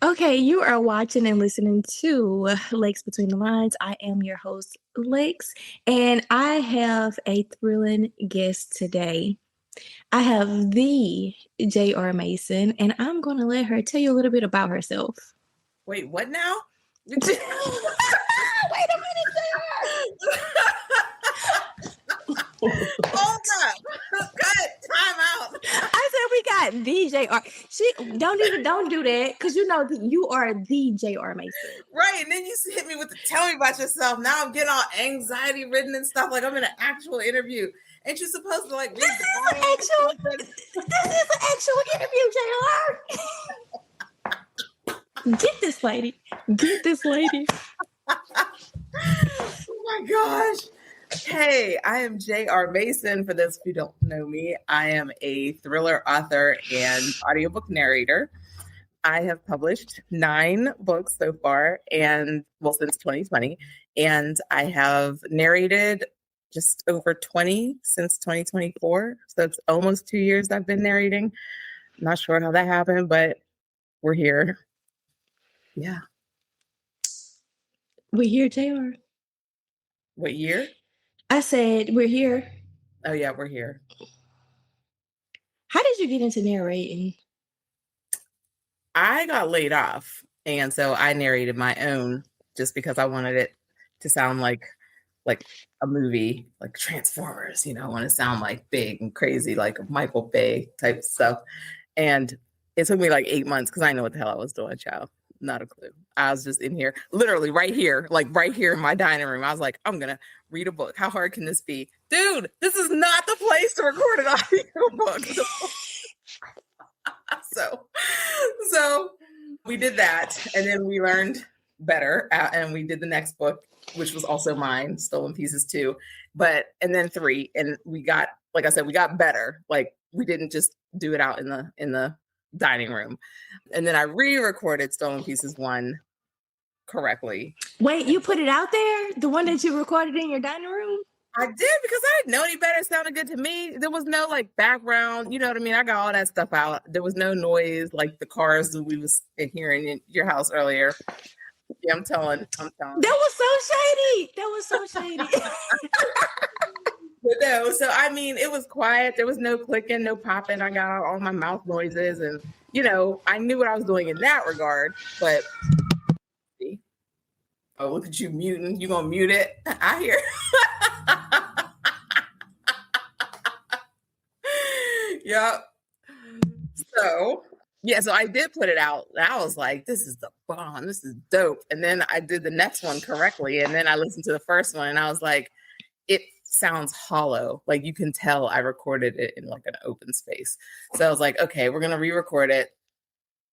Okay, you are watching and listening to Lex Between the Lines. I am your host, Lex, and I have a thrilling guest today. I have the J.R. Mason, and I'm going to let her tell you a little bit about herself. Wait, what now? Wait a minute, J.R. Hold up. Cut. Time out. I said we got the J.R. Don't do that, because you know you are the J.R. Mason. Right, and then you hit me with the tell me about yourself. Now I'm getting all anxiety ridden and stuff like I'm in an actual interview. Ain't you supposed to like read the bio? This is an actual interview, J.R. Get this lady. Get this lady. Oh my gosh. Hey, I am J.R. Mason. For those who don't know me, I am a thriller author and audiobook narrator. I have published 9 books so far, and since 2020, and I have narrated just over 20 since 2024. So it's almost 2 years I've been narrating. I'm not sure how that happened, but we're here. Yeah. We're here, JR. What year? I said we're here. Oh yeah, we're here. How did you get into narrating? I got laid off, and so I narrated my own just because I wanted it to sound like a movie, like Transformers, I want to sound like big and crazy, like Michael Bay type stuff. And it took me like 8 months because I know what the hell I was doing, child. Not a clue. I was just in here, literally right here in my dining room. I was like, I'm going to read a book. How hard can this be? Dude, this is not the place to record an audiobook. So we did that, and then we learned better, and we did the next book, which was also mine, Stolen Pieces 2, and then 3, and we got, like I said, we got better. Like we didn't just do it out in the dining room, and then I re-recorded Stolen Pieces 1 correctly. Wait, you put it out there? The one that you recorded in your dining room? I did, because I didn't know any better. It sounded good to me. There was no like background, you know what I mean? I got all that stuff out. There was no noise like the cars that we was hearing in your house earlier. Yeah, I'm telling. That was so shady. But no, so I mean, it was quiet. There was no clicking, no popping. I got all my mouth noises, and I knew what I was doing in that regard. But oh, look at you muting. You gonna mute it? I hear. Yep. So I did put it out. I was like, this is the bomb. This is dope. And then I did the next one correctly. And then I listened to the first one, and I was like, it sounds hollow. Like you can tell I recorded it in like an open space. So I was like, okay, we're going to re-record it.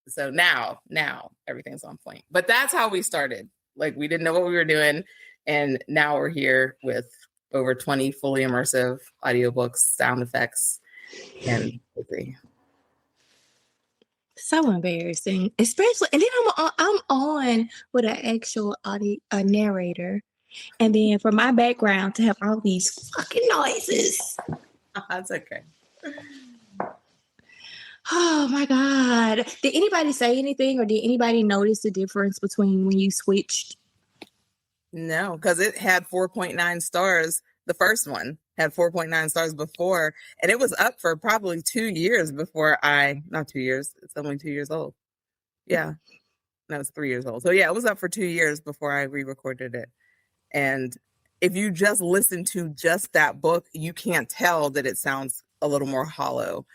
So now everything's on point. But that's how we started. Like we didn't know what we were doing. And now we're here with over 20 fully immersive audiobooks, sound effects, and so embarrassing, especially, and then I'm on with an actual a narrator, and then for my background to have all these fucking noises. That's okay. Oh my God. Did anybody say anything, or did anybody notice the difference between when you switched? No, because it had 4.9 stars. The first one had 4.9 stars before, and it was up for probably 2 years before not 2 years. It's only 2 years old. Yeah. No, it's 3 years old. So yeah, it was up for 2 years before I re-recorded it. And if you just listen to just that book, you can't tell that it sounds a little more hollow.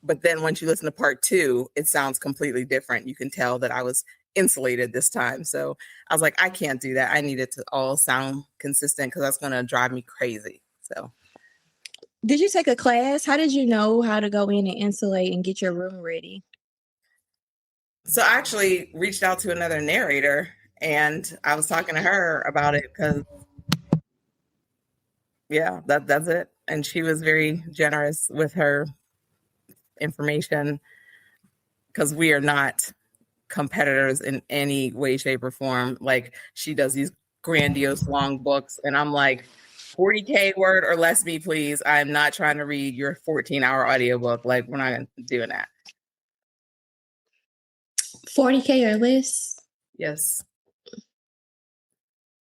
But then once you listen to part 2, it sounds completely different. You can tell that I was insulated this time. So I was like, I can't do that. I need it to all sound consistent, because that's going to drive me crazy. So did you take a class? How did you know how to go in and insulate and get your room ready? So I actually reached out to another narrator, and I was talking to her about it, because that's it. And she was very generous with her information, because we are not competitors in any way, shape, or form. Like she does these grandiose long books, and I'm like, 40K word or less me, please. I'm not trying to read your 14-hour audiobook. Like we're not doing that. 40K or less? Yes.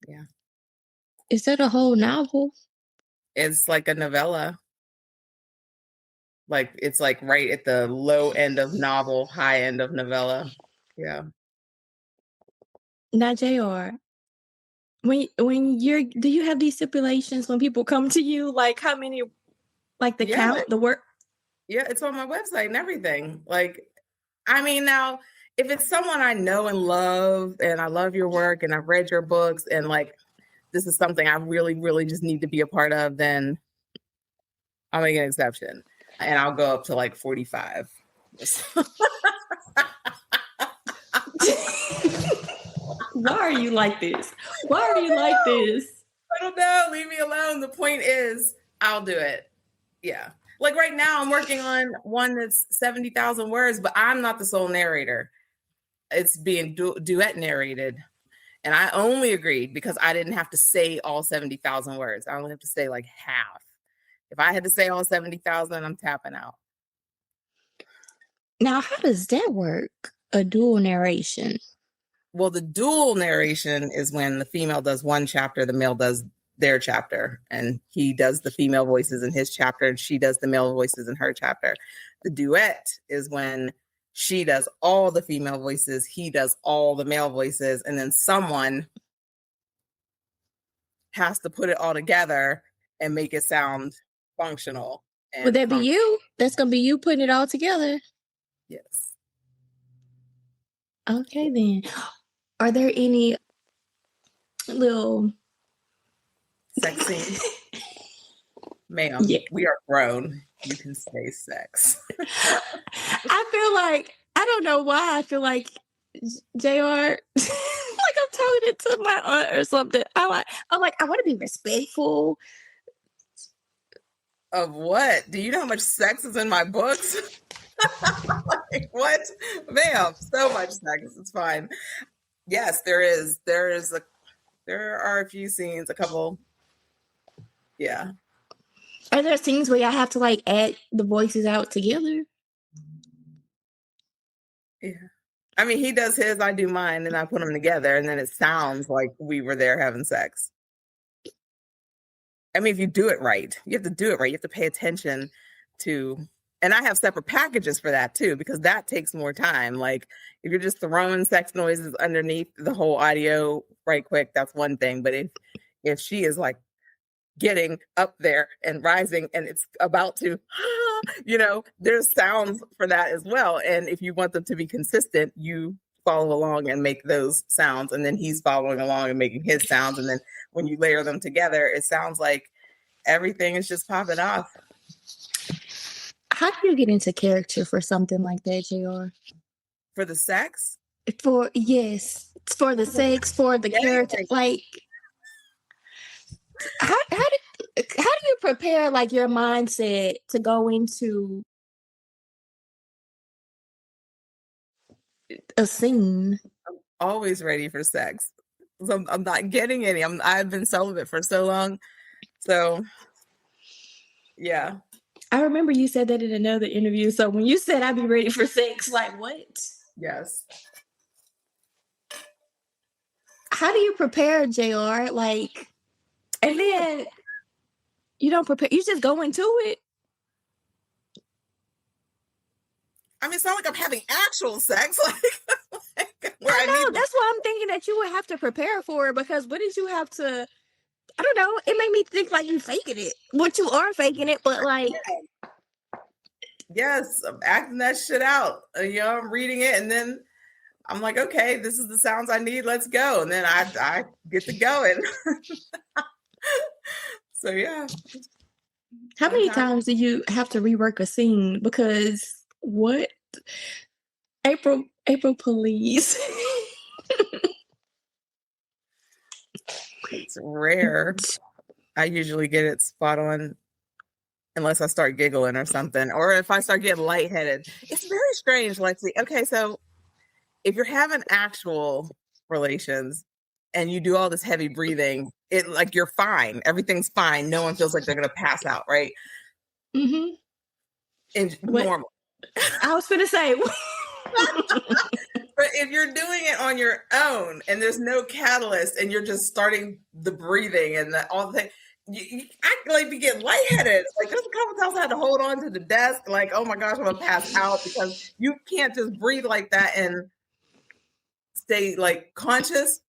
Yeah. Is that a whole novel? It's like a novella. Like it's like right at the low end of novel, high end of novella. Yeah. Now, JR, do you have these stipulations when people come to you? Like how many, like the Yeah. count, the work? Yeah, it's on my website and everything. Like, I mean, now if it's someone I know and love, and I love your work and I've read your books, and like this is something I really, really just need to be a part of, then I'll make an exception and I'll go up to like 45. Why are you like this? Why are you like this? I don't know. Leave me alone. The point is, I'll do it. Yeah. Like right now, I'm working on one that's 70,000 words, but I'm not the sole narrator. It's being duet narrated. And I only agreed because I didn't have to say all 70,000 words. I only have to say like half. If I had to say all 70,000, I'm tapping out. Now, how does that work? A dual narration. Well, the dual narration is when the female does one chapter, the male does their chapter, and he does the female voices in his chapter, and she does the male voices in her chapter. The duet is when she does all the female voices, he does all the male voices, and then someone has to put it all together and make it sound functional. Would that be you? That's going to be you putting it all together. Yes. Okay, then. Are there any little sex scenes? Ma'am, Yeah. we are grown. You can say sex. I feel like, I don't know why I feel like JR, like I'm telling it to my aunt or something. I'm like, I want to be respectful. Of what? Do you know how much sex is in my books? Like, what? Ma'am, so much sex. It's fine. Yes, there is. There are a few scenes, a couple. Yeah. Are there scenes where y'all have to like add the voices out together? Yeah. I mean, he does his, I do mine, and I put them together, and then it sounds like we were there having sex. I mean, if you do it right, you have to do it right. You have to pay attention to, and I have separate packages for that too, because that takes more time. Like if you're just throwing sex noises underneath the whole audio right quick, that's one thing. But if she is like getting up there and rising and it's about to, there's sounds for that as well. And if you want them to be consistent, you follow along and make those sounds, and then he's following along and making his sounds, and then when you layer them together, it sounds like everything is just popping off. How do you get into character for something like that, JR? For the sex? Yes, it's for the sex, for the character. Like, how do you prepare like your mindset to go into a scene? I'm always ready for sex. So I'm not getting any. I've been celibate for so long. So yeah. I remember you said that in another interview. So when you said I'd be ready for sex, like what? Yes. How do you prepare, JR? Like, and then you don't prepare, you just go into it. I mean, it's not like I'm having actual sex. I know. That's why I'm thinking that you would have to prepare for it, because what did you have to? I don't know. It made me think like you faking it. What you are faking it, but like. Yes, I'm acting that shit out. I'm reading it, and then I'm like, okay, this is the sounds I need. Let's go. And then I get to going. So yeah. How many times do you have to rework a scene? Because what? April, please. It's rare. I usually get it spot on, unless I start giggling or something, or if I start getting lightheaded. It's very strange, Lexi. Okay, so if you're having actual relations and you do all this heavy breathing, it like you're fine. Everything's fine. No one feels like they're gonna pass out, right? Mm-hmm. And normal. I was gonna say. But if you're doing it on your own and there's no catalyst and you're just starting the breathing and all the things, I like be getting lightheaded. Like there's a couple times I had to hold on to the desk, like, oh my gosh, I'm gonna pass out because you can't just breathe like that and stay like conscious.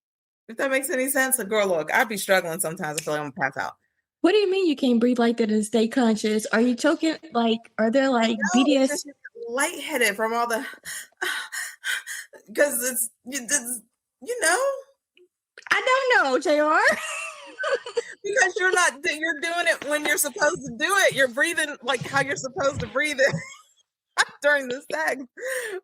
If that makes any sense. Like, girl, look, I'd be struggling sometimes. I feel like I'm gonna pass out. What do you mean you can't breathe like that and stay conscious? Are you choking? Like, are there like No, it's BDS? just lightheaded from all the because it's you know. I don't know, JR. Because you're doing it when you're supposed to do it. You're breathing like how you're supposed to breathe it during the sex.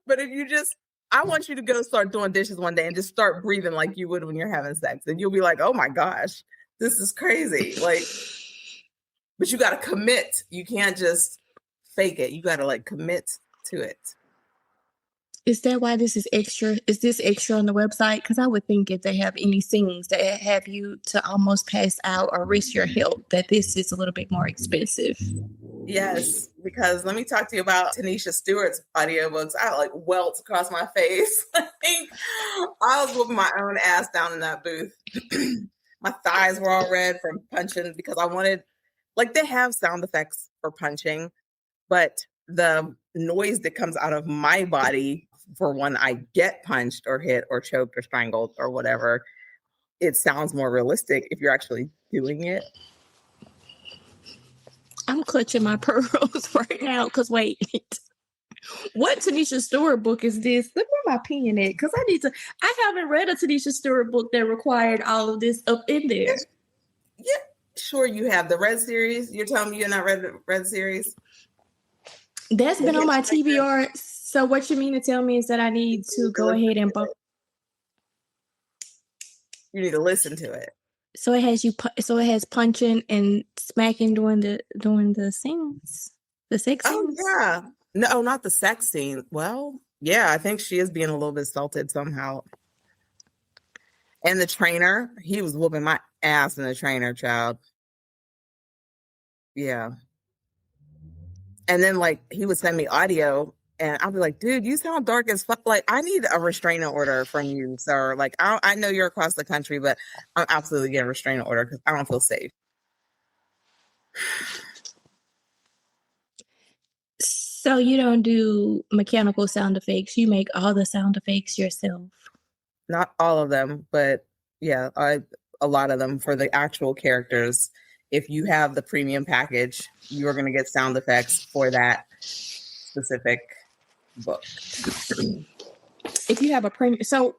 But if you just, I want you to go start doing dishes one day and just start breathing like you would when you're having sex. And you'll be like, oh my gosh, this is crazy. Like, but you got to commit. You can't just fake it. You got to like commit to it. Is that why this is extra? Is this extra on the website? Because I would think if they have any scenes that have you to almost pass out or risk your health, that this is a little bit more expensive. Yes, because let me talk to you about Tanisha Stewart's audiobooks. I like welts across my face. I was whooping my own ass down in that booth. My thighs were all red from punching because I wanted, like, they have sound effects for punching, but the noise that comes out of my body for when I get punched or hit or choked or strangled or whatever, it sounds more realistic if you're actually doing it. I'm clutching my pearls right now because wait, what Tanisha Stewart book is this? Look where my pen at because I haven't read a Tanisha Stewart book that required all of this up in there. Yeah, sure you have. The Red series, you're telling me you're not read the Red series? That's been on my TBR. So what you mean to tell me is that I need to go ahead and you need to listen to it. So it has so it has punching and smacking during the scenes, the sex scenes. Oh yeah, no, not the sex scene. Well, yeah, I think she is being a little bit salted somehow. And the trainer, he was whooping my ass in the trainer, child. Yeah. And then like he would send me audio and I'll be like, dude, you sound dark as fuck. Like, I need a restraining order from you, sir. Like, I know you're across the country, but I'm absolutely getting a restraining order because I don't feel safe. So you don't do mechanical sound effects. You make all the sound effects yourself. Not all of them, but yeah, a lot of them for the actual characters. If you have the premium package, you are going to get sound effects for that specific book. If you have a premium, so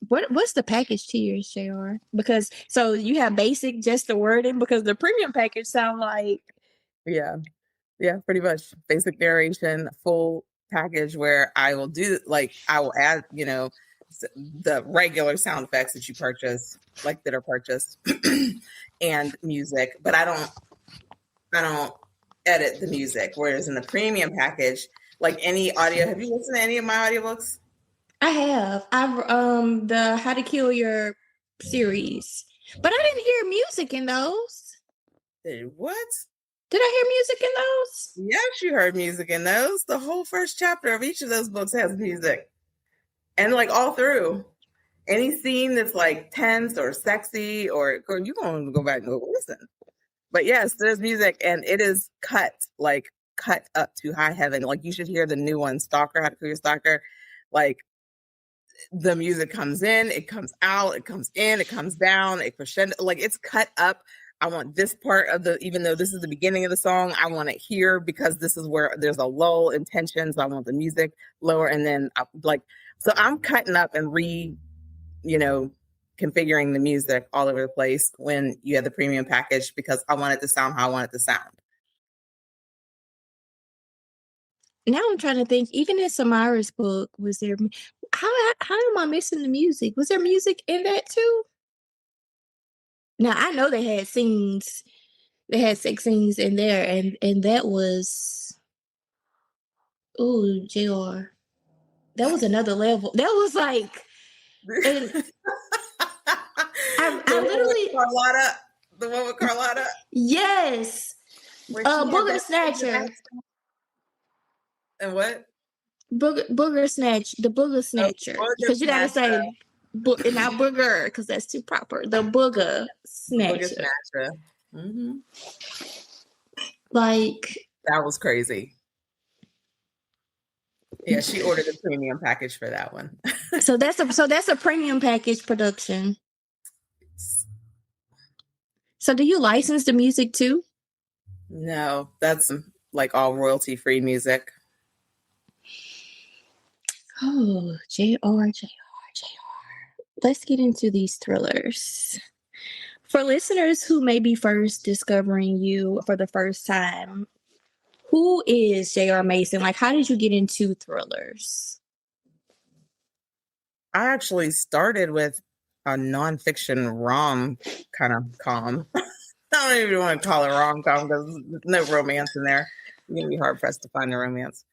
what's the package tiers, JR? Because so you have basic, just the wording, because the premium package sound like yeah, pretty much basic narration, full package where I will do like I will add, you know, the regular sound effects that you purchase, like that are purchased, and music, but I don't edit the music. Whereas in the premium package, like any audio, have you listened to any of my audiobooks? I have. I've the How to Kill Your series, but I didn't hear music in those. What? Did I hear music in those? Yes, you heard music in those. The whole first chapter of each of those books has music, and like all through. Any scene that's like tense or sexy, or you're going to go back and go listen. But yes, there's music, and it is cut up to high heaven. Like you should hear the new one, Stalker, How to Kill Your Stalker. Like the music comes in, it comes out, it comes in, it comes down, it crescendo. Like it's cut up. I want this part of even though this is the beginning of the song, I want it here because this is where there's a lull in tension. So I want the music lower, and then so I'm cutting up and configuring the music all over the place when you have the premium package because I want it to sound how I want it to sound. Now I'm trying to think. Even in Samara's book, was there? How am I missing the music? Was there music in that too? Now I know they had scenes. They had sex scenes in there, and that was JR. That was another level. That was like, and I literally Carlotta, the one with Carlotta. Yes, Booger Snatcher. And what? booger snatch, the booger snatcher. Booger Because you gotta snatcher. say and not booger, because that's too proper. The booger snatcher. Booger snatcher. Mm-hmm. Like, that was crazy. Yeah, she ordered a premium package for that one. so that's a premium package production. So do you license the music too? No, that's like all royalty free music. Oh, JR. Let's get into these thrillers. For listeners who may be first discovering you for the first time, who is J.R. Mason? Like, how did you get into thrillers? I actually started with a nonfiction rom kind of com. I don't even want to call it rom-com because there's no romance in there. You're going to be hard-pressed to find a romance.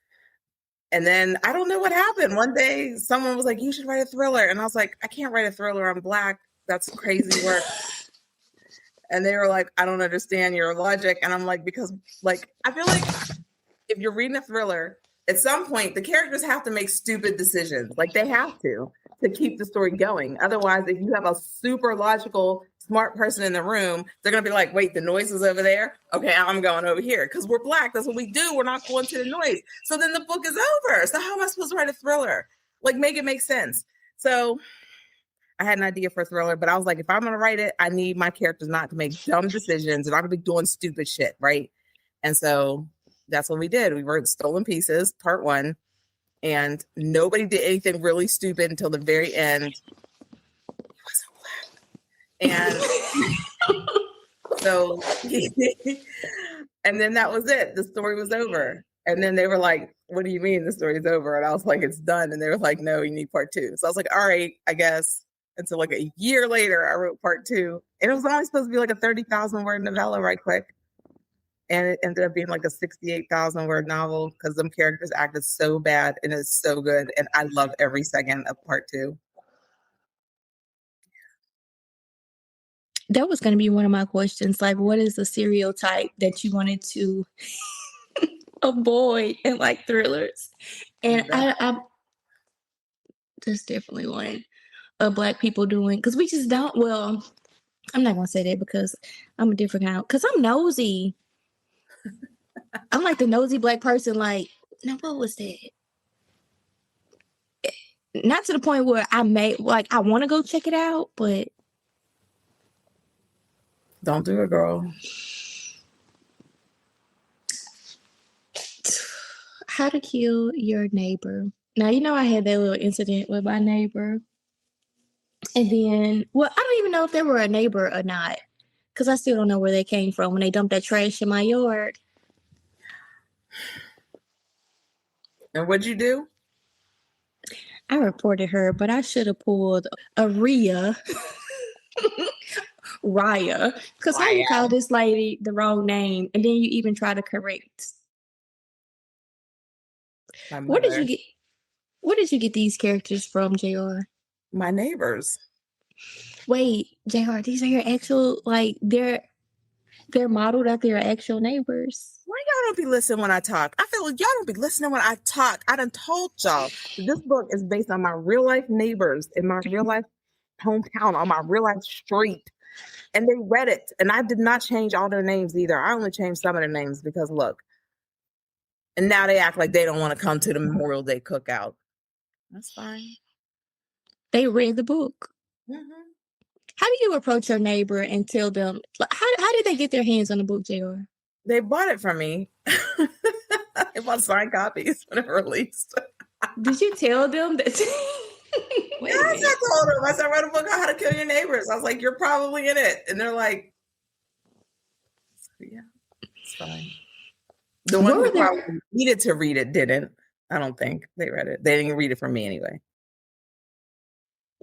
And then I don't know what happened. One day someone was like, you should write a thriller. And I was like, I can't write a thriller. I'm Black. That's crazy work. And they were like, I don't understand your logic. And I'm like, because like, I feel like if you're reading a thriller, at some point the characters have to make stupid decisions. Like they have to keep the story going. Otherwise, if you have a super logical, smart person in the room, they're going to be like, wait, the noise is over there. Okay, I'm going over here. Because we're Black. That's what we do. We're not going to the noise. So then the book is over. So how am I supposed to write a thriller? Like make it make sense. So I had an idea for a thriller, but I was like, if I'm going to write it, I need my characters not to make dumb decisions and not to be doing stupid shit, right? And so that's what we did. We wrote Stolen Pieces, part 1, and nobody did anything really stupid until the very end. He wasn't Black. And so, and then that was it. The story was over. And then they were like, what do you mean the story's over? And I was like, it's done. And they were like, no, you need part 2. So I was like, all right, I guess. And so like a year later, I wrote part 2. And it was only supposed to be like a 30,000 word novella right quick. And it ended up being like a 68,000 word novel because them characters acted so bad and it's so good. And I love every second of part 2. That was going to be one of my questions. Like, what is the stereotype that you wanted to avoid in like thrillers? And I there's definitely one of Black people doing, because we just don't. Well, I'm not gonna say that because I'm a different kind. Because I'm nosy. I'm like the nosy Black person. Like, now what was that? Not to the point where I want to go check it out, but don't do it, girl. How to Kill Your Neighbor. Now, you know, I had that little incident with my neighbor. And then, well, I don't even know if they were a neighbor or not, because I still don't know where they came from when they dumped that trash in my yard. And what'd you do? I reported her, but I should have pulled a Rhea. Raya. Because how you call this lady the wrong name, and then you even try to correct. Where did you get these characters from, JR? My neighbors. Wait, JR, these are your actual, like, they're modeled after your actual neighbors. Why y'all don't be listening when I talk? I feel like y'all don't be listening when I talk. I done told y'all this book is based on my real life neighbors in my real life hometown, on my real life street. And they read it. And I did not change all their names either. I only changed some of their names because look. And now they act like they don't want to come to the Memorial Day cookout. That's fine. They read the book. Mm-hmm. How do you approach your neighbor and tell them, how did they get their hands on the book, JR? They bought it from me. They bought signed copies when it released. Did you tell them that? Yes, I told them. I said, write a book on how to kill your neighbors. I was like, you're probably in it. And they're like, yeah, it's fine. The one who probably needed to read it didn't. I don't think they read it. They didn't read it from me anyway.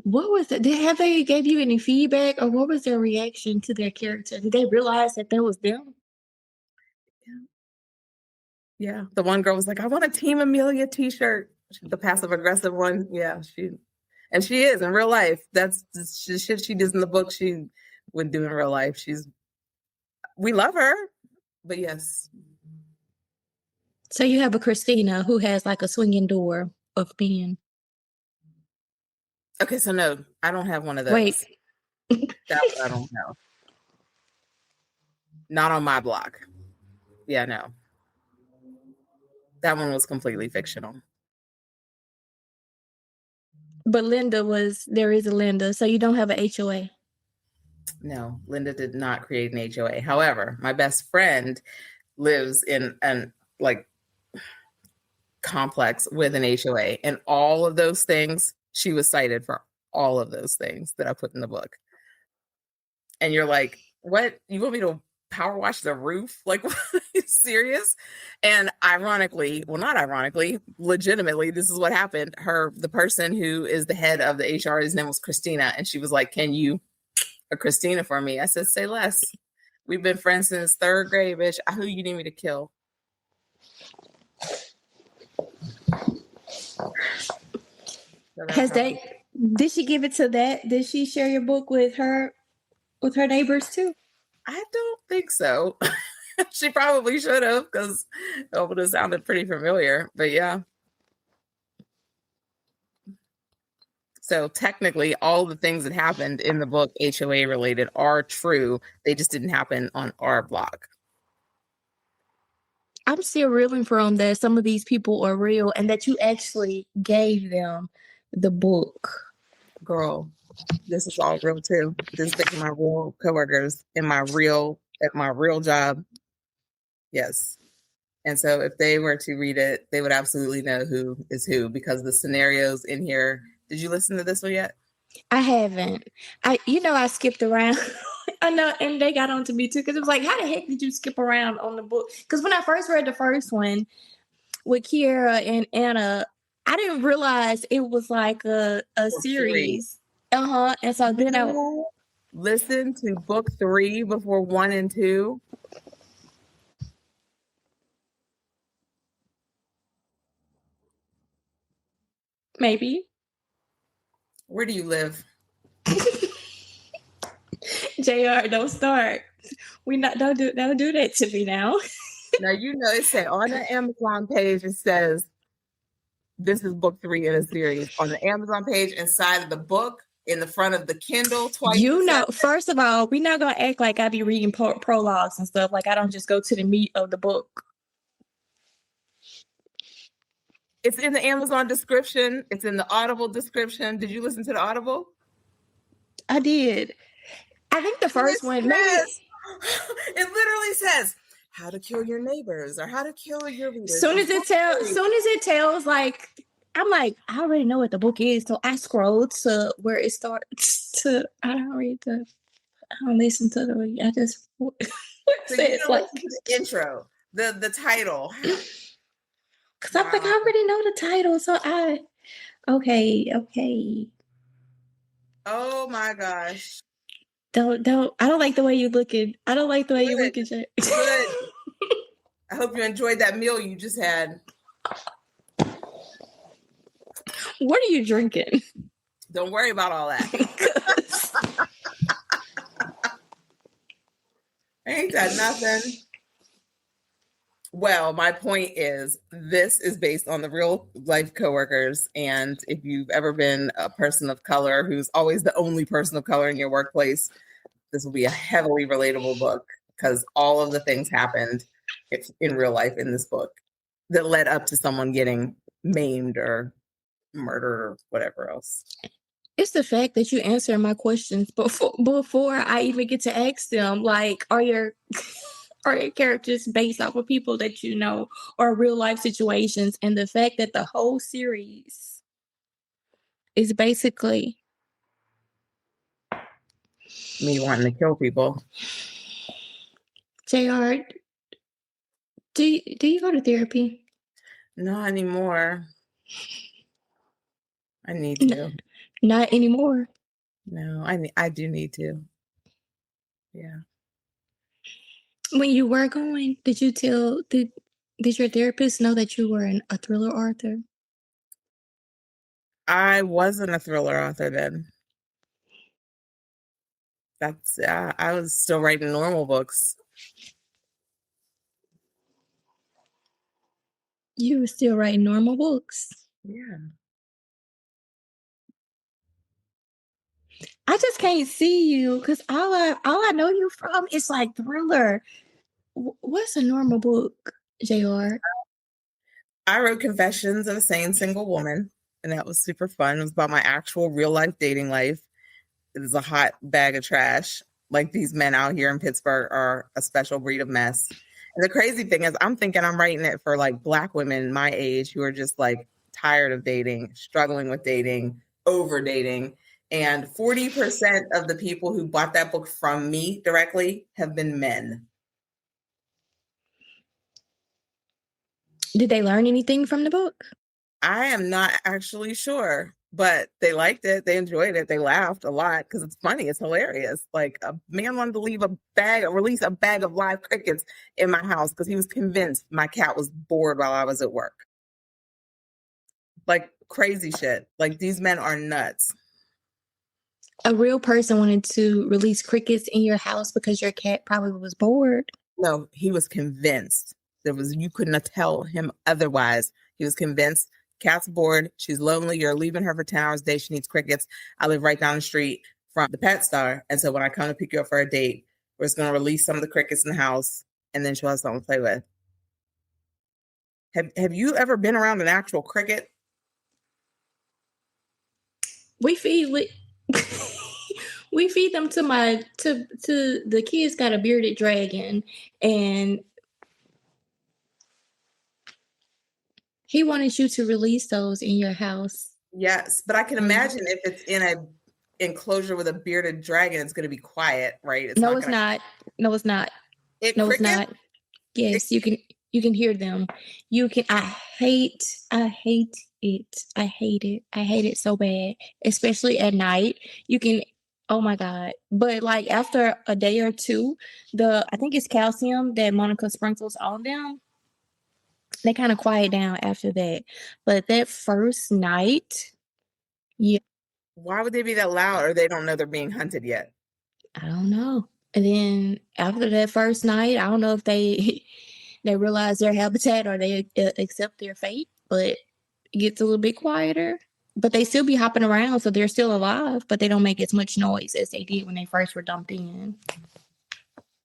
What was it? Have they gave you any feedback, or what was their reaction to their character? Did they realize that was them? Yeah. The one girl was like, I want a Team Amelia t-shirt. The passive aggressive one. Yeah. She is in real life. That's the shit she does in the book. She would do in real life. We love her, but yes. So you have a Christina who has like a swinging door of being. Okay, so no, I don't have one of Wait, those. That one I don't know. Not on my block. Yeah, no. That one was completely fictional. but there is a Linda, so you don't have an HOA. No, Linda did not create an HOA. However, my best friend lives in an like complex with an HOA, and all of those things she was cited for all of those things that I put in the book. And you're like, what? You want me to power wash the roof? Like, are you serious? And ironically, well, not ironically, legitimately, this is what happened. The person who is the head of the HR, his name was Christina, and she was like, can you a Christina for me? I said, say less. We've been friends since third grade, bitch. Who you need me to kill? So that's how Did she give it to that? Did she share your book with her neighbors too? I don't think so. She probably should have, because it would have sounded pretty familiar. But yeah. So technically, all the things that happened in the book, HOA related, are true. They just didn't happen on our block. I'm still reeling from that some of these people are real and that you actually gave them the book. Girl, this is all real too. This is my real coworkers at my real job. Yes. And so if they were to read it, they would absolutely know who is who, because the scenarios in here. Did you listen to this one yet? I haven't. I skipped around. I know, and they got on to me too because it was like, how the heck did you skip around on the book? Because when I first read the first one with Kiera and Anna, I didn't realize it was like a Book 3. series. And so then Listen to book 3 before 1 and 2. maybe Where do you live? JR, don't start. Don't do that to me now. Now, it said on the Amazon page, it says this is book 3 in a series. On the Amazon page, inside of the book, in the front of the Kindle, twice. First of all, we're not gonna act like I be reading prologues and stuff. Like I don't just go to the meat of the book. It's in the Amazon description. It's in the Audible description. Did you listen to the Audible? I did. I think the first one, maybe. It literally says how to kill your neighbors or how to kill your readers. Soon as it tells, like, I'm like, I already know what the book is, so I scroll to where it starts. I don't listen to I just. So it's like the intro, the title. Because I'm like, I already know the title, so okay. Oh my gosh. I don't like the way you're looking. I don't like the way you're looking, Jay. Good. I hope you enjoyed that meal you just had. What are you drinking? Don't worry about all that. Ain't that nothing? Well, my point is, this is based on the real life coworkers. And if you've ever been a person of color who's always the only person of color in your workplace, this will be a heavily relatable book, because all of the things happened in real life in this book that led up to someone getting maimed or murdered or whatever else. It's the fact that you answer my questions before I even get to ask them. Like, are your characters based off of people that you know or real life situations? And the fact that the whole series is basically me wanting to kill people. JR, do you go to therapy? Not anymore. I need to. Not anymore. No, I do need to. Yeah. When you were going, did your therapist know that you were a thriller author? I wasn't a thriller author then. I was still writing normal books. You were still writing normal books. Yeah. I just can't see you because all I know you from is like thriller. What's a normal book, Jr.? I wrote Confessions of a Sane Single Woman, and that was super fun. It was about my actual real life dating life. It was a hot bag of trash. Like, these men out here in Pittsburgh are a special breed of mess. And the crazy thing is, I'm thinking I'm writing it for like Black women my age who are just like tired of dating, struggling with dating, over dating. And 40% of the people who bought that book from me directly have been men. Did they learn anything from the book? I am not actually sure, but they liked it. They enjoyed it. They laughed a lot because it's funny. It's hilarious. Like, a man wanted to release a bag of live crickets in my house because he was convinced my cat was bored while I was at work. Like, crazy shit. Like, these men are nuts. A real person wanted to release crickets in your house because your cat probably was bored. No, he was convinced. You couldn't tell him otherwise. He was convinced. Cat's bored. She's lonely. You're leaving her for 10 hours a day. She needs crickets. I live right down the street from the pet store. And so when I come to pick you up for a date, we're just going to release some of the crickets in the house, and then she'll have something to play with. Have you ever been around an actual cricket? We feed we feed them to the kids got a bearded dragon, and he wanted you to release those in your house. Yes, but I can imagine if it's in a enclosure with a bearded dragon, it's going to be quiet, right? It's No, not it's going to. not. No, it's not. No, it's Cricket? not. Yes, you can hear them. You can I hate it. I hate it. I hate it so bad, especially at night. You can Oh my god. But like after a day or two, the I think it's calcium that Monica sprinkles on them. They kind of quiet down after that. But that first night, yeah, Why would they be that loud, or they don't know they're being hunted yet? I don't know. And then after that first night, I don't know if they they realize their habitat or they accept their fate, but it gets a little bit quieter. But they still be hopping around, so they're still alive, but they don't make as much noise as they did when they first were dumped in.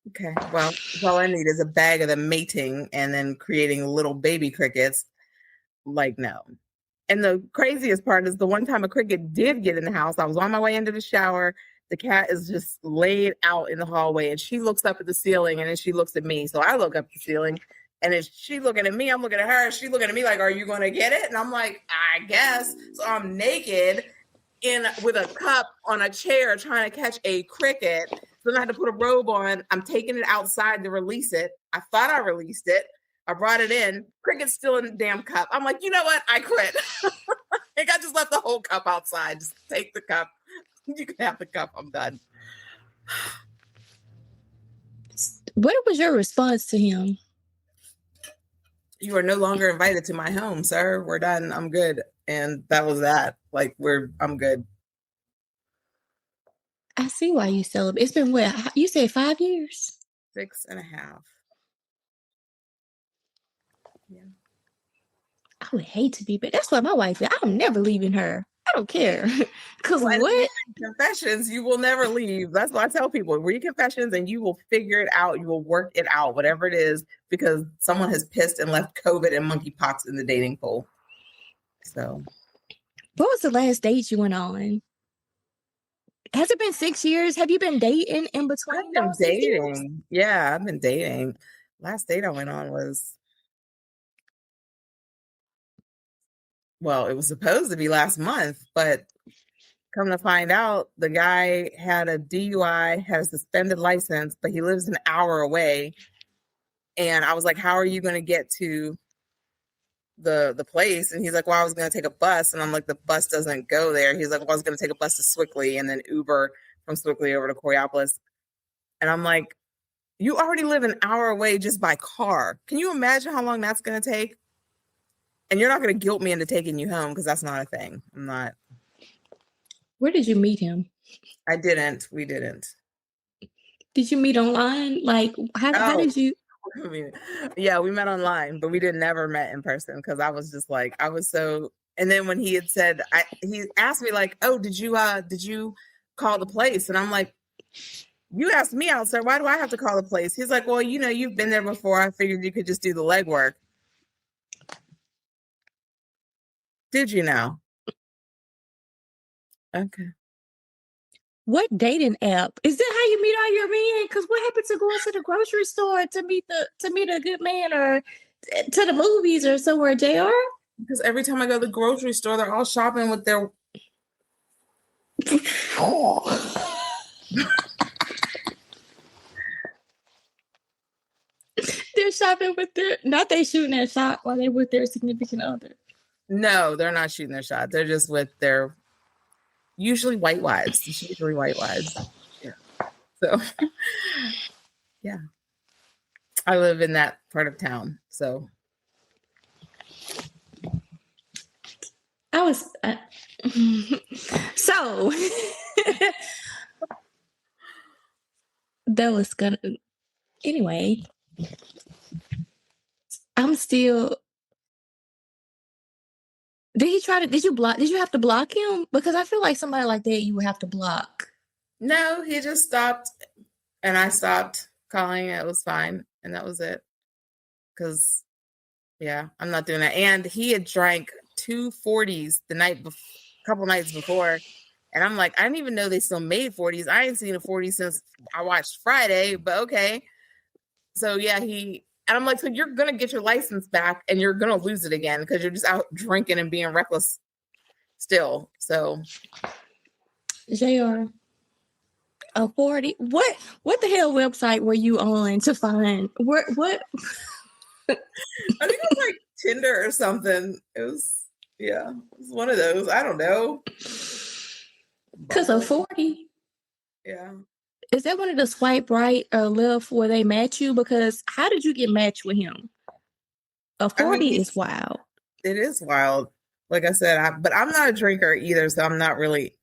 Okay, well, all I need is a bag of them mating and then creating little baby crickets. Like, no. And the craziest part is the one time a cricket did get in the house, I was on my way into the shower. The cat is just laid out in the hallway, and she looks up at the ceiling, and then she looks at me. So I look up at the ceiling, and then she looking at me, I'm looking at her, she looking at me like, are you going to get it? And I'm like, I guess. So I'm naked with a cup on a chair trying to catch a cricket. So then I had to put a robe on. I'm taking it outside to release it. I thought I released it. I brought it in. Cricket's still in the damn cup. I'm like, you know what? I quit. Like, I just left the whole cup outside. Just take the cup. You can have the cup. I'm done. What was your response to him? You are no longer invited to my home, sir. We're done. I'm good. And that was that. Like, I'm good. I see why you celebrate. It's been what you said 5 years. 6.5. Yeah. I would hate to be, but that's what my wife is. I'm never leaving her. I don't care. Cause Well, what? Confessions, you will never leave. That's what I tell people. Read Confessions and you will figure it out. You will work it out, whatever it is, because someone has pissed and left COVID and monkeypox in the dating pool. So, What was the last date you went on? Has it been 6 years? Have you been dating in between I've been those 6 years? dating. Yeah, I've been dating. Last date I went on was, well, it was supposed to be last month, but come to find out, the guy had a DUI, had a suspended license, but he lives an hour away. And I was like, how are you going to get to the place? And he's like, well, I was going to take a bus. And I'm like, the bus doesn't go there. He's like, well, I was going to take a bus to Swickley and then Uber from Swickley over to Coriopolis. And I'm like, you already live an hour away just by car. Can you imagine how long that's going to take? And you're not going to guilt me into taking you home because that's not a thing. I'm not. Where did you meet him? I didn't. We didn't. Did you meet online? Like, how Oh, did you? I mean, yeah, we met online, but we never met in person because I was just like, I was so. And then when he had said, he asked me like, "Oh, did you call the place?" And I'm like, "You asked me out, sir. Why do I have to call the place?" He's like, "Well, you've been there before. I figured you could just do the legwork." Did you know? Okay. What dating app? Is that how you meet all your men? Because what happened to going to the grocery store to meet a good man or to the movies or somewhere, JR? Because every time I go to the grocery store, they're all shopping with their. They're shopping with their not they shooting their shot while they with their significant other. No, they're not shooting their shot. They're just with their usually white wives. It's usually white wives. Yeah. So, yeah. I live in that part of town. So, I was so that was gonna anyway. I'm still. Did you block? Did you have to block him? Because I feel like somebody like that you would have to block. no, he just stopped and I stopped calling. It was fine. And that was it. Because, yeah, I'm not doing that. And he had drank 2 40s a couple nights before. And I'm like, I didn't even know they still made 40s. I ain't seen a 40 since I watched Friday, but okay. So, yeah, and I'm like, so you're going to get your license back and you're going to lose it again because you're just out drinking and being reckless still. So, JR, a 40. What the hell website were you on to find what I think it was like Tinder or something. It was one of those. I don't know. because of 40? Yeah. Is that one of the swipe right or left where they match you? Because how did you get matched with him? A 40 is wild. It is wild. Like I said, but I'm not a drinker either, so I'm not really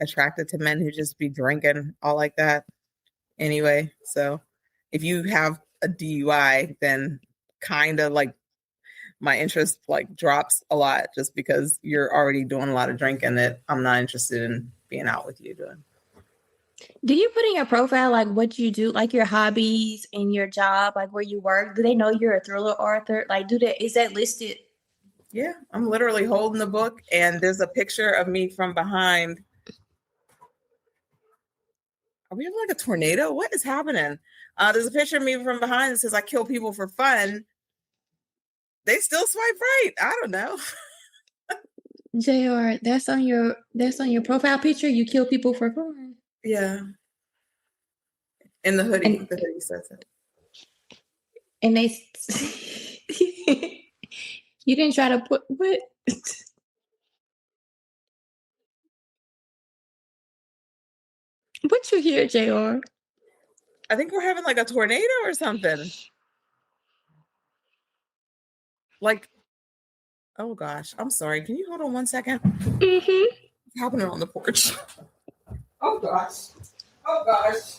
attracted to men who just be drinking all like that anyway. So if you have a DUI, then kind of like my interest like drops a lot just because you're already doing a lot of drinking that I'm not interested in being out with you doing. Do you put in your profile like what you do, like your hobbies and your job, like where you work? Do they know you're a thriller author? Like, is that listed? Yeah, I'm literally holding the book, and there's a picture of me from behind. Are we having like a tornado? What is happening? There's a picture of me from behind that says I kill people for fun. They still swipe right. I don't know. JR, that's on your profile picture. You kill people for fun. Yeah. In the hoodie. The hoodie says it. And they you didn't try to put what? What you hear, JR? I think we're having like a tornado or something. Like, oh gosh, I'm sorry. Can you hold on 1 second? Mm-hmm. What's happening on the porch? Oh gosh. Oh gosh.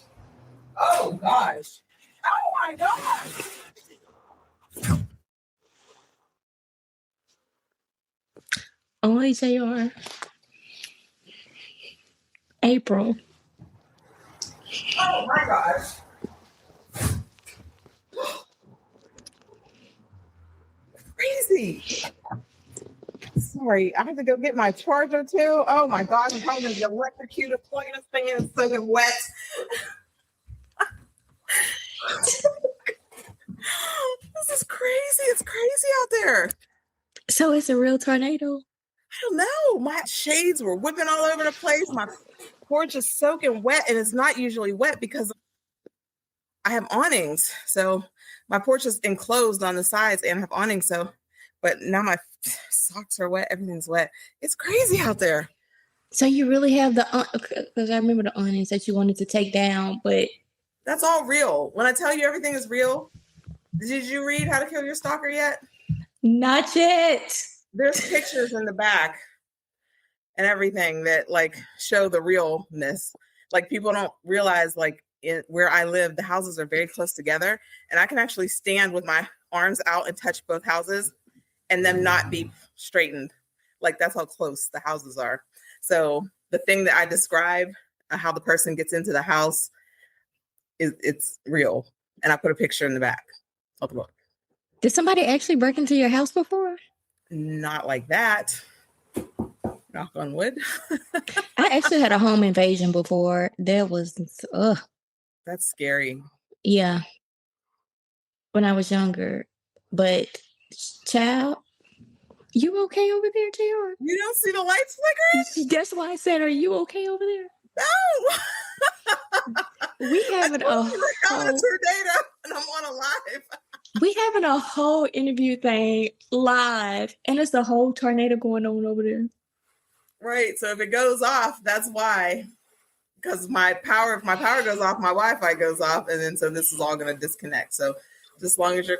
Oh gosh. Oh my gosh. Only JR. April. Oh my gosh. Crazy. Sorry, I have to go get my charger too. Oh my gosh, I'm probably gonna get electrocuted plugging this thing in. It's soaking wet. This is crazy. It's crazy out there. So it's a real tornado? I don't know. My shades were whipping all over the place. My porch is soaking wet, and it's not usually wet because I have awnings. So my porch is enclosed on the sides and I have awnings. So, but now my socks are wet. Everything's wet. It's crazy out there. So you really have because I remember the awnings that you wanted to take down, but that's all real. When I tell you everything is real, did you read How to Kill Your Stalker yet? Not yet. There's pictures in the back and everything that like show the realness. Like people don't realize like where I live, the houses are very close together, and I can actually stand with my arms out and touch both houses and them not be straightened. Like, that's how close the houses are. So the thing that I describe, how the person gets into the house, it's real. And I put a picture in the back of the book. Did somebody actually break into your house before? Not like that. Knock on wood. I actually had a home invasion before. That was, That's scary. yeah, when I was younger. But, child, you okay over there, JR? You don't see the lights flickering? That's why I said, are you okay over there? No. We having a tornado, and I'm on a live. We having a whole interview thing live, and it's a whole tornado going on over there. Right. So if it goes off, that's why. Because if my power goes off, my Wi-Fi goes off, and then so this is all going to disconnect. So just as long as you're,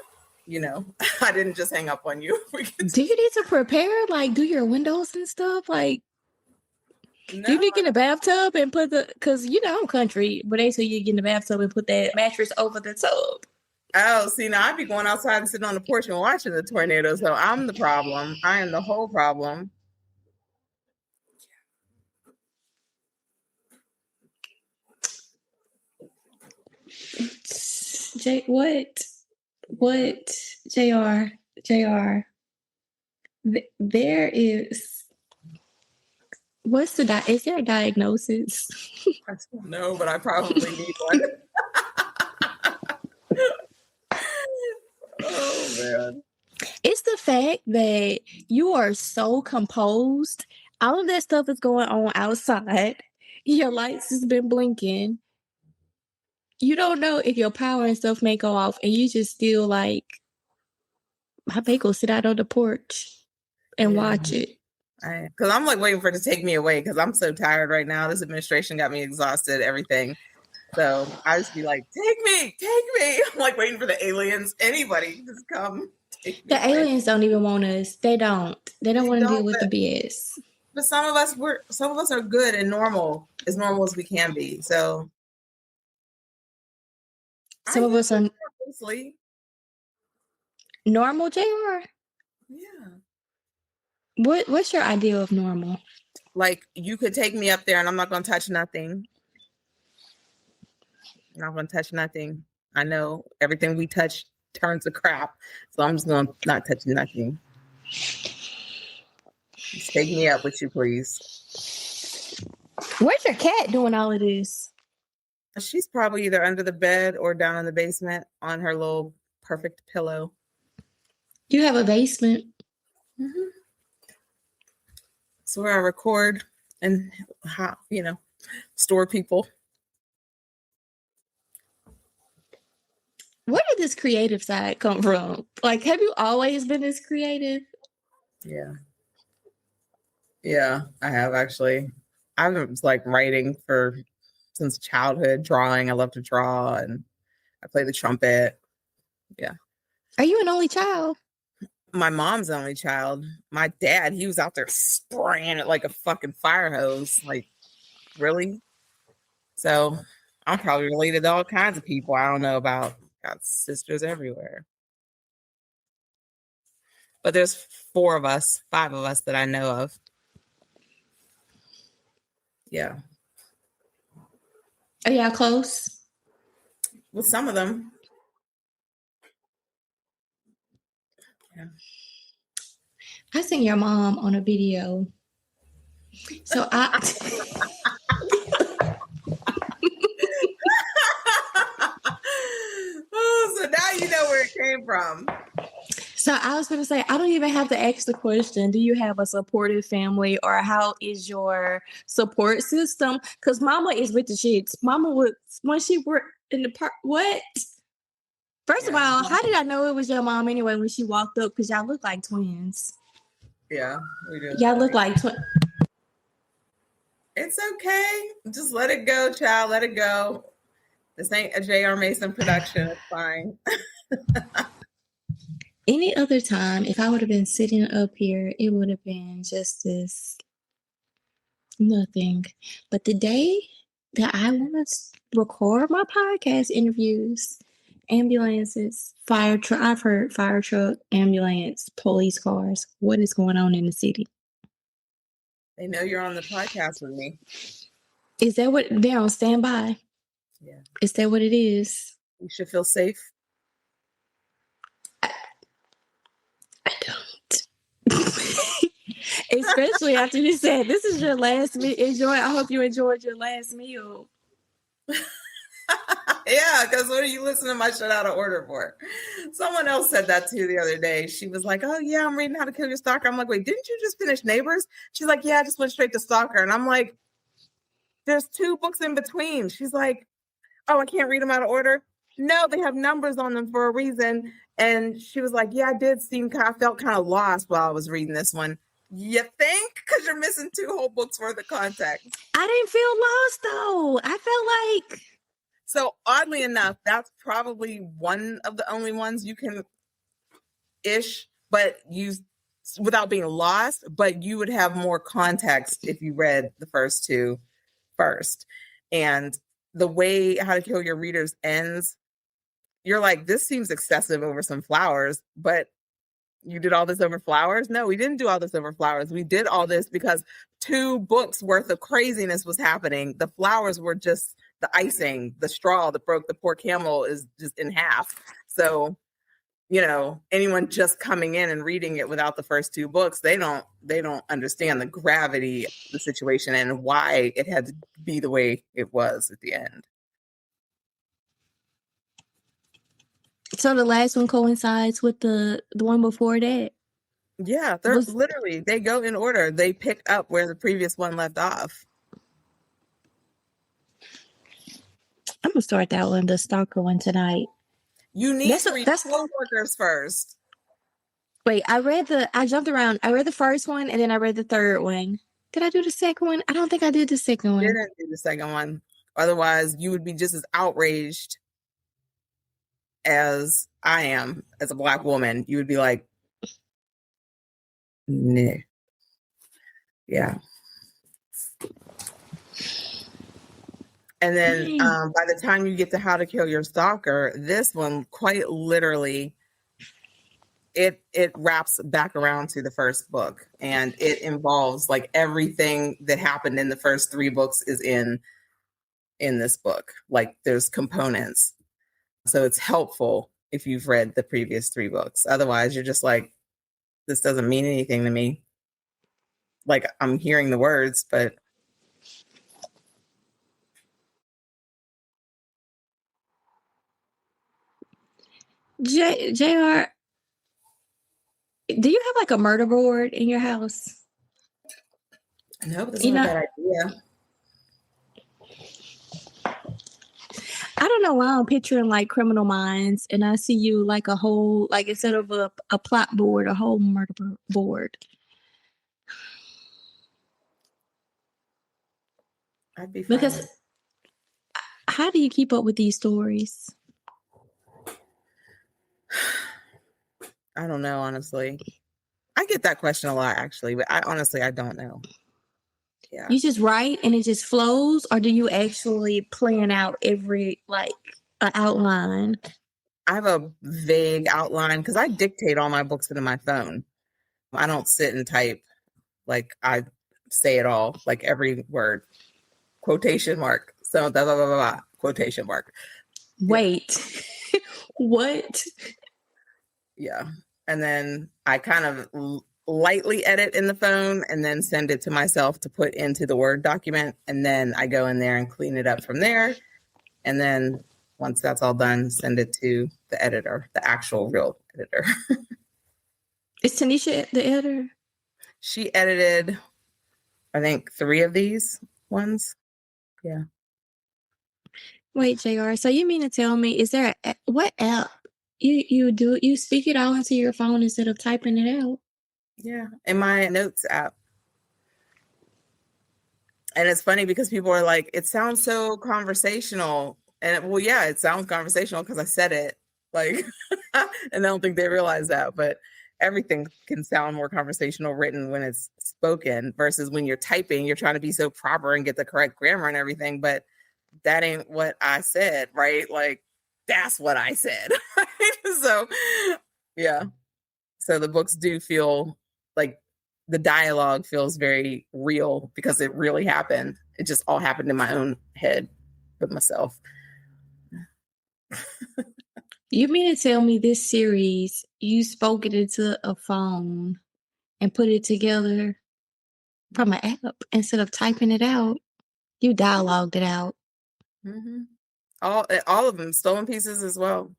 I didn't just hang up on you. Do you need to prepare, like, do your windows and stuff? Like, No. do you need to get in a bathtub and put because I'm country, but they say you get in the bathtub and put that mattress over the tub. Oh, see, now I'd be going outside and sitting on the porch and watching the tornado. So I'm the problem. I am the whole problem. What, JR? There is, is there a diagnosis? I don't know, but I probably need one. Oh, man. It's the fact that you are so composed. All of that stuff is going on outside. Your lights has been blinking. You don't know if your power and stuff may go off, and you just still like, I may go sit out on the porch and watch it. Because I'm like waiting for it to take me away because I'm so tired right now. This administration got me exhausted, everything. So I just be like, take me. I'm like waiting for the aliens. Anybody just come. The aliens don't even want us. They don't want to deal with the BS. But some of us are good and normal as we can be. So some of us are normal, JR? Yeah. What's your idea of normal? Like, you could take me up there and I'm not going to touch nothing. I'm not going to touch nothing. I know everything we touch turns to crap. So I'm just going to not touch nothing. Just take me up with you, please. Where's your cat doing all of this? She's probably either under the bed or down in the basement on her little perfect pillow. You have a basement? Mm-hmm. So where I record and, store people. Where did this creative side come from? Like, have you always been this creative? Yeah, I have actually. I was like writing since childhood, drawing. I love to draw and I play the trumpet. Yeah. Are you an only child? My mom's the only child. My dad, he was out there spraying it like a fucking fire hose. Like, really? So I'm probably related to all kinds of people I don't know about. Got sisters everywhere. But there's 5 of us that I know of. Yeah. Are y'all close? With some of them. Yeah. I seen your mom on a video. So Oh, so now you know where it came from. So I was going to say, I don't even have to ask the question, do you have a supportive family or how is your support system? Because mama is with the shits. Mama was, when she worked in the park, what? First of all, how did I know it was your mom anyway when she walked up? Because y'all look like twins. Yeah, we do. Y'all look like twins. It's okay. Just let it go, child. Let it go. This ain't a J.R. Mason production. It's fine. Any other time, if I would have been sitting up here, it would have been just this nothing. But the day that I want to record my podcast interviews. Ambulances, fire truck. I've heard fire truck, ambulance, police cars. What is going on in the city? They know you're on the podcast with me. Is that what they're on standby? Yeah. Is that what it is? You should feel safe. I don't. Especially after you said this is your last meal. I hope you enjoyed your last meal. Yeah, because what are you listening to my shit out of order for? Someone else said that too the other day. She was like, "Oh yeah, I'm reading How to Kill Your Stalker." I'm like, "Wait, didn't you just finish Neighbors?" She's like, "Yeah, I just went straight to Stalker." And I'm like, "There's 2 books in between." She's like, "Oh, I can't read them out of order." No, they have numbers on them for a reason. And she was like, "Yeah, I felt kind of lost while I was reading this one." You think? Because you're missing 2 whole books worth of context. I didn't feel lost though. I felt like. So oddly enough, that's probably one of the only ones you can but use without being lost, but you would have more context if you read the first 2 first. And the way How to Kill Your Readers ends, you're like, this seems excessive over some flowers, but you did all this over flowers? No, we didn't do all this over flowers. We did all this because 2 books worth of craziness was happening. The flowers were just the icing, the straw that broke the poor camel is just in half. So, anyone just coming in and reading it without the first 2 books, they don't understand the gravity of the situation and why it had to be the way it was at the end. So the last one coincides with the one before that? Yeah, they go in order. They pick up where the previous one left off. I'm gonna start that one, the Stalker one, tonight. You need to read Coworkers first. Wait, I jumped around. I read the first one and then I read the third one. Did I do the second one? I don't think I did the second one. You didn't do the second one. Otherwise, you would be just as outraged as I am as a Black woman. You would be like, nah. Yeah. And then by the time you get to How to Kill Your Stalker, this one quite literally, it wraps back around to the first book, and it involves like everything that happened in the first 3 books is in this book. Like there's components. So it's helpful if you've read the previous 3 books. Otherwise, you're just like, this doesn't mean anything to me. Like I'm hearing the words, but JR, do you have like a murder board in your house? No, that's not a bad idea. I don't know why I'm picturing like Criminal Minds, and I see you like a whole, like instead of a plot board, a whole murder board. I'd be fine. Because how do you keep up with these stories? I don't know, honestly. I get that question a lot, actually, but I don't know. Yeah. You just write and it just flows, or do you actually plan out every an outline? I have a vague outline because I dictate all my books into my phone. I don't sit and type. Like I say it all, like every word, quotation mark. So blah, blah, blah, blah, blah, quotation mark. Wait, what? Yeah. And then I kind of lightly edit in the phone and then send it to myself to put into the Word document. And then I go in there and clean it up from there. And then once that's all done, send it to the editor, the actual real editor. Is Tanisha the editor? She edited, I think, 3 of these ones. Yeah. Wait, JR, so you mean to tell me, is there what app you speak it all into your phone instead of typing it out? Yeah, in my notes app. And it's funny because people are like, it sounds so conversational. And well, yeah, it sounds conversational because I said it. Like, and I don't think they realize that, but everything can sound more conversational written when it's spoken versus when you're typing, you're trying to be so proper and get the correct grammar and everything. But that ain't what I said, right? Like, that's what I said. So, yeah. So the books do feel like the dialogue feels very real because it really happened. It just all happened in my own head with myself. You mean to tell me this series, you spoke it into a phone and put it together from an app instead of typing it out? You dialogued it out. Mm-hmm. All of them, stolen pieces as well.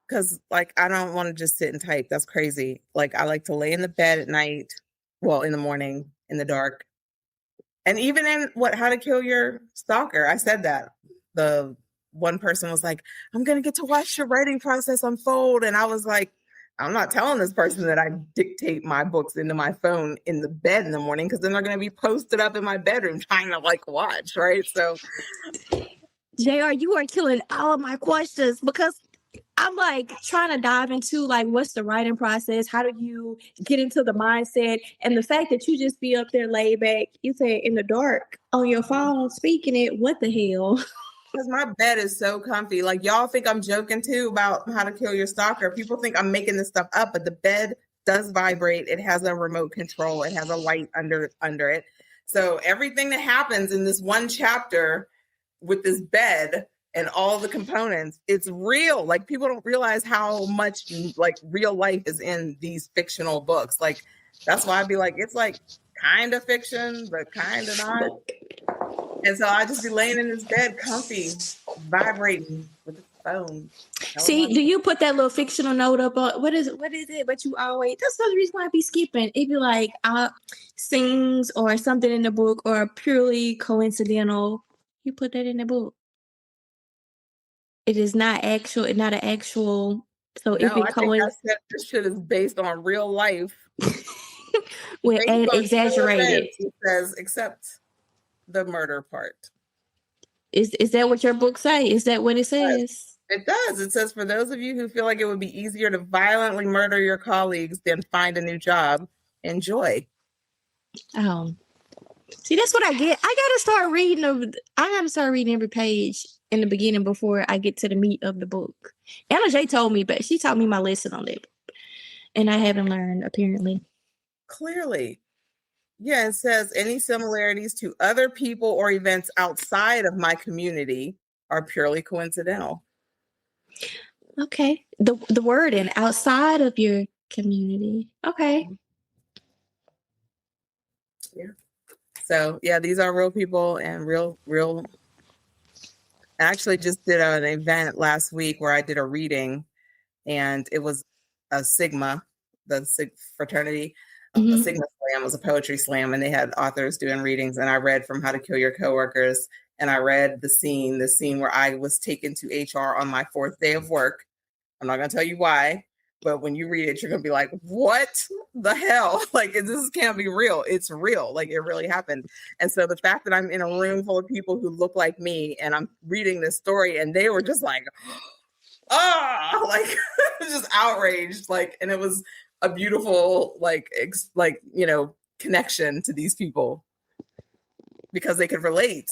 Because like I don't want to just sit and type. That's crazy. Like I like to lay in the bed at night, well, in the morning, in the dark. And even in How to Kill Your Stalker, I said that. The one person was like, I'm gonna get to watch your writing process unfold. And I was like, I'm not telling this person that I dictate my books into my phone in the bed in the morning, because then they're gonna be posted up in my bedroom trying to like watch, right? So JR, you are killing all of my questions because I'm like trying to dive into like what's the writing process? How do you get into the mindset? And the fact that you just be up there laid back, you say in the dark on your phone speaking it, what the hell? because my bed is so comfy. Like y'all think I'm joking too about How to Kill Your Stalker. People think I'm making this stuff up, but the bed does vibrate. It has a remote control. It has a light under it. So everything that happens in this one chapter with this bed and all the components, it's real. Like people don't realize how much like real life is in these fictional books. Like that's why I'd be like, it's like kind of fiction, but kind of not. And so I just be laying in this bed, comfy, vibrating with the phone. See, do you put that little fictional note up on what is it? But you always that's the reason why I be skipping. It'd be like scenes or something in the book or purely coincidental. You put that in the book. It is not actual, not an actual. So if No, it I think I said this shit is based on real life. with Based on real exaggerated. events, it says, except the murder part. Is that what your book say? Is that what it says? It does. It says, for those of you who feel like it would be easier to violently murder your colleagues than find a new job, enjoy. Oh, see, that's what I get. I gotta start reading. I gotta start reading every page in the beginning before I get to the meat of the book. Anna J told me, but she taught me my lesson on it, and I haven't learned apparently. Clearly. Yeah, it says any similarities to other people or events outside of my community are purely coincidental. Okay, the wording outside of your community. Okay. Yeah. So yeah, these are real people and real. I actually just did an event last week where I did a reading, and it was a Sigma, the fraternity. A Sigma slam was a poetry slam, and they had authors doing readings. And I read from How to Kill Your Coworkers, and I read the scene where I was taken to HR on my 4th day of work. I'm not going to tell you why, but when you read it, you're going to be like, what the hell? Like, this can't be real. It's real. Like, it really happened. And so the fact that I'm in a room full of people who look like me and I'm reading this story and they were just like, like just outraged. Like, and it was a beautiful, connection to these people because they could relate.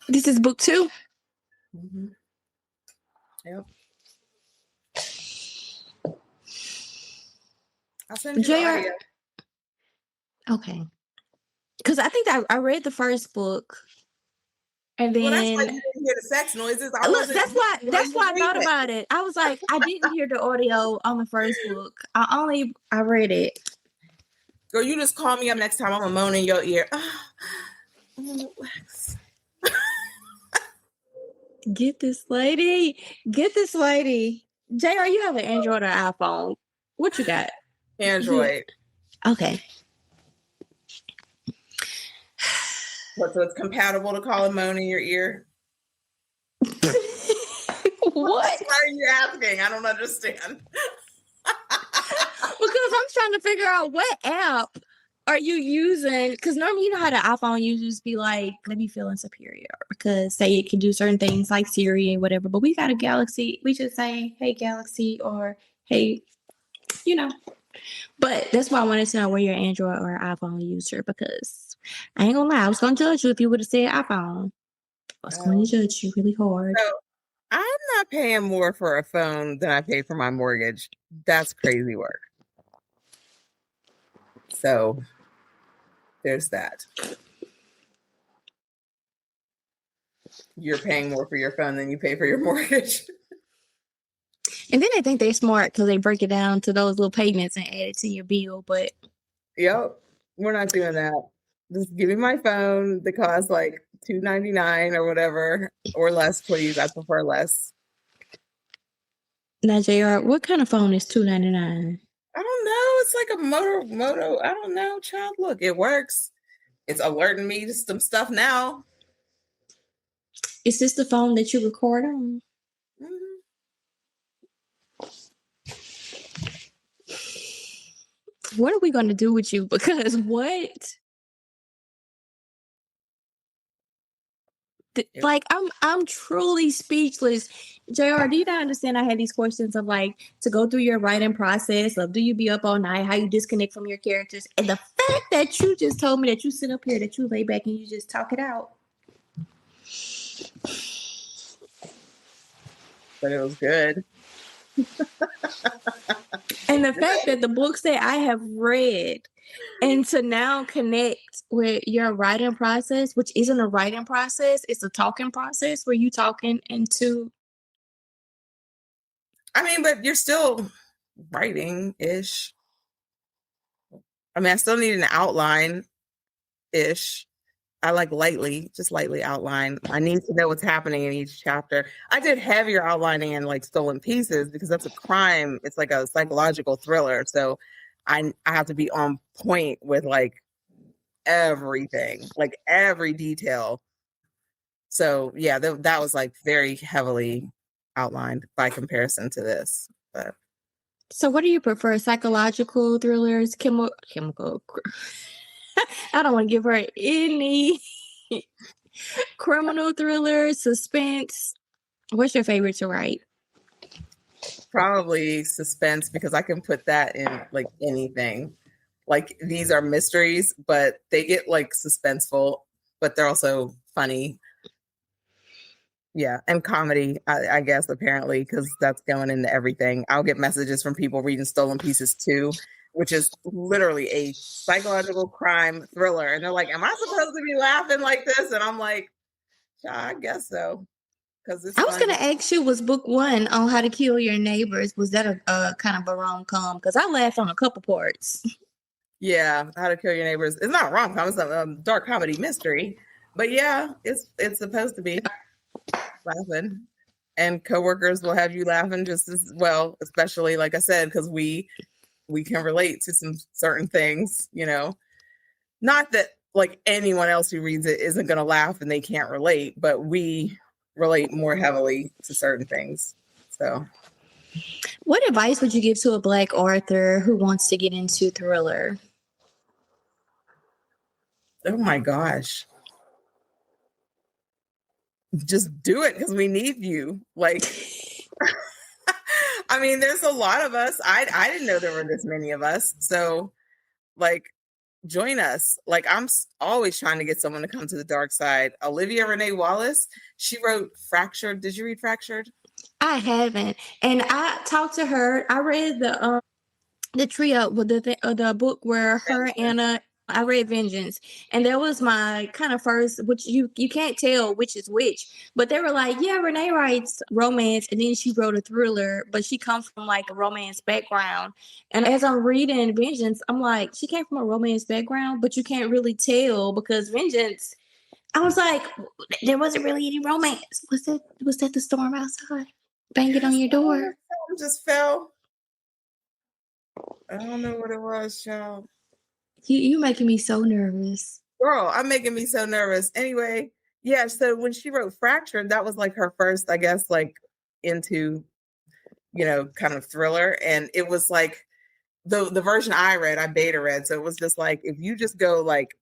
This is book 2. Mm-hmm. Yep. I'll send you the audio. Okay. Because I think I read the first book. And then that's why you didn't hear the sex noises. Look, that's why I thought about it. I was like, I didn't hear the audio on the first book. I read it. Girl, you just call me up next time. I'm gonna moan in your ear. Get this lady. JR, you have an Android or iPhone? What you got? Android. Okay. What, so it's compatible to call a moan in your ear? What? Why are you asking? I don't understand. Because I'm trying to figure out what app are you using? Because normally, you know how the iPhone users be like, let me feel superior because say it can do certain things like Siri and whatever. But we got a Galaxy. We just say, hey, Galaxy, or hey, But that's why I wanted to know where your Android or iPhone user, because I ain't gonna lie, I was gonna judge you if you would have said iPhone. I was going to Oh, judge you really hard. so I'm not paying more for a phone than I pay for my mortgage. That's crazy work. So there's that. You're paying more for your phone than you pay for your mortgage. And then they think they're smart because they break it down to those little payments and add it to your bill. But Yep. We're not doing that. Just give me my phone that costs like $2.99 or whatever, or less, please. I prefer less. now, JR, what kind of phone is $2.99? I don't know. It's like a moto. I don't know, child. Look, it works. It's alerting me to some stuff now. Is this the phone that you record on? Mhm. What are we going to do with you? Because what? Yep. Like I'm truly speechless. JR, do you not understand I had these questions of like to go through your writing process of do you be up all night, how you disconnect from your characters, and the fact that you just told me that you sit up here, that you lay back and you just talk it out. But it was good. And the fact that the books that I have read and to now connect with your writing process, which isn't a writing process, it's a talking process where you talking into. I mean, but you're still writing ish. I mean, I still need an outline ish. I like just lightly outline. I need to know what's happening in each chapter. I did heavier outlining in like Stolen Pieces because that's a crime. It's like a psychological thriller. So I have to be on point with like everything, like every detail. So yeah, that was like very heavily outlined by comparison to this. But So what do you prefer? Psychological thrillers, chemical I don't want to give her any criminal thrillers, suspense. What's your favorite to write? probably suspense because I can put that in like anything. Like these are mysteries, but they get like suspenseful, but they're also funny. Yeah, and comedy, I guess, apparently, because that's going into everything. I'll get messages from people reading Stolen Pieces too, which is literally a psychological crime thriller. And they're like, am I supposed to be laughing like this? And I'm like, yeah, I guess so, because it's I was funny. gonna ask you, was book one on How to Kill Your Neighbors, was that a kind of a rom-com? Because I laughed on a couple parts. Yeah, How to Kill Your Neighbors. It's not rom-com, it's a dark comedy mystery. But yeah, it's supposed to be laughing. And coworkers will have you laughing just as well, especially like I said, because we can relate to some certain things, you know. Not that like anyone else who reads it isn't going to laugh and they can't relate, but we relate more heavily to certain things. So, What advice would you give to a Black author who wants to get into thriller? oh my gosh, just do it because we need you. Like, I mean, there's a lot of us. I didn't know there were this many of us. So, like, join us. Like, I'm always trying to get someone to come to the dark side. Olivia Renee Wallace, she wrote Fractured. Did you read Fractured? I haven't, and I talked to her. I read the trio with the book where her and I read Vengeance, and that was my kind of first, which you can't tell which is which, but they were like, yeah, Renee writes romance, and then she wrote a thriller, but she comes from like a romance background. And as I'm reading Vengeance, I'm like, she came from a romance background, but you can't really tell because Vengeance. I was like, there wasn't really any romance. Was that the storm outside banging on Yes. your Oh, door? the film just fell. I don't know what it was, child. You making me so nervous. Girl, I'm making me so nervous. Anyway, yeah, so when she wrote Fractured, that was like her first, I guess, like into, kind of thriller. And it was like the version I read, I beta read. So it was just like if you just go like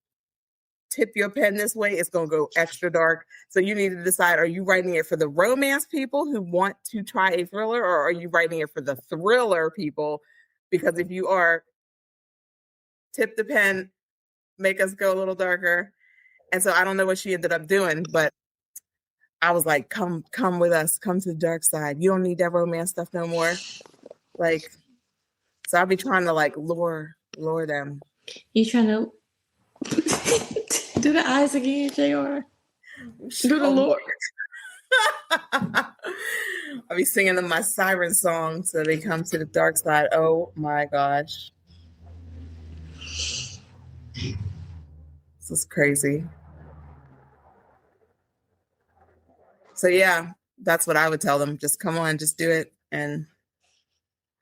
tip your pen this way, it's gonna go extra dark. So you need to decide, are you writing it for the romance people who want to try a thriller, or are you writing it for the thriller people because if you are, tip the pen, make us go a little darker. And so I don't know what she ended up doing, but I was like, come with us, come to the dark side. You don't need that romance stuff no more. Like, so I'll be trying to like lure them. You trying to do the eyes again, JR? Do the Lord. I'll be singing them my siren song so they come to the dark side. Oh my gosh. This is crazy. So yeah, that's what I would tell them. Just come on, just do it, and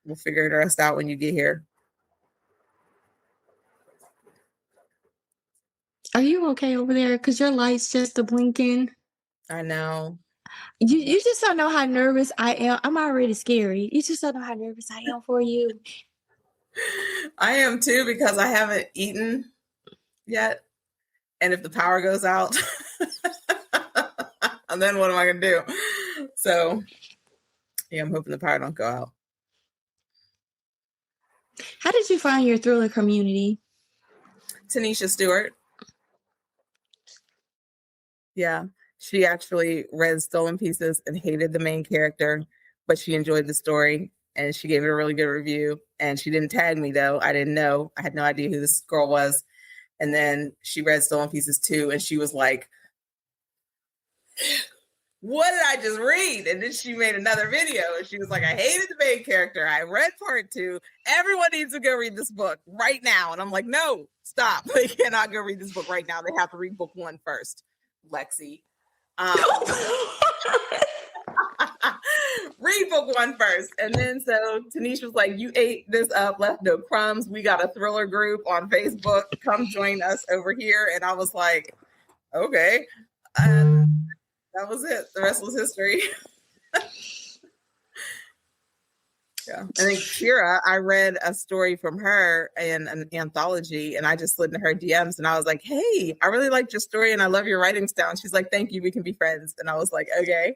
we'll figure the rest out when you get here. Are you okay over there? Because your light's just a blinking. I know. You just don't know how nervous I am. I'm already scary. You just don't know how nervous I am for you. I am too, because I haven't eaten yet. And if the power goes out, and then what am I going to do? So yeah, I'm hoping the power don't go out. How did you find your thriller community? Tanisha Stewart. Yeah. She actually read Stolen Pieces and hated the main character, but she enjoyed the story and she gave it a really good review. And she didn't tag me though. I didn't know. I had no idea who this girl was. And then she read Stolen Pieces too, and she was like, what did I just read? And then she made another video and she was like, I hated the main character. I read part 2. Everyone needs to go read this book right now. And I'm like, no, stop. They cannot go read this book right now. They have to read book 1 first. Lexi. Read book 1 first. And then so Tanisha was like, you ate this up, left no crumbs. We got a thriller group on Facebook. Come join us over here. And I was like, okay. That was it. The rest was history. Yeah. And then Kira, I read a story from her in an anthology, and I just slid into her DMs and I was like, hey, I really liked your story and I love your writing style. And she's like, thank you, we can be friends. And I was like, okay.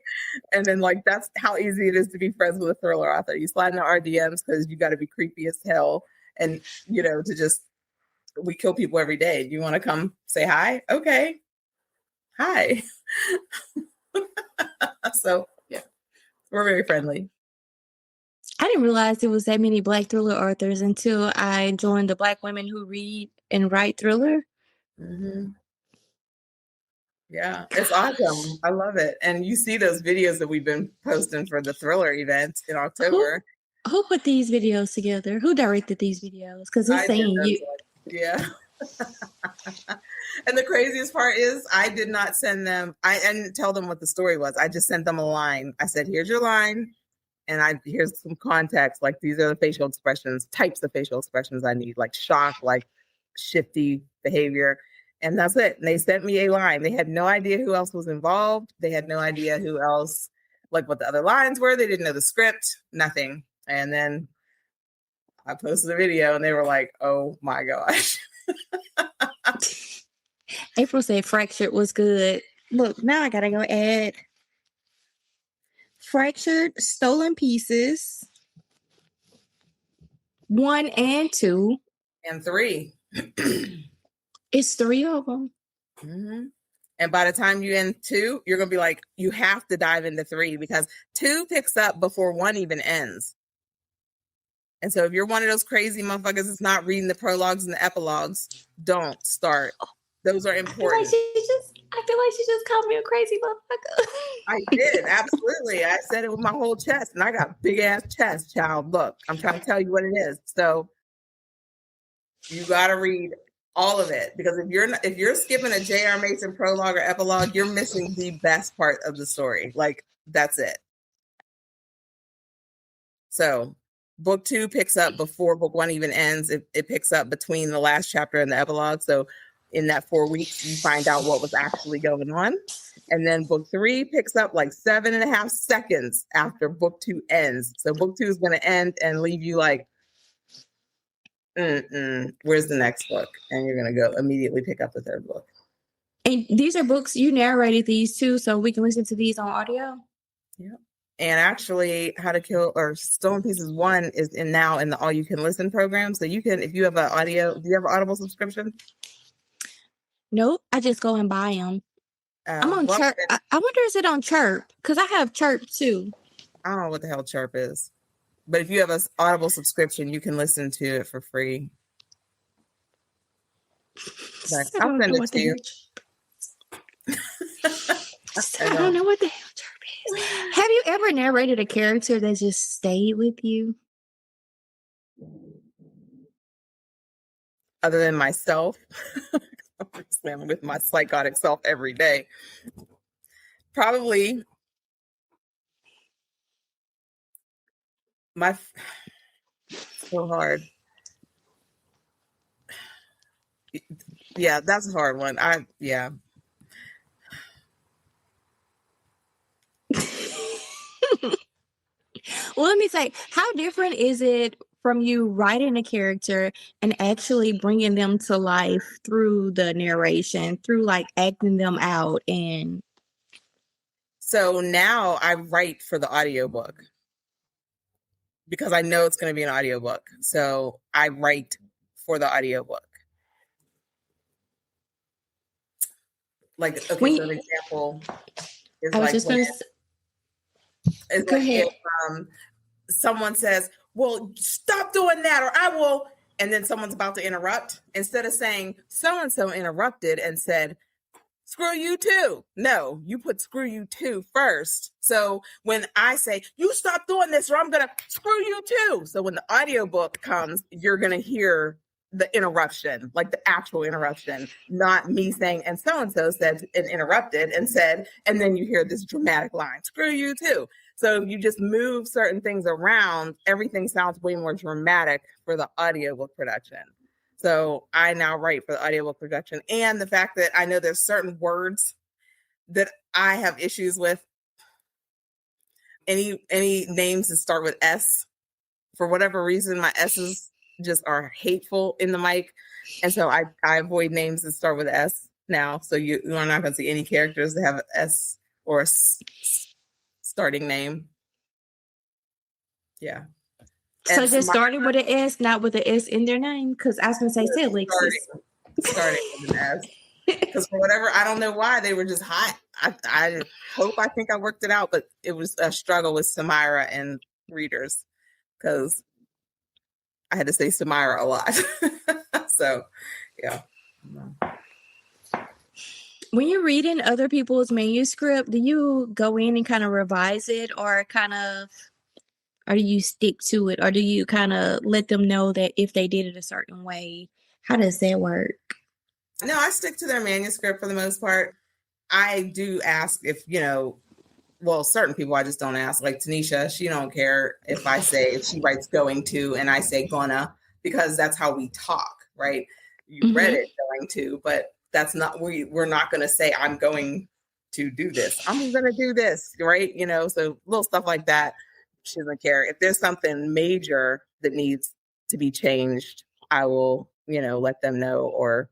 And then like, that's how easy it is to be friends with a thriller author. You slide into our DMs because you got to be creepy as hell. And, you know, to just, we kill people every day. Do you want to come say hi? Okay. Hi. So yeah, we're very friendly. I didn't realize there was that many Black thriller authors until I joined the Black women who read and write thriller. Mm-hmm. Yeah, it's awesome. I love it. And you see those videos that we've been posting for the thriller event in October. Who put these videos together? Who directed these videos? Because it's saying you. Yeah. And the craziest part is I did not send them, I didn't tell them what the story was. I just sent them a line. I said, here's your line. And here's some context. Like, these are the facial expressions, types of facial expressions I need, like shock, like shifty behavior. And that's it. And they sent me a line. They had no idea who else was involved. They had no idea who else, like what the other lines were. They didn't know the script, nothing. And then I posted a video and they were like, oh my gosh. April said Fractured was good. Look, now I gotta go add Fractured, Stolen Pieces, 1 and 2. And 3. It's 3 of them. Mm-hmm. And by the time you end 2, you're going to be like, you have to dive into 3 because 2 picks up before 1 even ends. And so if you're one of those crazy motherfuckers that's not reading the prologues and the epilogues, don't start. Those are important. I feel like she just called me a crazy motherfucker. I did, absolutely. I said it with my whole chest, and I got big ass chest, child. Look, I'm trying to tell you what it is. So you got to read all of it, because if you're skipping a J.R. Mason prologue or epilogue, you're missing the best part of the story. Like, that's it. So book 2 picks up before book 1 even ends. It picks up between the last chapter and the epilogue. So in that 4 weeks, you find out what was actually going on. And then book 3 picks up like 7.5 seconds after book 2 ends. So book 2 is going to end and leave you like, where's the next book? And you're going to go immediately pick up the 3rd book. And these are books, you narrated these too, so we can listen to these on audio? Yeah. And actually, How to Kill or Stolen Pieces 1 is now in the all you can listen program. So you can, if you have do you have an Audible subscription? Nope, I just go and buy them. I'm Oh, on well, Chirp. I wonder, is it on Chirp? Because I have Chirp too. I don't know what the hell Chirp is. But if you have an Audible subscription, you can listen to it for free. But I I'll don't send know it what to the you. hell. I I don't. don't know what the hell Chirp is. Have you ever narrated a character that just stayed with you? Other than myself, I'm with my psychotic self every day. Probably my so hard. Yeah, that's a hard one. Yeah. Well, let me say, how different is it from you writing a character and actually bringing them to life through the narration, through like acting them out? And So now I write for the audiobook because I know it's going to be an audiobook. So I write for the audiobook. Like, okay, when so an example is I was like just when gonna it's go like if ahead. um someone says, well, stop doing that, or I will, and then someone's about to interrupt, instead of saying so and so interrupted and said, screw you too. No, you put screw you too first. So when I say, you stop doing this or I'm going to screw you too. So when the audiobook comes, you're going to hear the interruption, like the actual interruption, not me saying, and so said and interrupted and said, and then you hear this dramatic line, screw you too. So if you just move certain things around, everything sounds way more dramatic for the audiobook production. So I now write for the audiobook production, and the fact that I know there's certain words that I have issues with. Any names that start with S, for whatever reason, my S's just are hateful in the mic, and so I avoid names that start with S now. So you're not going to see any characters that have an S or a starting name. Yeah, So and just Samara starting with an S, not with an S in their name, because I was gonna say, say Alexis. starting with an S. Because for whatever, I don't know why, they were just hot. I hope, I think I worked it out, but it was a struggle with Samira and readers because I had to say Samira a lot. So, yeah. When you're reading other people's manuscript, do you go in and kind of revise it, or do you stick to it, or do you kind of let them know that if they did it a certain way? How does that work? No, I stick to their manuscript for the most part. I do ask if, well, certain people I just don't ask. Like Tanisha, she don't care if I say, if she writes going to and I say gonna, because that's how we talk, right? You read Mm-hmm. it going to, but that's not, we're not going to say I'm going to do this. I'm going to do this, right? So little stuff like that. She doesn't care. If there's something major that needs to be changed, I will, let them know, or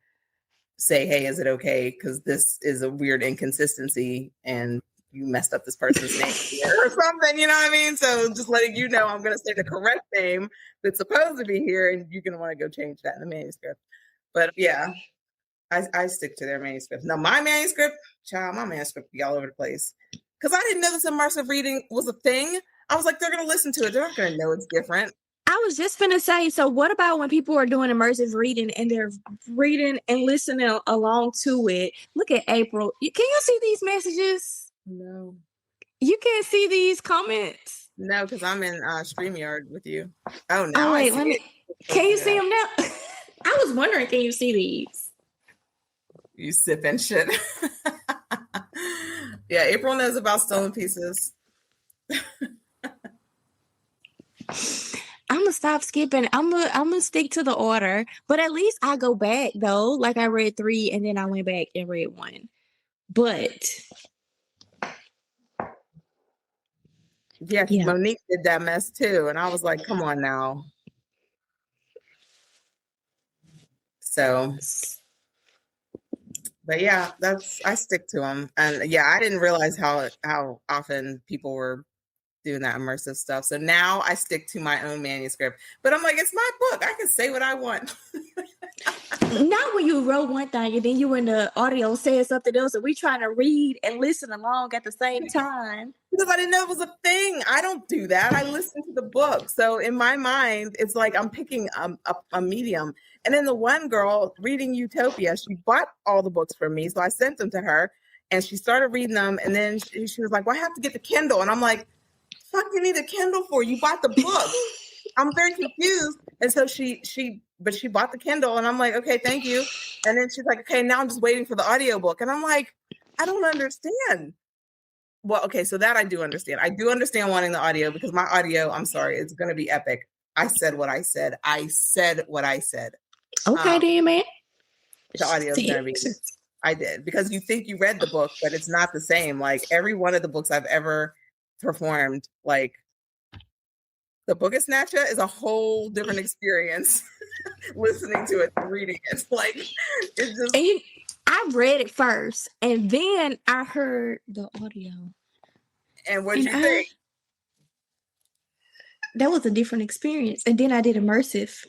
say, hey, is it okay? Because this is a weird inconsistency and you messed up this person's name here or something, you know what I mean? So just letting you know, I'm going to say the correct name that's supposed to be here, and you're going to want to go change that in the manuscript. But yeah, I stick to their manuscript. Now, my manuscript, child, my manuscript be all over the place because I didn't know this immersive reading was a thing. I was like, they're going to listen to it. They're not going to know it's different. I was just gonna say, so what about when people are doing immersive reading and they're reading and listening along to it? Look at April. Can you see these messages? No. You can't see these comments. No, because I'm in StreamYard with you. Oh, Oh now I wait, see let it. me. Can you see them now? I was wondering, can you see these? You sipping shit. Yeah, April knows about stolen pieces. I'm gonna stop skipping. I'm gonna stick to the order, but at least I go back though. Like I read 3 and then I went back and read 1. But Yeah, because yeah, Monique did that mess too. And I was like, come on now. So, but yeah, I stick to them. And yeah, I didn't realize how often people were doing that immersive stuff. So now I stick to my own manuscript. But I'm like, it's my book. I can say what I want. Not when you wrote one thing and then you in the audio saying something else, and we trying to read and listen along at the same time. Because I didn't know it was a thing. I don't do that. I listen to the book. So in my mind, it's like I'm picking a medium. And then the one girl reading Utopia, she bought all the books from me. So I sent them to her and she started reading them. And then she was like, well, I have to get the Kindle. And I'm like, fuck you need a Kindle for? You bought the book. I'm very confused. And so she bought the Kindle and I'm like, okay, thank you. And then she's like, okay, now I'm just waiting for the audiobook. And I'm like, I don't understand. Well, okay, so that I do understand. I do understand wanting the audio because my audio, I'm sorry, it's going to be epic. I said what I said. I said what I said. Okay, then, man. The audio is going to be, I did. Because you think you read the book, but it's not the same. Like every one of the books I've ever performed, like the Book of Snatcher is a whole different experience listening to it and reading it. Like, it's just... And I read it first, and then I heard the audio. And what did you think? That was a different experience. And then I did immersive.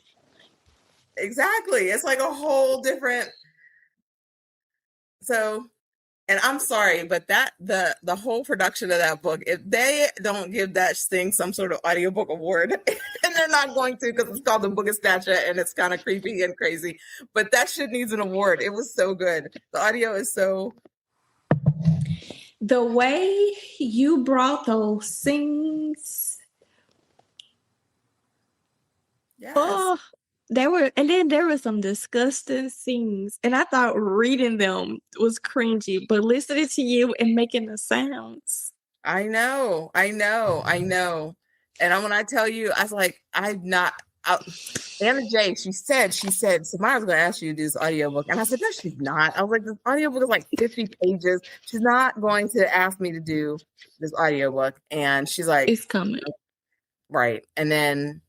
Exactly. It's like a whole different... So, and I'm sorry, but that the whole production of that book, if they don't give that thing some sort of audiobook award, and they're not going to because it's called The Book of Snatcher and it's kind of creepy and crazy, but that shit needs an award. It was so good. The audio is so... The way you brought those scenes. Yes. Oh, and then there were some disgusting scenes, and I thought reading them was cringy, but listening to you and making the sounds. I know. And when I tell you, I was like, Anna J, she said, Samara's going to ask you to do this audiobook. And I said, no, she's not. I was like, this audiobook is like 50 pages. She's not going to ask me to do this audiobook. And she's like, it's coming. Right. And then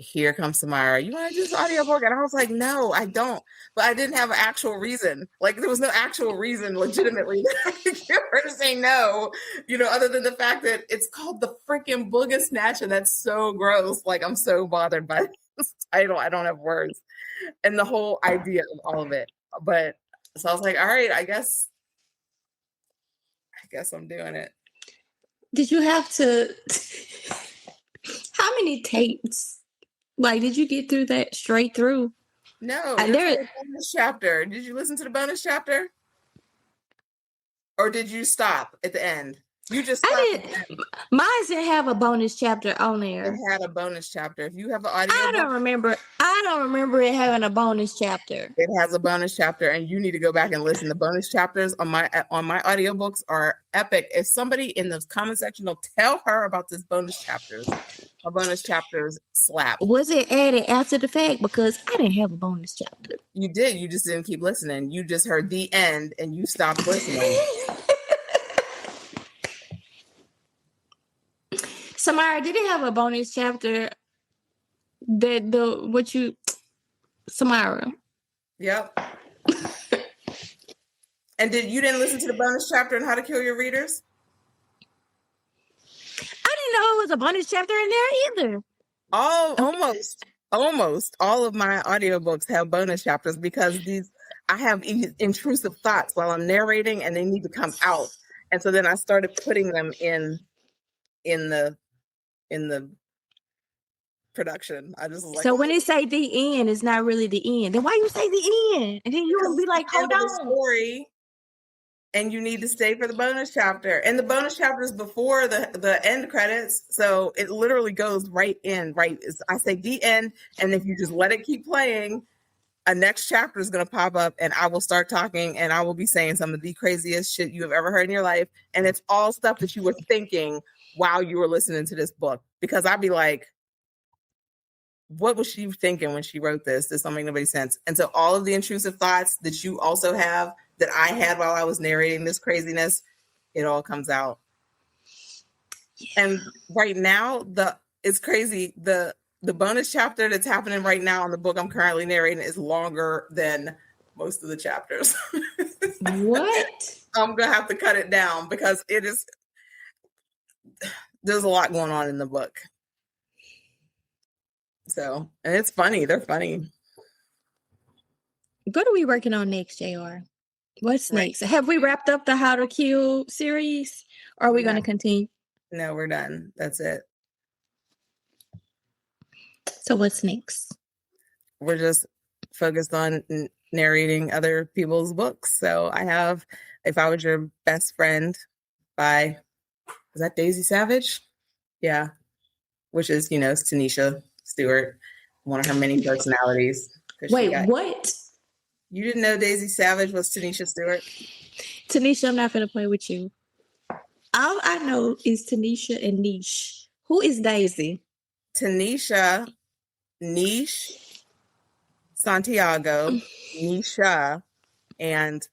here comes Samara. You want to do this audiobook? And I was like, no, I don't. But I didn't have an actual reason. Like, there was no actual reason legitimately that I could give her to say no, other than the fact that it's called The Freaking Book of Snatch. And that's so gross. Like, I'm so bothered by this title. I don't have words. And the whole idea of all of it. But so I was like, all right, I guess I'm doing it. Did you have to... How many tapes? Like, did you get through that straight through? No, there's a bonus chapter. Did you listen to the bonus chapter? Or did you stop at the end? You just stopped. Mine didn't have a bonus chapter on there. It had a bonus chapter. If you have an audio, I don't remember it having a bonus chapter. It has a bonus chapter, and you need to go back and listen. The bonus chapters on my audiobooks are epic. If somebody in the comment section will tell her about this bonus chapters, a bonus chapters slap. Was it added after the fact? Because I didn't have a bonus chapter. You did. You just didn't keep listening. You just heard the end, and you stopped listening. Samara, did it have a bonus chapter? Samara? Yep. And you didn't listen to the bonus chapter on How to Kill Your Readers? I didn't know it was a bonus chapter in there either. Almost all of my audiobooks have bonus chapters because I have intrusive thoughts while I'm narrating and they need to come out. And so then I started putting them in the production. I just was like, so when it say the end, it's not really the end. Then why you say the end? And then you will be like, hold on. The story, and you need to stay for the bonus chapter. And the bonus chapter is before the end credits. So it literally goes right in, right? I say the end, and if you just let it keep playing, a next chapter is going to pop up and I will start talking and I will be saying some of the craziest shit you have ever heard in your life. And it's all stuff that you were thinking while you were listening to this book. Because I'd be like, what was she thinking when she wrote this? This don't make nobody sense. And so all of the intrusive thoughts that you also have, that I had while I was narrating this craziness, it all comes out. Yeah. And right now, it's crazy. The bonus chapter that's happening right now in the book I'm currently narrating is longer than most of the chapters. What? I'm going to have to cut it down because it is... there's a lot going on in the book. So, and it's funny. They're funny. What are we working on next, JR? What's Right. next? Have we wrapped up the How to Kill series? Or are we going to continue? No, we're done. That's it. So what's next? We're just focused on narrating other people's books. So I have If I Was Your Best Friend by, is that Daisy Savage? Yeah. Which is, Tanisha Stewart, one of her many personalities. Wait, what? You didn't know Daisy Savage was Tanisha Stewart? Tanisha, I'm not going to play with you. All I know is Tanisha and Niche. Who is Daisy? Tanisha, Niche, Santiago, Nisha, and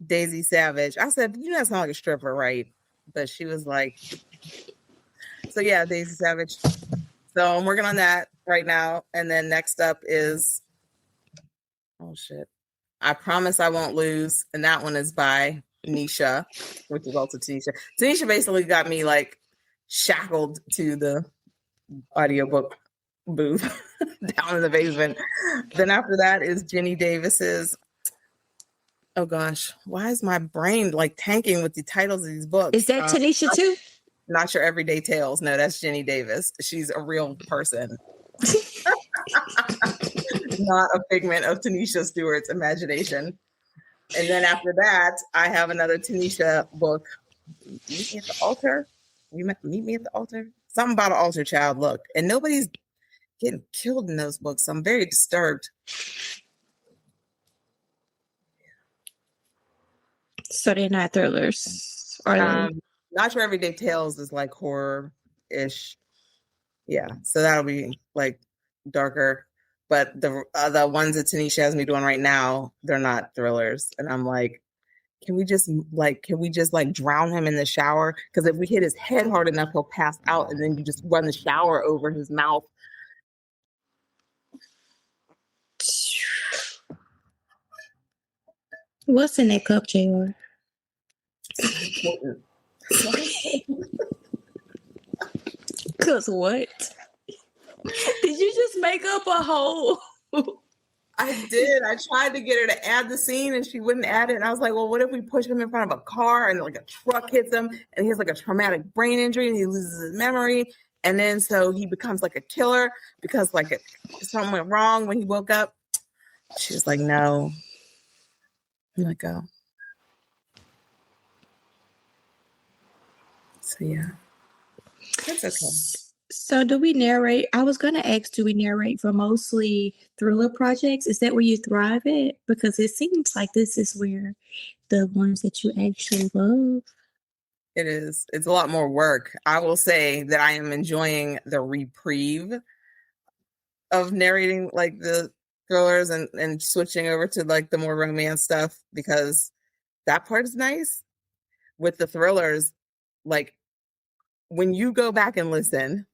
Daisy Savage. I said, that sounds like a stripper, right? But she was like, so yeah, Daisy Savage. So I'm working on that right now. And then next up is, oh shit, I Promise I Won't Lose. And that one is by Nisha, which is also Tanisha. Tanisha basically got me like shackled to the audiobook booth down in the basement. Then after that is Jenny Davis's, oh gosh, why is my brain like tanking with the titles of these books? Is that Tanisha too? Not Your Everyday Tales. No, that's Jenny Davis. She's a real person. Not a figment of Tanisha Stewart's imagination. And then after that, I have another Tanisha book, Meet Me at the Altar. Meet Me at the Altar. Something about an altar child look. And nobody's getting killed in those books. So I'm very disturbed. So they're not thrillers, are they? Not Your Everyday Tales is like horror-ish. Yeah, so that'll be like darker. But the ones that Tanisha has me doing right now, they're not thrillers. And I'm like, can we just drown him in the shower? Because if we hit his head hard enough, he'll pass out, and then you just run the shower over his mouth. What's in that cup, JR? Cause what? Did you just make up a whole? I did. I tried to get her to add the scene and she wouldn't add it. And I was like, well, what if we push him in front of a car and like a truck hits him and he has like a traumatic brain injury and he loses his memory. And then so he becomes like a killer because like something went wrong when he woke up. She was like, no. I'm like, oh. So yeah. That's okay. So do we narrate? I was going to ask, do we narrate for mostly thriller projects? Is that where you thrive at? Because it seems like this is where the ones that you actually love. It is. It's a lot more work. I will say that I am enjoying the reprieve of narrating like the thrillers and switching over to like the more romance stuff because that part is nice. With the thrillers, like when you go back and listen,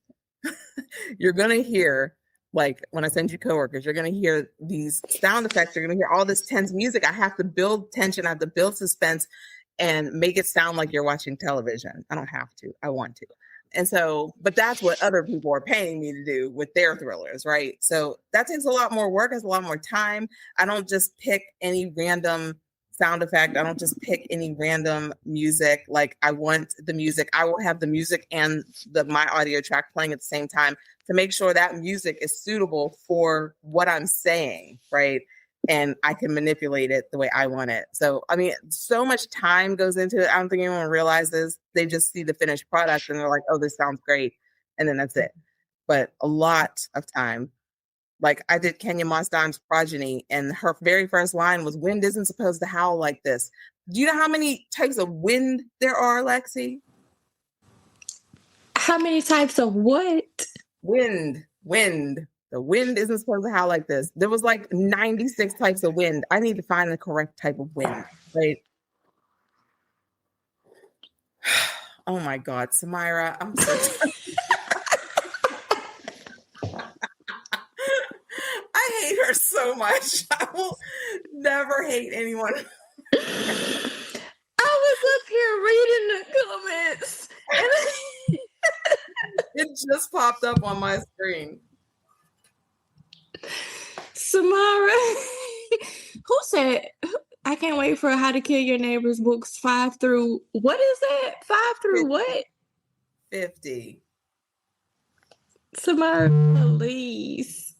you're going to hear, like when I send you coworkers, you're going to hear these sound effects. You're going to hear all this tense music. I have to build tension. I have to build suspense and make it sound like you're watching television. I don't have to. I want to. And so, but that's what other people are paying me to do with their thrillers, right? So that takes a lot more work. It's a lot more time. I don't just pick any random sound effect. I don't just pick any random music. Like I want the music. I will have the music and my audio track playing at the same time to make sure that music is suitable for what I'm saying, right? And I can manipulate it the way I want it. So, I mean, so much time goes into it. I don't think anyone realizes. They just see the finished product and they're like, oh, this sounds great. And then that's it. But a lot of time. Like I did Kenya Mosdon's Progeny, and her very first line was, wind isn't supposed to howl like this. Do you know how many types of wind there are, Lexi? How many types of what? Wind. The wind isn't supposed to howl like this. There was like 96 types of wind. I need to find the correct type of wind, right? Oh my God, Samira, I'm so I hate her so much. I will never hate anyone. I was up here reading the comments. just popped up on my screen. Samara, who said, I can't wait for How to Kill Your Neighbors books 5 through, what is that? 5 through what? 50. Samara, please.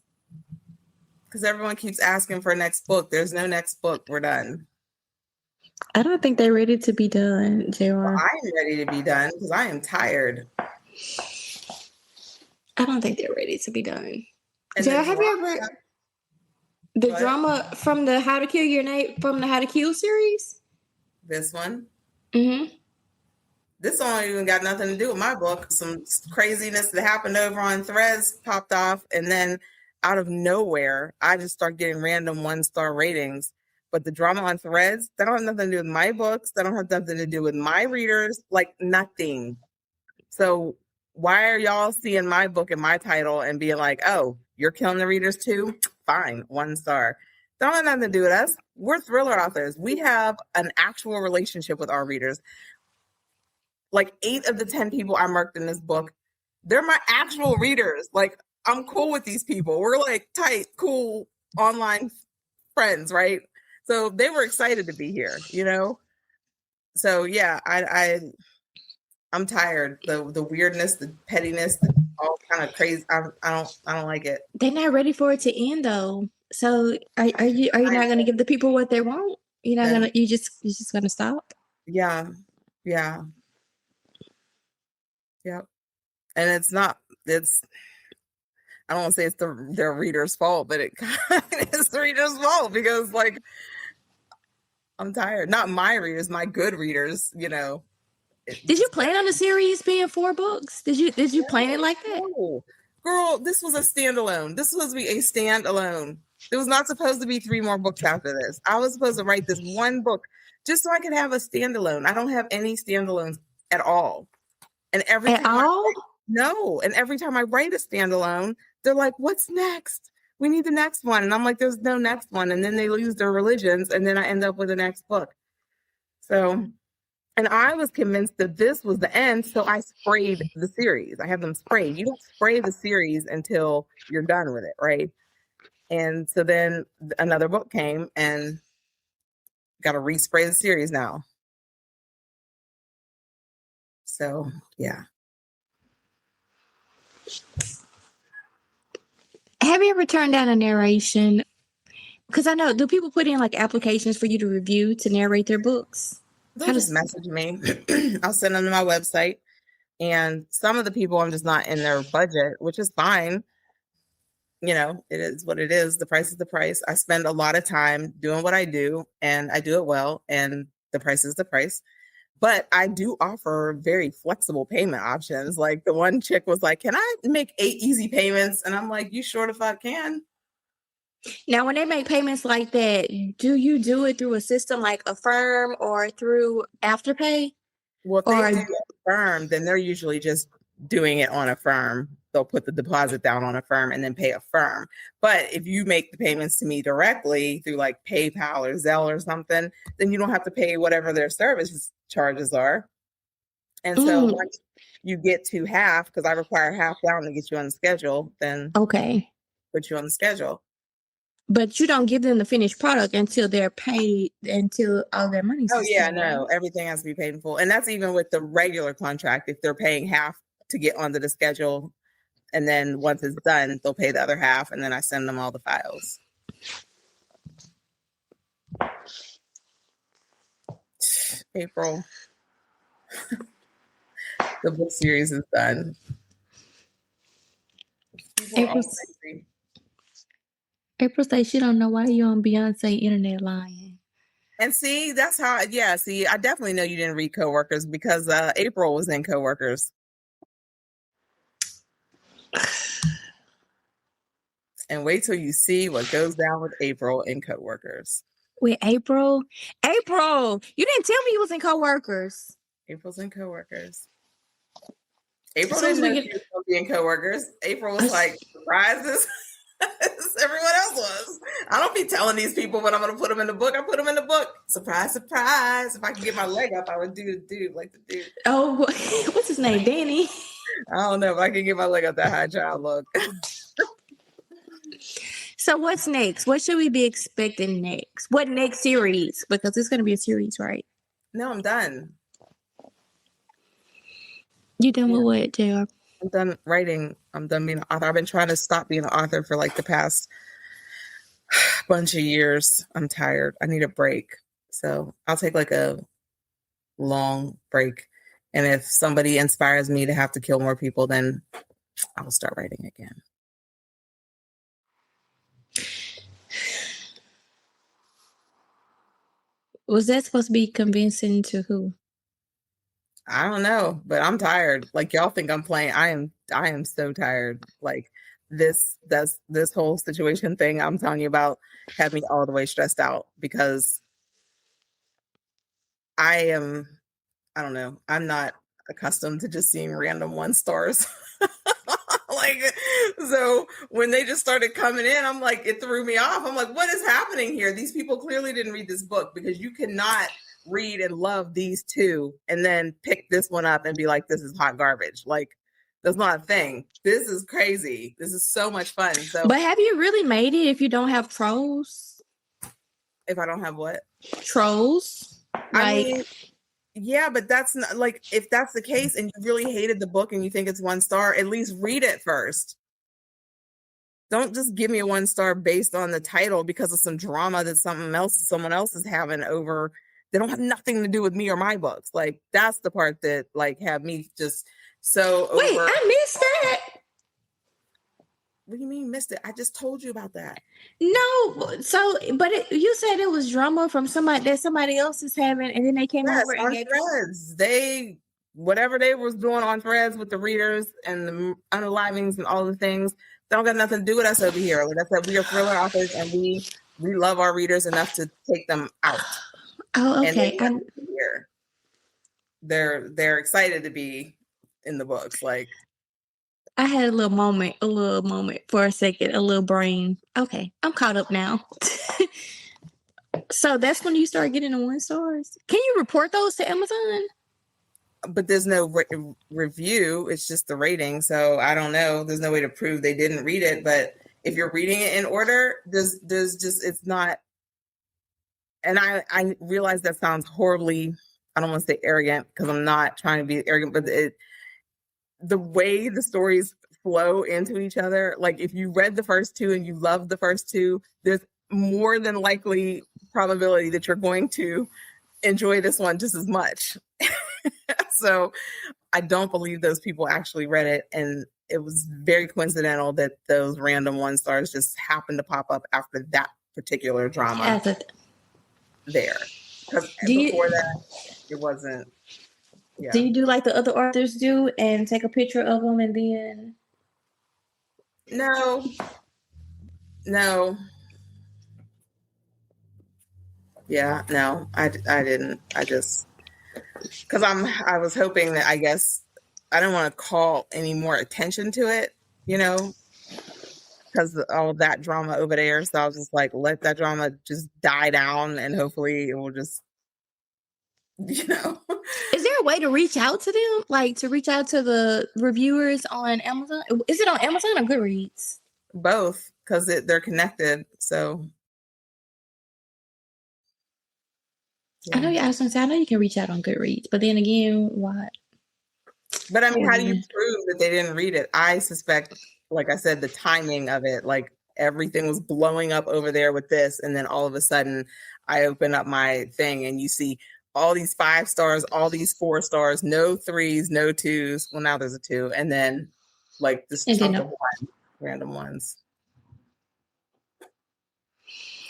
Because everyone keeps asking for a next book. There's no next book. We're done. I don't think they're ready to be done, JR. Well, I am ready to be done because I am tired. I don't think they're ready to be done. And JR, have you ever the what? drama from the How to Kill Your Neighbor from the How to Kill series? This one? Mm-hmm. This one ain't even got nothing to do with my book. Some craziness that happened over on Threads popped off, and then out of nowhere, I just start getting random 1-star ratings. But the drama on Threads, that don't have nothing to do with my books. That don't have nothing to do with my readers. Like nothing. So why are y'all seeing my book and my title and being like, oh, you're killing the readers too? Fine, 1 star. That don't have nothing to do with us. We're thriller authors. We have an actual relationship with our readers. Like 8 of the 10 people I marked in this book, they're my actual readers. Like I'm cool with these people. We're like tight, cool online friends, right? So they were excited to be here, you know? So yeah, I'm tired. The weirdness, the pettiness, all kind of crazy. I don't like it. They're not ready for it to end though. So are you not gonna give the people what they want? You're not gonna you just gonna stop? Yeah. Yep. And it's I don't want to say it's their reader's fault, but it kind of is the reader's fault because like I'm tired. Not my readers, my good readers, you know. Did you plan on the series being 4 books? Did you plan it like that? No. Girl, this was a standalone. This was supposed to be a standalone. There was not supposed to be 3 more books after this. I was supposed to write this 1 book just so I could have a standalone. I don't have any standalones at all. And every time I write a standalone, they're like, what's next? We need the next one. And I'm like, there's no next one. And then they lose their religions. And then I end up with the next book. So, and I was convinced that this was the end. So I sprayed the series. I have them sprayed. You don't spray the series until you're done with it, right? And so then another book came and got to respray the series now. So, yeah. Have you ever turned down a narration? Because I know, do people put in like applications for you to review to narrate their books? They'll just message me. I'll send them to my website. And some of the people, I'm just not in their budget, which is fine. You know, it is what it is. The price is the price. I spend a lot of time doing what I do, and I do it well, and the price is the price. But I do offer very flexible payment options. Like the one chick was like, can I make 8 easy payments? And I'm like, you sure the fuck can? Now, when they make payments like that, do you do it through a system like Affirm or through Afterpay? Well, if they do Affirm, then they're usually just doing it on Affirm. They'll put the deposit down on Affirm and then pay Affirm. But if you make the payments to me directly through like PayPal or Zelle or something, then you don't have to pay whatever their service charges are. And so once you get to half, because I require half down to get you on the schedule, then put you on the schedule. But you don't give them the finished product until they're paid, until all their money's Oh, yeah, no. Everything has to be paid in full. And that's even with the regular contract. If they're paying half to get onto the schedule, and then once it's done, they'll pay the other half, and then I send them all the files. April. The book series is done. April says she don't know why you on Beyonce internet lying. And see, that's how, I definitely know you didn't read Coworkers because April was in Coworkers. And wait till you see what goes down with April in Coworkers. With April? April! You didn't tell me you was in Coworkers. April's in Coworkers. April didn't know she was going to be in Coworkers. April was like, surprises. Everyone else was. I don't be telling these people when I'm going to put them in the book. I put them in the book. Surprise, surprise. If I could get my leg up, I would do the dude like the dude. Oh, what's his name? Danny? I don't know if I can get my leg up that high child look. So what's next? What should we be expecting next? What next series? Because it's going to be a series, right? No, I'm done. You done Yeah, with what, JR? I'm done writing. I'm done being an author. I've been trying to stop being an author for like the past bunch of years. I'm tired. I need a break. So I'll take like a long break. And if somebody inspires me to have to kill more people, then I'll start writing again. Was that supposed to be convincing to who? I don't know, but I'm tired. Like y'all think I'm playing. I am so tired. Like this whole situation thing I'm telling you about had me all the way stressed out because I don't know. I'm not accustomed to just seeing random 1 stars. Like, so when they just started coming in, I'm like, it threw me off. I'm like, what is happening here? These people clearly didn't read this book, because you cannot read and love these two and then pick this one up and be like, this is hot garbage. Like, that's not a thing. This is crazy. This is so much fun. So, But have you really made it if you don't have trolls? if I don't have what? Trolls? I mean, yeah, but that's not like, if that's the case and you really hated the book and you think it's 1 star, at least read it first. Don't just give me a 1 star based on the title because of some drama that someone else is having over. They don't have nothing to do with me or my books. Like, that's the part that like had me just so over. Wait, I missed that. What do you mean missed it? I just told you about that. No, so you said it was drama from somebody else is having, and then they came Yes, over and on gave Threads. Whatever they was doing on Threads with the readers and the unalivings and all the things, they don't got nothing to do with us over here. Like I said, we are thriller authors and we love our readers enough to take them out. Oh, And okay. here. They're excited to be in the books. Like, I had a little moment for a second, a little brain. Okay, I'm caught up now. So that's when you start getting the 1 stars. Can you report those to Amazon? but there's no review. It's just the rating. So I don't know. There's no way to prove they didn't read it. But if you're reading it in order, there's just, it's not. And I realize that sounds horribly, I don't want to say arrogant, because I'm not trying to be arrogant, but the way the stories flow into each other, like if you read the first two and you love the first two, there's more than likely probability that you're going to enjoy this one just as much. So I don't believe those people actually read it, and it was very coincidental that those random 1 stars just happened to pop up after that particular drama there, because before that it wasn't. Yeah. Do you do like the other authors do and take a picture of them and then? No. Yeah, no, I didn't. I just, because I was hoping that, I guess, I don't want to call any more attention to it, because all of that drama over there. So I was just like, let that drama just die down, and hopefully it will just, Is there a way to reach out to them? Like to reach out to the reviewers on Amazon? Is it on Amazon or Goodreads? Both, because they're connected. So yeah. I was gonna say, I know you can reach out on Goodreads, but then again, what? But I mean, how do you prove that they didn't read it? I suspect, like I said, the timing of it, like everything was blowing up over there with this, and then all of a sudden I open up my thing and you see all these 5 stars, all these 4 stars, no 3s, no 2s. Well, now there's a 2, and then like this chunk of random ones.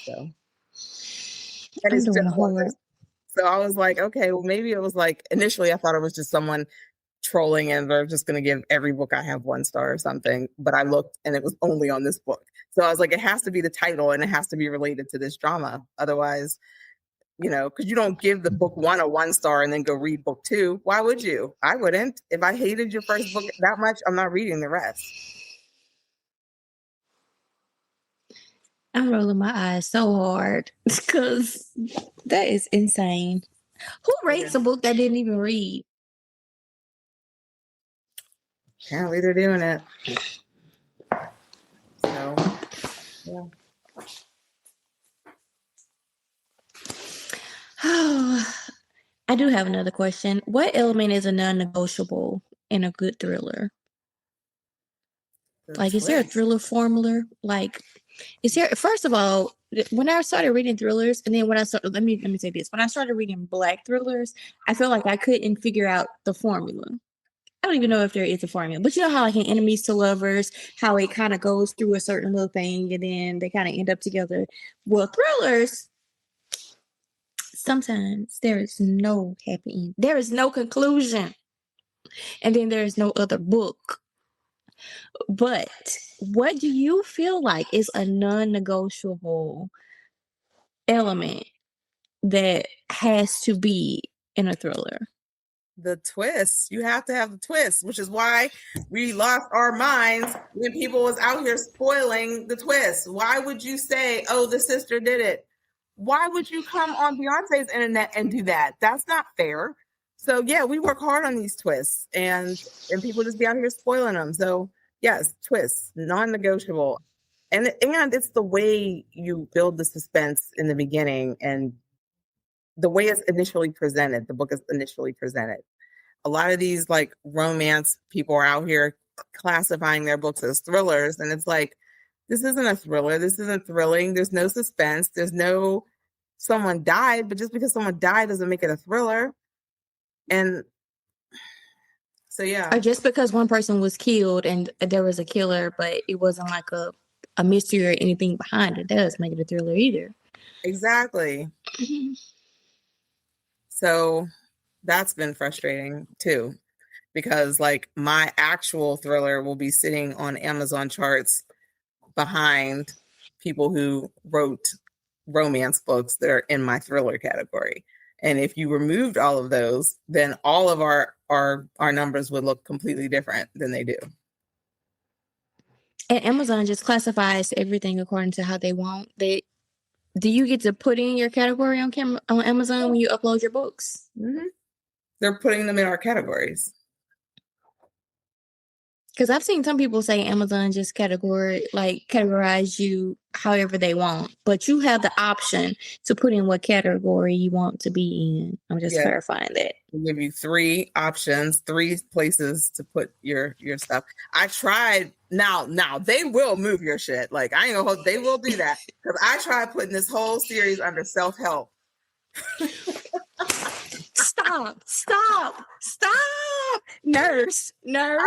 So I'm doing a horror. So I was like, okay, well, maybe it was like, initially I thought it was just someone trolling and they're just going to give every book I have 1 star or something. But I looked and it was only on this book. So I was like, it has to be the title and it has to be related to this drama. Otherwise, because you don't give the book 1 a 1 star and then go read book 2. Why would you? I wouldn't. If I hated your first book that much, I'm not reading the rest. I'm rolling my eyes so hard because that is insane. Who rates a book that didn't even read? Apparently they're doing it. So, yeah. I do have another question. What element is a non-negotiable in a good thriller? The Like, is there a twist. thriller formula? Like, is there? First of all, when I started reading thrillers, and then when I started, let me say this: when I started reading Black thrillers, I feel like I couldn't figure out the formula. I don't even know if there is a formula, but you know how like in enemies to lovers, how it kind of goes through a certain little thing, and then they kind of end up together. Well, thrillers, sometimes there is no happy end. There is no conclusion. And then there's no other book. But what do you feel like is a non-negotiable element that has to be in a thriller? The twist. You have to have the twist, which is why we lost our minds when people was out here spoiling the twist. Why would you say, oh, the sister did it? Why would you come on Beyonce's internet and do that? That's not fair. So yeah, we work hard on these twists, and people just be out here spoiling them. So yes, twists, non-negotiable. And it's the way you build the suspense in the beginning and the way it's initially presented, the book is initially presented. A lot of these like romance people are out here classifying their books as thrillers, and it's like, this isn't a thriller. This isn't thrilling. There's no suspense. There's no someone died, but just because someone died doesn't make it a thriller. And so, yeah. Or just because one person was killed and there was a killer, but it wasn't like a mystery or anything behind it, that doesn't make it a thriller either. Exactly. So that's been frustrating too, because like my actual thriller will be sitting on Amazon charts behind people who wrote romance books that are in my thriller category. And if you removed all of those, then all of our numbers would look completely different than they do. And Amazon just classifies everything according to how they want. Do you get to put in your category on Amazon when you upload your books? Mm-hmm. They're putting them in our categories. Because I've seen some people say Amazon just categorize you however they want, but you have the option to put in what category you want to be in. I'm just clarifying that. They give you 3 options, 3 places to put your stuff. I tried. Now they will move your shit. Like I ain't gonna hold. They will do that because I tried putting this whole series under self-help. Stop! Nurse. I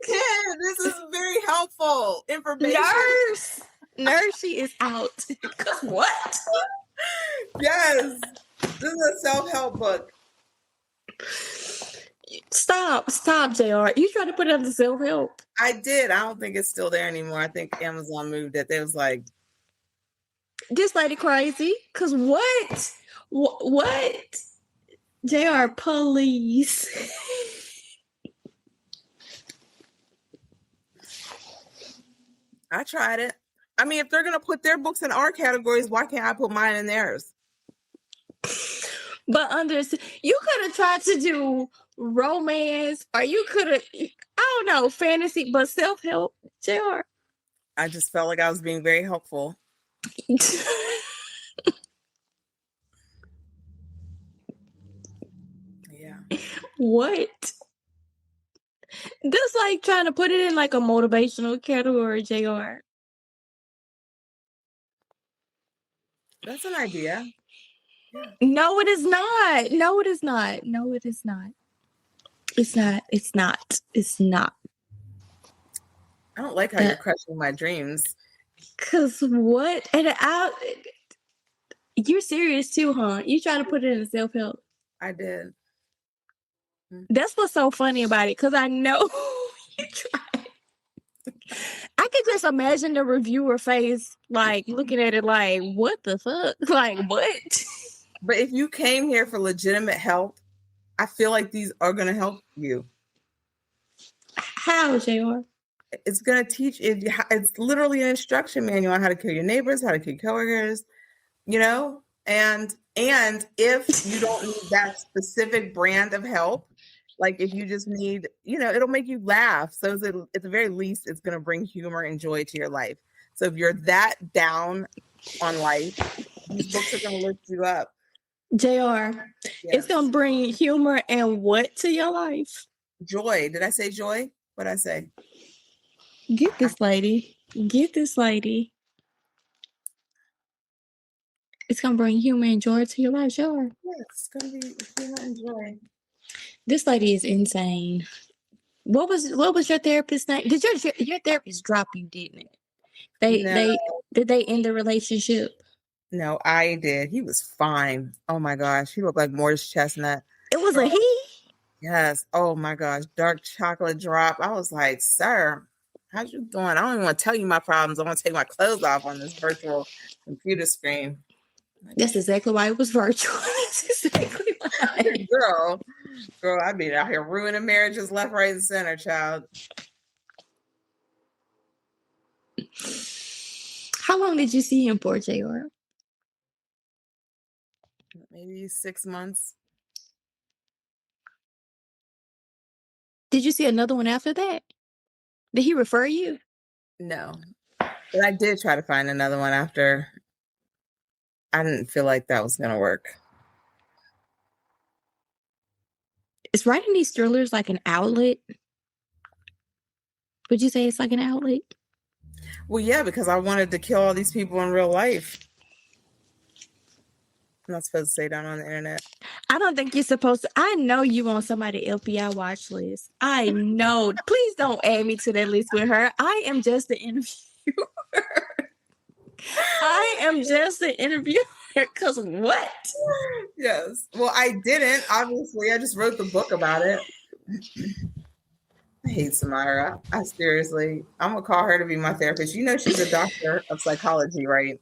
can. This is very helpful information. Nurse, she is out. What? Yes. This is a self-help book. Stop, JR. You tried to put it under self-help. I did. I don't think it's still there anymore. I think Amazon moved it. They was like, this lady crazy. Cause what? What? JR, please. I tried it. I mean, if they're gonna put their books in our categories, why can't I put mine in theirs? But you could have tried to do romance, or you could have, I don't know, fantasy, but self-help, JR. I just felt like I was being very helpful. Yeah. What? That's like trying to put it in like a motivational category, JR. That's an idea. Yeah. No, it is not. It's not. I don't like how you're crushing my dreams. Cause what? And you're serious too, huh? You try to put it in self-help. I did. That's what's so funny about it, because I know you tried. I could just imagine the reviewer face, like looking at it like, what the fuck? Like, what? But if you came here for legitimate help, I feel like these are going to help you. How, JR? It's going to teach you. It's literally an instruction manual on how to kill your neighbors, how to kill coworkers, and if you don't need that specific brand of help, Like if you just need, it'll make you laugh. So at the very least, it's going to bring humor and joy to your life. So if you're that down on life, these books are going to lift you up. JR, it's Yes. gonna bring humor and what to your life? Joy. Did I say joy? What did I say? Get this lady. Get this lady. It's gonna bring humor and joy to your life, sure. Yes, it's going to be humor and joy. This lady is insane. What was your therapist's name? Did your therapist drop you, didn't it? No, Did they end the relationship? no, I did. He was fine. Oh my gosh. He looked like Morris Chestnut. It was a he? Yes. Oh my gosh. Dark chocolate drop. I was like, sir, how's you doing? I don't even want to tell you my problems. I want to take my clothes off on this virtual computer screen. That's exactly why it was virtual. That's exactly why. Girl, I've been out here ruining marriages left, right, and center, child. How long did you see him for, JR? Maybe 6 months. Did you see another one after that? Did he refer you? No. But I did try to find another one after. I didn't feel like that was going to work. Is writing these thrillers like an outlet? Would you say it's like an outlet? Well, yeah, because I wanted to kill all these people in real life. I'm not supposed to say that on the internet. I don't think you're supposed to. I know you on somebody's FBI watch list. I know. Please don't add me to that list with her. I am just the interviewer. I am just the interviewer. Because what? Yes. Well, I didn't. Obviously, I just wrote the book about it. I hate Samira. I seriously, I'm going to call her to be my therapist. You know she's a doctor of psychology, right?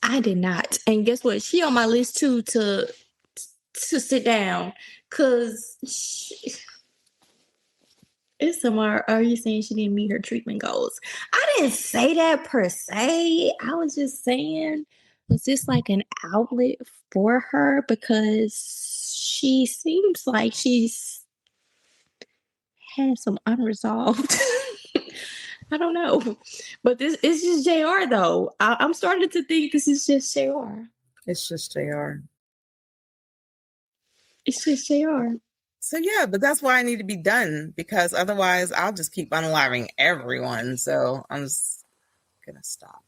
I did not. And guess what? She on my list too to sit down. Because it's somewhere. Are you saying she didn't meet her treatment goals? I didn't say that per se. I was just saying, was this like an outlet for her? Because she seems like she's had some unresolved. I don't know. But this is just JR though. I'm starting to think this is just JR. It's just JR. It's just JR. So yeah, but that's why I need to be done, because otherwise I'll just keep unaliving everyone. So I'm just gonna stop.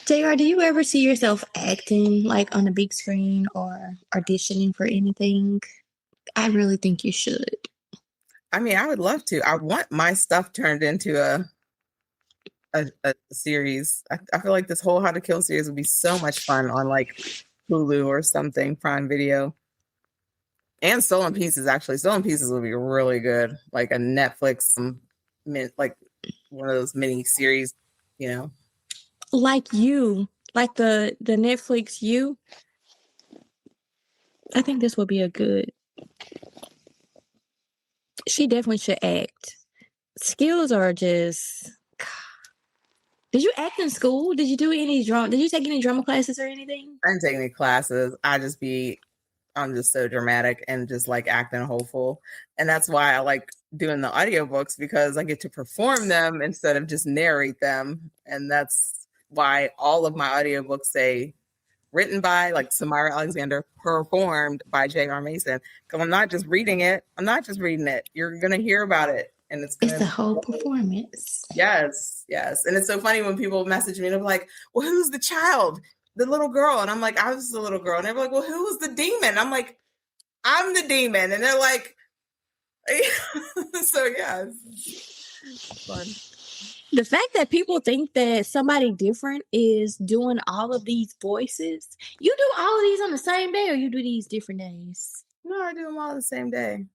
JR, do you ever see yourself acting like on the big screen or auditioning for anything? I really think you should. I mean, I would love to. I want my stuff turned into a series. I feel like this whole How to Kill series would be so much fun on like Hulu or something, Prime Video. And Stolen Pieces, actually. Stolen Pieces would be really good. Like a Netflix, like one of those mini series, Like you, like the Netflix You. I think this would be a good. She definitely should act. Skills are just. Did you act in school? Did you do any drama? Did you take any drama classes or anything? I didn't take any classes. I'm just so dramatic and just like acting hopeful. And that's why I like doing the audiobooks, because I get to perform them instead of just narrate them. And that's why all of my audiobooks say written by like Samira Alexander, performed by J.R. Mason. Because I'm not just reading it. You're going to hear about it. And it's the whole performance. Yes. And it's so funny when people message me and they're like, well, who's the child? The little girl. And I'm like, I was the little girl. And they're like, well, who was the demon? I'm like, I'm the demon. And they're like, so yeah, it's fun. The fact that people think that somebody different is doing all of these voices, you do all of these on the same day or you do these different days? No, I do them all the same day.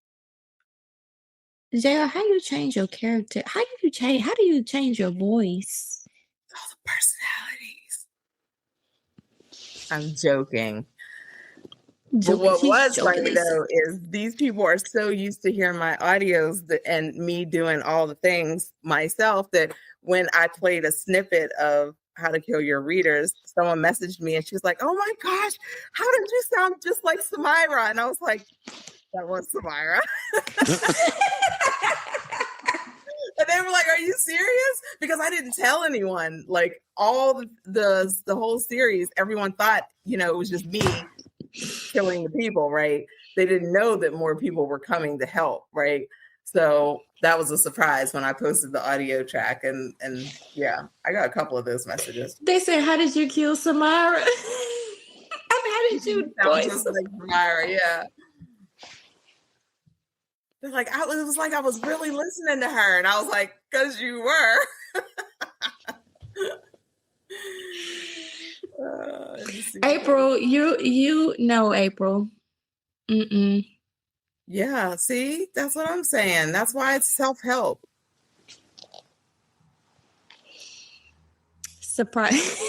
JR, how do you change your character? How do you change your voice? All the personalities. I'm joking. But what was funny though is these people are so used to hearing my audios and me doing all the things myself that when I played a snippet of How to Kill Your Readers, someone messaged me and she was like, oh my gosh, how did you sound just like Samira? And I was like, That was Samira. And they were like, "Are you serious?" Because I didn't tell anyone. Like all the whole series, everyone thought, it was just me killing the people, right? They didn't know that more people were coming to help, right? So that was a surprise when I posted the audio track, and yeah, I got a couple of those messages. They said, "How did you kill Samara?" How did you Sounds voice? just like Samira, yeah. They're like, it was like I was really listening to her, and I was like, "'Cause you were." April, you know April. Mm-mm. Yeah, see, that's what I'm saying. That's why it's self-help. Surprise.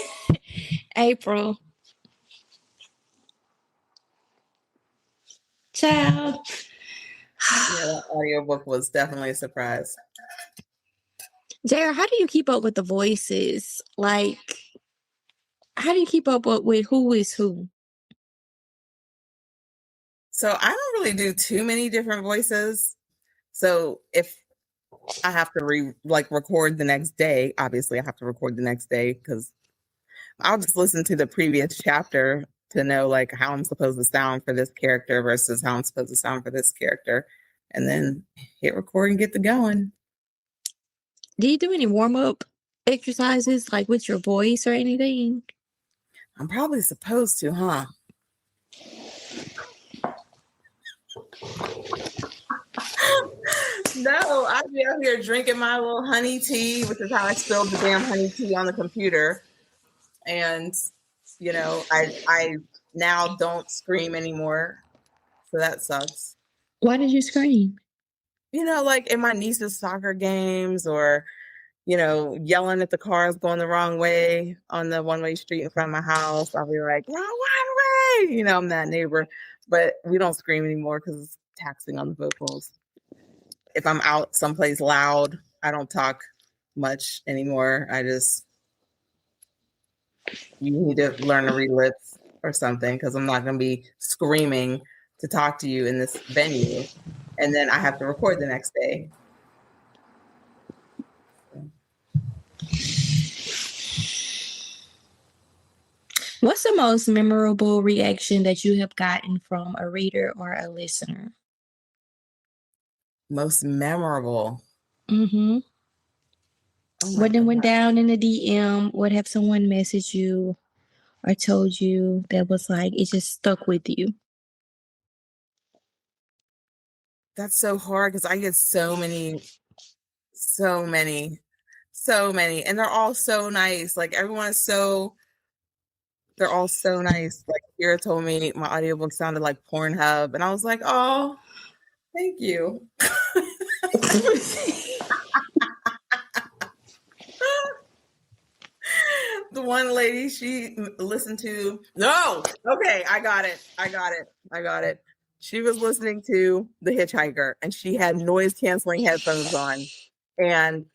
April. Child. Yeah, that audiobook was definitely a surprise. JR, how do you keep up with the voices? Like, how do you keep up with who is who? So I don't really do too many different voices. So if I have to record the next day, obviously I have to record the next day because I'll just listen to the previous chapter to know like how I'm supposed to sound for this character versus how I'm supposed to sound for this character, and then hit record and get to going. Do you do any warm-up exercises like with your voice or anything? I'm probably supposed to, huh? No, I'd be out here drinking my little honey tea, which is how I spilled the damn honey tea on the computer. And, I now don't scream anymore. So that sucks. Why did you scream? Like in my niece's soccer games or, yelling at the cars going the wrong way on the one-way street in front of my house. I'll be like, wrong way. I'm that neighbor. But we don't scream anymore because it's taxing on the vocals. If I'm out someplace loud, I don't talk much anymore. You need to learn to read lips or something because I'm not going to be screaming to talk to you in this venue. And then I have to record the next day. What's the most memorable reaction that you have gotten from a reader or a listener? Most memorable. Mm-hmm. Oh my What then God. went down in the DM? What have someone messaged you or told you that was like it just stuck with you? That's so hard because I get so many, and they're all so nice. Like they're all so nice. Like Kira told me my audiobook sounded like Pornhub, and I was like, oh, thank you. The one lady she listened to, no, okay, I got it. She was listening to The Hitchhiker, and she had noise canceling headphones on, and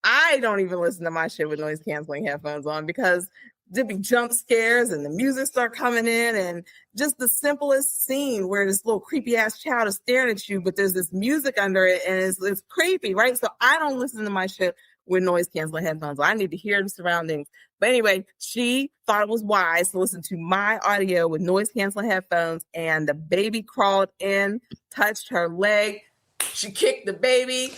I don't even listen to my shit with noise canceling headphones on because there'd be jump scares and the music start coming in, and just the simplest scene where this little creepy ass child is staring at you, but there's this music under it and it's creepy, right? So I don't listen to my shit with noise canceling headphones. I need to hear the surroundings. But anyway, she thought it was wise to listen to my audio with noise canceling headphones, and the baby crawled in, touched her leg. She kicked the baby.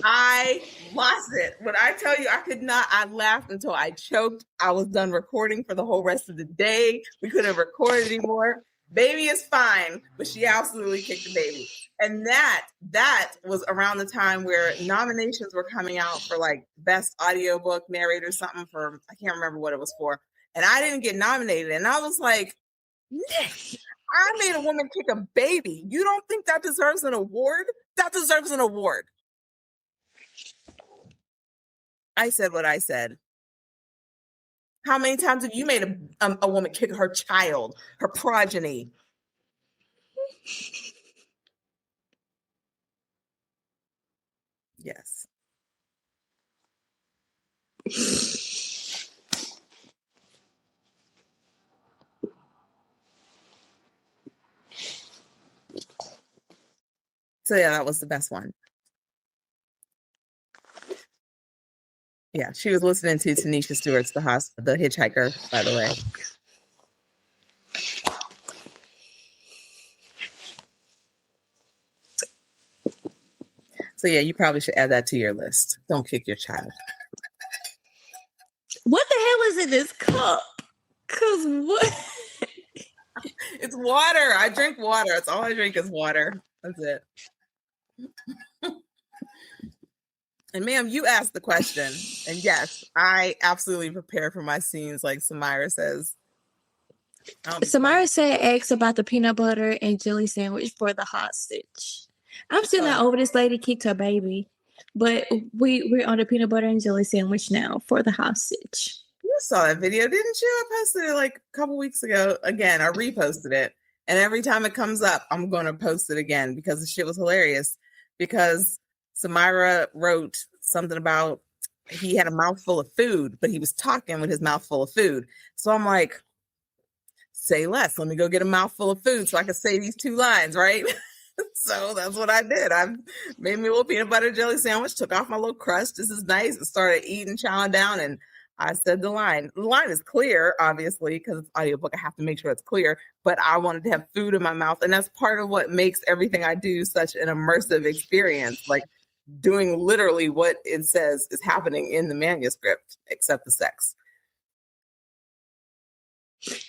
I lost it. When I tell you I could not, I laughed until I choked. I was done recording for the whole rest of the day. We couldn't record anymore. Baby is fine, but she absolutely kicked the baby. And that was around the time where nominations were coming out for like best audiobook narrator, something for, I can't remember what it was for. And I didn't get nominated. And I was like, Nick, I made a woman kick a baby. You don't think that deserves an award? That deserves an award. I said what I said. How many times have you made a woman kick her child, her progeny? Yes. So yeah, that was the best one. Yeah, she was listening to Tanisha Stewart's The Hitchhiker, by the way. So yeah, you probably should add that to your list. Don't kick your child. What the hell is in this cup? Cause what? It's water. I drink water. That's all I drink is water. That's it. And ma'am, you asked the question. And yes, I absolutely prepare for my scenes like Samira says. Samira said eggs about the peanut butter and jelly sandwich for the hostage. I'm still not over this lady kicked her baby. But we're on the peanut butter and jelly sandwich now for the hostage. You saw that video, didn't you? I posted it like a couple weeks ago. Again, I reposted it. And every time it comes up, I'm going to post it again because the shit was hilarious. Because Samira wrote something about he had a mouthful of food, but he was talking with his mouth full of food. So I'm like, say less. Let me go get a mouthful of food so I can say these 2 lines, right? So that's what I did. I made me a little peanut butter jelly sandwich, took off my little crust. This is nice. I started eating, chowing down, and I said the line. The line is clear, obviously, because it's audiobook. I have to make sure it's clear, but I wanted to have food in my mouth. And that's part of what makes everything I do such an immersive experience, like doing literally what it says is happening in the manuscript, except the sex.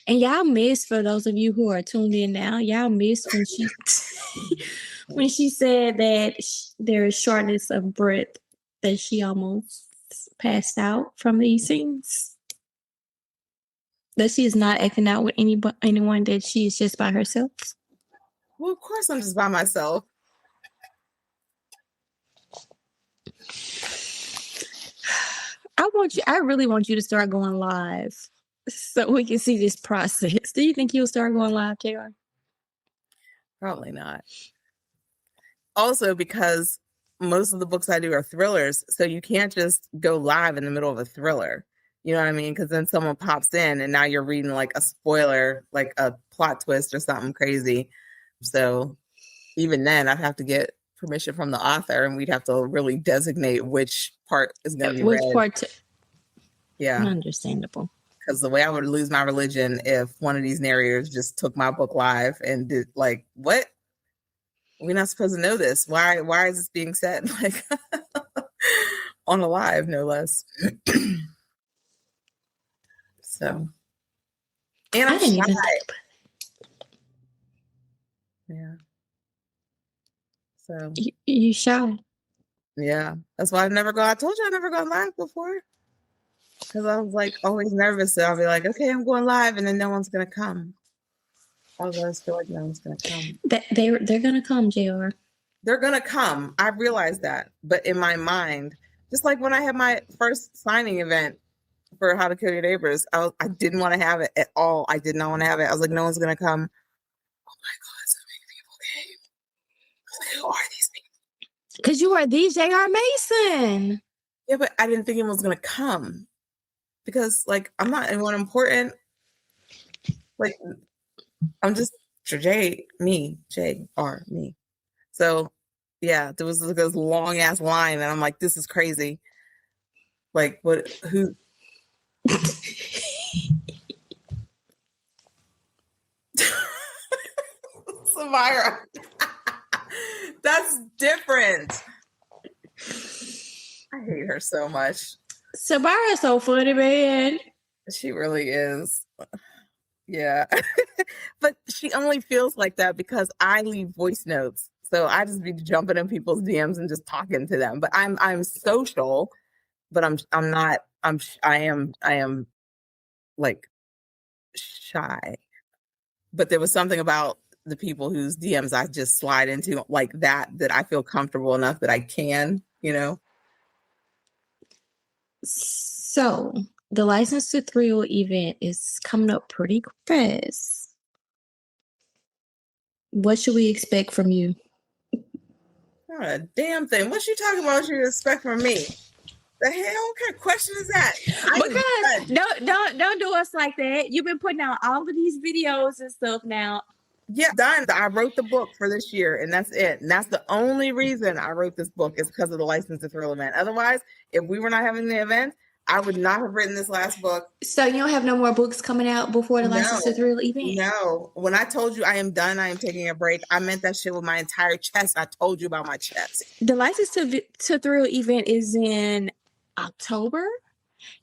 And y'all missed, for those of you who are tuned in now, y'all missed when she when she said that there is shortness of breath, that she almost passed out from these scenes. That she is not acting out with anyone, that she is just by herself. Well, of course I'm just by myself. I really want you to start going live so we can see this process. Do you think you'll start going live, JR? Probably not. Also, because most of the books I do are thrillers, so you can't just go live in the middle of a thriller. You know what I mean? Because then someone pops in and now you're reading like a spoiler, like a plot twist or something crazy. So even then, I'd have to get permission from the author, and we'd have to really designate which part is going to be read. Which part? Yeah. Understandable. Because the way I would lose my religion if one of these narrators just took my book live and did like, what? We're not supposed to know this. Why is this being said? Like on a live, no less. So, and I'm shy. Yeah. So you shy. Yeah. That's why I told you I've never gone live before. Because I was like always nervous that I'll be like, okay, I'm going live, and then no one's gonna come. I always feel like no one's gonna come. They're gonna come, JR. They're gonna come. I realized that. But in my mind, just like when I had my first signing event for How to Kill Your Neighbors, I didn't want to have it at all. I did not want to have it. I was like, no one's gonna come. Oh my God, so many people came. I was like, who are these people? Because you are the J.R. Mason. Yeah, but I didn't think anyone was gonna come. Because like I'm not anyone important. Like I'm just me. So yeah, there was like this long ass line, and I'm like, this is crazy. Like what? Who? Samira. That's different. I hate her so much. Samira's so funny, man. She really is. Yeah. But she only feels like that because I leave voice notes. So I just be jumping in people's DMs and just talking to them. But I'm social, but I am like shy. But there was something about the people whose DMs I just slide into like that I feel comfortable enough that I can, you know. So the License to Thrill event is coming up pretty fast. What should we expect from you? Not a damn thing. What you talking about? What you expect from me? The hell? What kind of question is that? Because don't do us like that. You've been putting out all of these videos and stuff now. Yeah, done. I wrote the book for this year, and that's it. And that's the only reason I wrote this book is because of the License to Thrill event. Otherwise, if we were not having the event, I would not have written this last book. So you don't have no more books coming out before the License to Thrill event? No. When I told you I am done, I am taking a break, I meant that shit with my entire chest. I told you about my chest. The License to Thrill event is in October.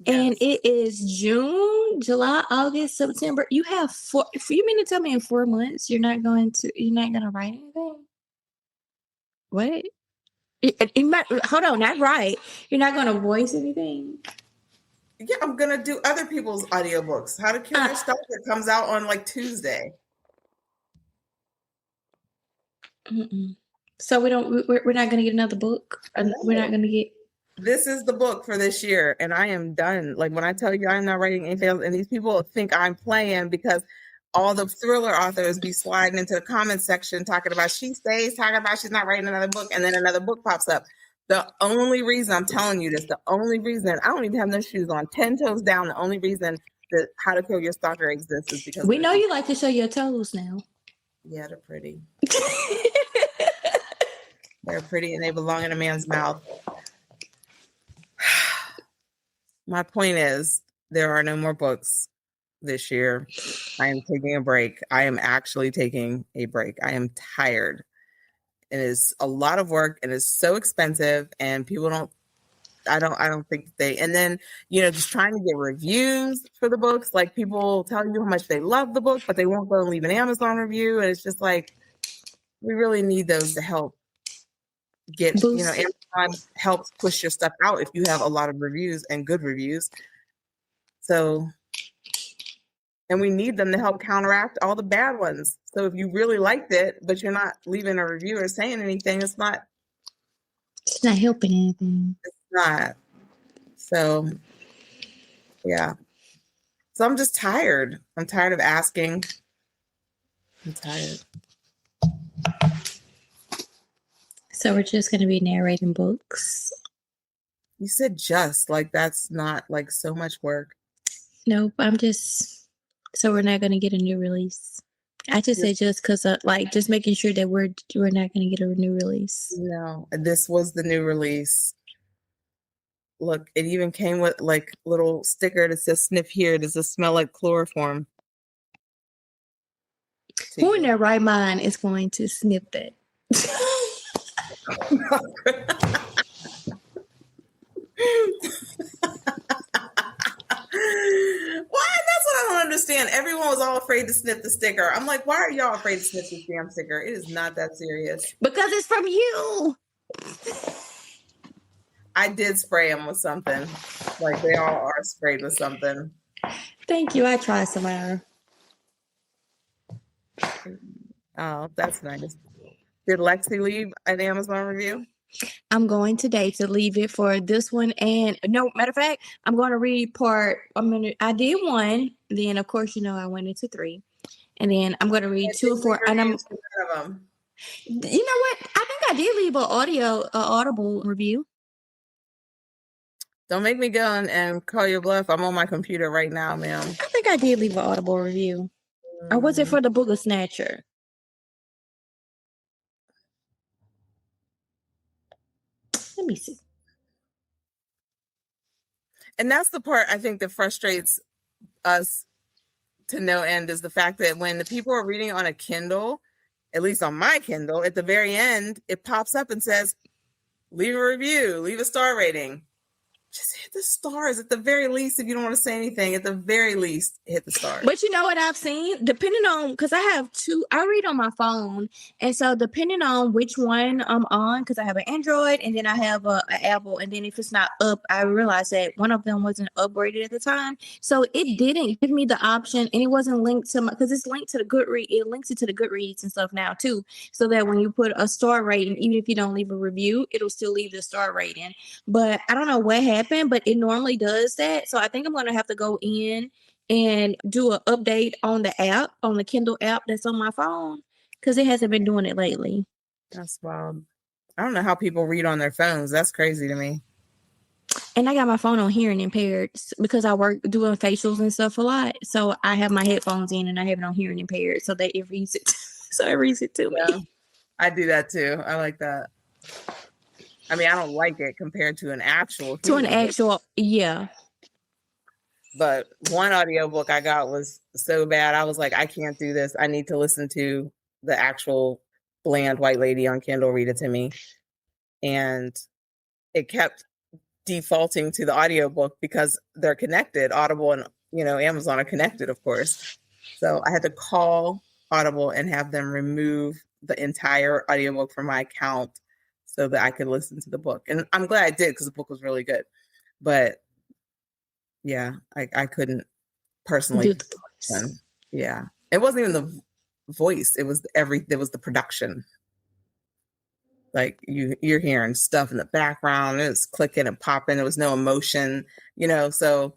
Yes. And it is June, July, August, September. You have four. You mean to tell me in 4 months you're not going to write anything? What? You might, hold on, not right. You're not going to voice anything? Yeah, I'm going to do other people's audiobooks. How to Kill Your Stalker comes out on like Tuesday. So we're not going to get another book? No. We're not going to get... This is the book for this year, and I am done. Like, when I tell you I'm not writing anything else, and these people think I'm playing because all the thriller authors be sliding into the comments section talking about she's not writing another book, and then another book pops up. The only reason I'm telling you this, the only reason, I don't even have no shoes on, 10 toes down, the only reason that How to Kill Your Stalker exists is because we know you like to show your toes now. Yeah, they're pretty. They're pretty, and they belong in a man's mouth. My point is, there are no more books this year. I am taking a break. I am actually taking a break. I am tired. It is a lot of work. It is so expensive, and people I don't think they, and then, just trying to get reviews for the books. Like, people tell you how much they love the book, but they won't go and leave an Amazon review. And it's just like, we really need those to help get, Amazon helps push your stuff out if you have a lot of reviews and good reviews. So, and we need them to help counteract all the bad ones. So if you really liked it, but you're not leaving a review or saying anything, it's not helping anything. It's not. So, yeah. So I'm just tired. I'm tired of asking. I'm tired. So we're just going to be narrating books. You said just, like, that's not like so much work. Nope, so we're not going to get a new release. I just said just because just making sure that we're not going to get a new release. No, this was the new release. Look, it even came with like little sticker that says sniff here. Does this smell like chloroform? Who in their right mind is going to sniff that? Why? That's what I don't understand. Everyone was all afraid to sniff the sticker. I'm like, why are y'all afraid to sniff this damn sticker? It is not that serious. Because it's from you. I did spray them with something. Like, they all are sprayed with something. Thank you. I tried some hour. Oh, that's nice. Did Lexi leave an Amazon review? I'm going today to leave it for this one. And no, matter of fact, I'm going to read I did one. Then, of course, I went into 3. And then I'm going to read 2 or 4. And you know what? I think I did leave an Audible review. Don't make me go and call your bluff. I'm on my computer right now, ma'am. I think I did leave an Audible review. Or was it for the Booger Snatcher? Let me see. And that's the part I think that frustrates us to no end, is the fact that when the people are reading on a Kindle, at least on my Kindle, at the very end, it pops up and says, leave a review, leave a star rating. Just hit the stars at the very least. If you don't want to say anything, at the very least, hit the stars. But you know what I've seen? Depending on, because I have 2, I read on my phone. And so depending on which one I'm on, because I have an Android and then I have an Apple. And then if it's not up, I realized that one of them wasn't upgraded at the time. So it didn't give me the option, and it wasn't linked to because it's linked to the Goodreads. It links it to the Goodreads and stuff now too. So that when you put a star rating, even if you don't leave a review, it'll still leave the star rating. But I don't know what happened, but it normally does that. So I think I'm going to have to go in and do an update on the app, on the Kindle app that's on my phone, because it hasn't been doing it lately. That's wild. I don't know how people read on their phones. That's crazy to me. And I got my phone on hearing impaired because I work doing facials and stuff a lot. So I have my headphones in and I have it on hearing impaired, so that it reads it. So it reads it to Yeah, me. I do that too. I like that. I mean, I don't like it compared to an actual To an human book, actual, yeah. but one audiobook I got was so bad. I was like, I can't do this. I need to listen to the actual bland white lady on Kindle read it to me. And it kept defaulting to the audiobook because they're connected. Audible and, Amazon are connected, of course. So I had to call Audible and have them remove the entire audiobook from my account so that I could listen to the book. And I'm glad I did because the book was really good. But yeah, I couldn't Do personally. the voice. Yeah. It wasn't even the voice. It was the production. Like you're hearing stuff in the background, it was clicking and popping, there was no emotion, so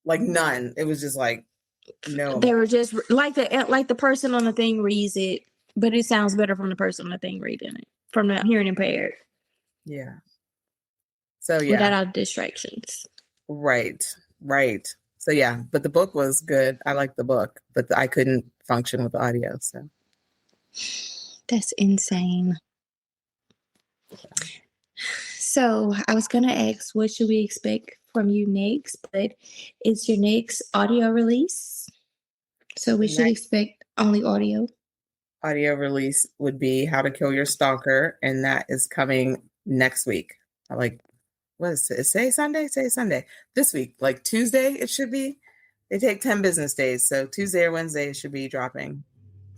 like none. It was just like no They were emotion. just like the person on the thing reads it, but it sounds better from the person on the thing reading it, from the hearing impaired, Yeah. So without yeah. all the distractions. Right. Right. So yeah, but the book was good. I liked the book, but I couldn't function with the audio. So That's insane. So I was gonna ask, what should we expect from you next? But it's your next audio release, so we the should next expect only audio. audio release would be How to Kill Your Stalker, and that is coming next week. I like, what is it? Say Sunday? Say Sunday. This week, like Tuesday, it should be. They take 10 business days. So Tuesday or Wednesday, it should be dropping.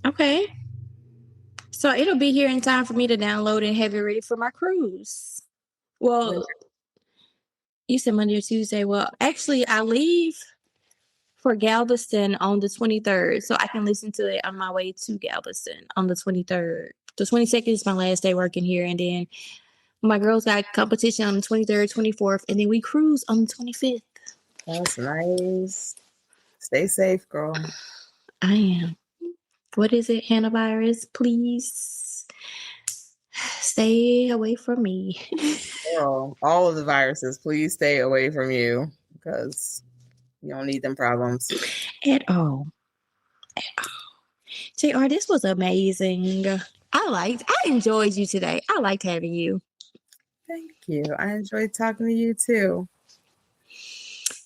Okay. So it'll be here in time for me to download and have it ready for my cruise. When, Well, you said Monday or Tuesday. Well, actually, I leave for Galveston on the 23rd, so I can listen to it on my way to Galveston on the 23rd. The 22nd is my last day working here, and then my girls got competition on the 23rd, 24th, and then we cruise on the 25th. that's nice. Stay safe, girl. I am. What is it, hantavirus? Please stay away from me. Girl, all of the viruses, please stay away from you because you don't need them problems. At all. JR, this was amazing. I enjoyed you today. I liked having you. Thank you. I enjoyed talking to you too.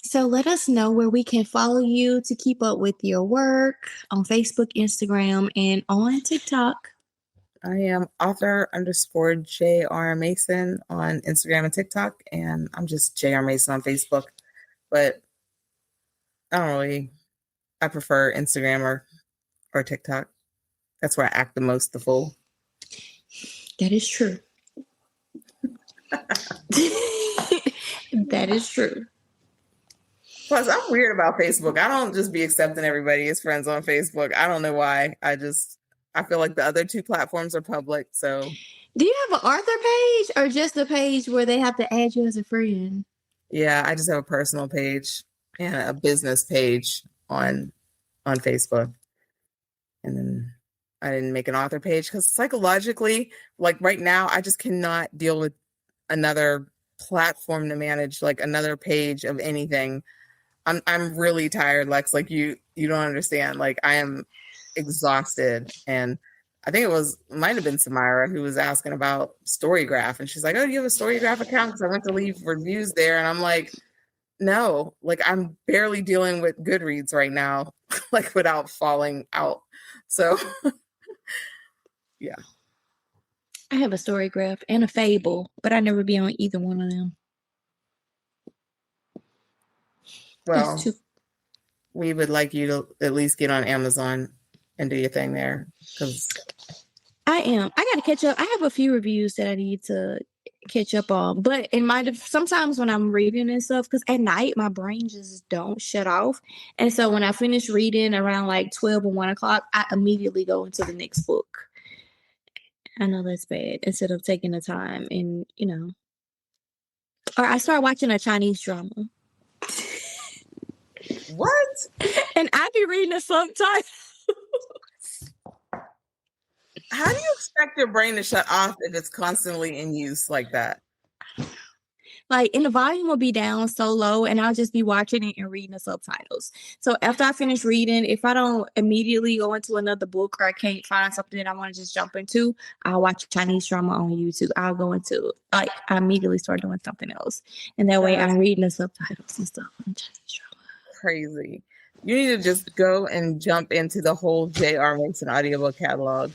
So let us know where we can follow you to keep up with your work on Facebook, Instagram, and on TikTok. I am author_JR Mason on Instagram and TikTok, and I'm just JR Mason on Facebook. But I prefer Instagram or TikTok. That's where I act the most the fool. That is true. That is true. Plus, I'm weird about Facebook. I don't just be accepting everybody as friends on Facebook. I don't know why. I feel like the other two platforms are public. So Do you have an author page or just a page where they have to add you as a friend? yeah, I just have a personal page and a business page on Facebook. And then I didn't make an author page because psychologically, like right now, I just cannot deal with another platform to manage, like another page of anything. I'm really tired, Lex. Like you don't understand. Like I am exhausted. And I think might have been Samira who was asking about Storygraph. And she's like, oh, do you have a Storygraph account? Because I went to leave reviews there. And I'm like, no, like I'm barely dealing with Goodreads right now, like without falling out. So yeah. I have a Storygraph and a Fable, but I never be on either one of them. That's Well, too. we would like you to at least get on Amazon and do your thing there because I am. I got to catch up. I have a few reviews that I need to catch up on. But sometimes when I'm reading and stuff, because at night my brain just don't shut off. And so when I finish reading around like 12 or 1 o'clock, I immediately go into the next book. I know that's bad. Instead of taking the time and, or I start watching a Chinese drama. what? And I be reading the subtitles. How do you expect your brain to shut off if it's constantly in use like that? Like, and the volume will be down so low, and I'll just be watching it and reading the subtitles. So after I finish reading, if I don't immediately go into another book or I can't find something that I want to just jump into, I'll watch Chinese drama on YouTube. I'll go into, like, I immediately start doing something else. And that way That's I'm reading the subtitles and stuff on Chinese drama. crazy. You need to just go and jump into the whole J.R. Mason audiobook catalog.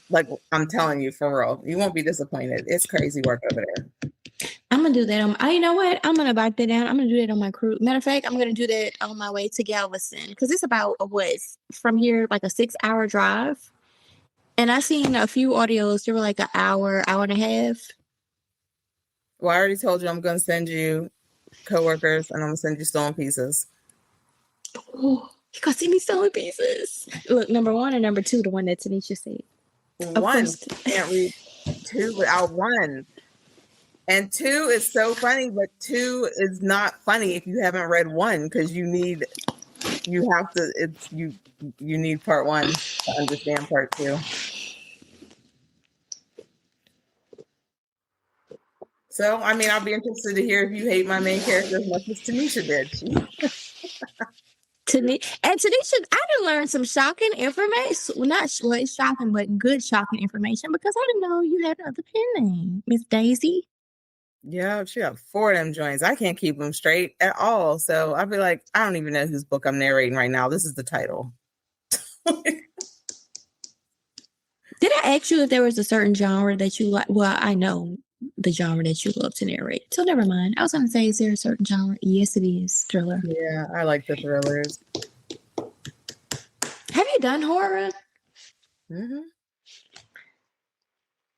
Like, I'm telling you, for real, you won't be disappointed. It's crazy work over there. I'm gonna do that. You know what? I'm gonna bite that down. I'm gonna do that on my cruise. Matter of fact, I'm gonna do that on my way to Galveston because it's about from here, like a 6-hour drive. And I seen a few audios. They were like an hour, hour and a half. Well, I already told you I'm going to send you Coworkers, and I'm going to send you Stolen Pieces. Oh, you gonna see me Stolen Pieces? Look, number 1 and number 2, the one that Tanisha said. One, can't read 2 without 1. And 2 is so funny, but 2 is not funny if you haven't read 1 because you need part 1 to understand part 2. So, I mean, I'll be interested to hear if you hate my main character as much as Tanisha did. Tanisha, I didn't learn some shocking information. Well, it's shocking, but good shocking information because I didn't know you had another pen name, Miss Daisy. Yeah, she got 4 of them joints. I can't keep them straight at all. So I'll be like, I don't even know whose book I'm narrating right now. This is the title. Did I ask you if there was a certain genre that you like? Well, I know the genre that you love to narrate. So never mind. I was going to say, is there a certain genre? Yes, it is. Thriller. Yeah, I like the thrillers. Have you done horror? Mm-hmm.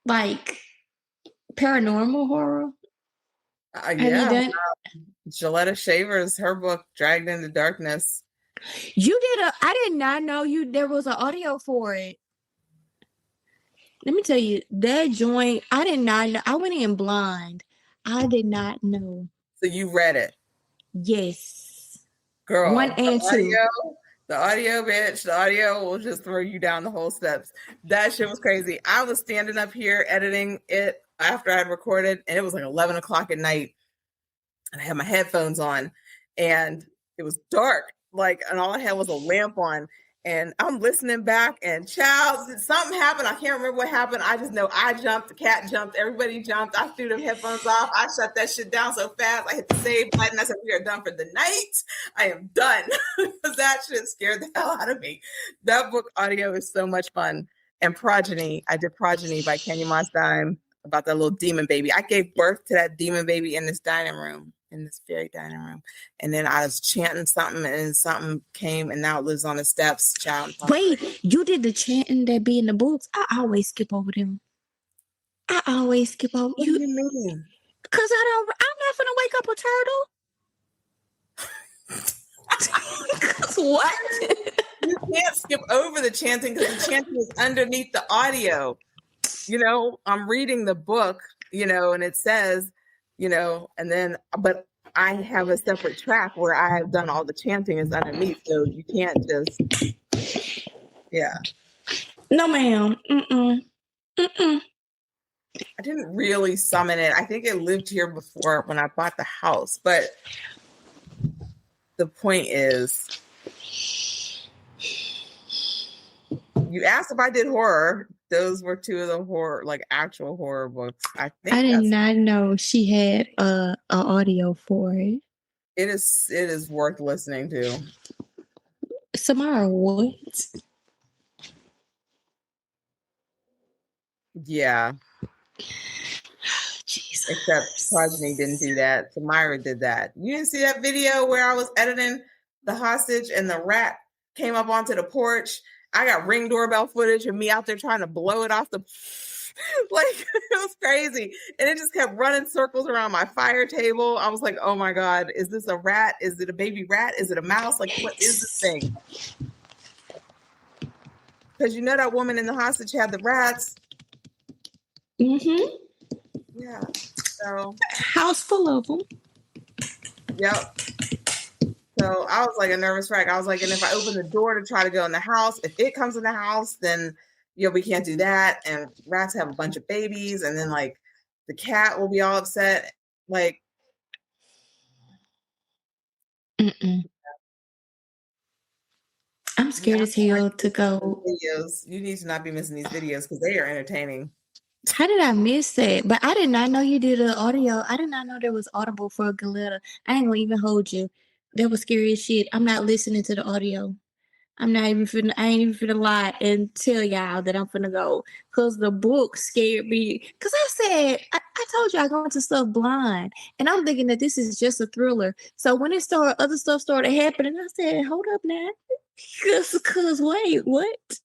Like paranormal horror? Yeah. Have you done? Gilletta Shavers, her book, Dragged into Darkness. I did not know there was an audio for it. Let me tell you, that joint, I did not know. I went in blind. I did not know. So you read it? Yes. Girl. 1 and 2. The audio, bitch. The audio will just throw you down the whole steps. That shit was crazy. I was standing up here editing it after I had recorded, and it was like 11 o'clock at night. And I had my headphones on, and it was dark. And all I had was a lamp on. And I'm listening back, and child, something happened. I can't remember what happened. I just know I jumped, the cat jumped, everybody jumped. I threw them headphones off. I shut that shit down so fast. I hit the save button. I said, we are done for the night. I am done. Because that shit scared the hell out of me. That book audio is so much fun. And Progeny, I did Progeny by Kenya Moss Dime about that little demon baby. I gave birth to that demon baby in this dining room. In this very dining room, and then I was chanting something, and something came, and now it lives on the steps. Child, wait, you did the chanting that be in the books? I always skip over them. I always skip over. What do you mean? Because I'm not gonna wake up a turtle. What? You can't skip over the chanting because the chanting is underneath the audio. I'm reading the book, and it says. And then, but I have a separate track where I have done all the chanting is underneath, so you can't just, yeah. No, ma'am. I didn't really summon it. I think it lived here before when I bought the house, but the point is, you asked if I did horror. Those were 2 of the horror, actual horror books. I did not know she had a audio for it. It is worth listening to. Samara, what? Yeah. Jesus. Except Progeny didn't do that. Samira did that. You didn't see that video where I was editing the hostage and the rat came up onto the porch? I got Ring doorbell footage of me out there trying to blow it off the... it was crazy. And it just kept running circles around my fire table. I was like, oh my God, is this a rat? Is it a baby rat? Is it a mouse? What is this thing? Because that woman in the hostage had the rats. Mm-hmm. Yeah. So... House full of them. Yep. So I was like a nervous wreck. I was like, and if I open the door to try to go in the house, if it comes in the house, then we can't do that. And rats have a bunch of babies, and then The cat will be all upset. Like, Mm-mm. I'm you scared as hell to go. videos. You need to not be missing these videos because they are entertaining. How did I miss that? But I did not know you did an audio. I did not know there was Audible for a Galetta. I ain't gonna even hold you. That was scary as shit. I'm not listening to the audio. I ain't even finna lie and tell y'all that I'm finna go. Cause the book scared me. Cause I said, I told you I go into stuff blind. And I'm thinking that this is just a thriller. So when other stuff started happening, I said, hold up now. Cause wait, what?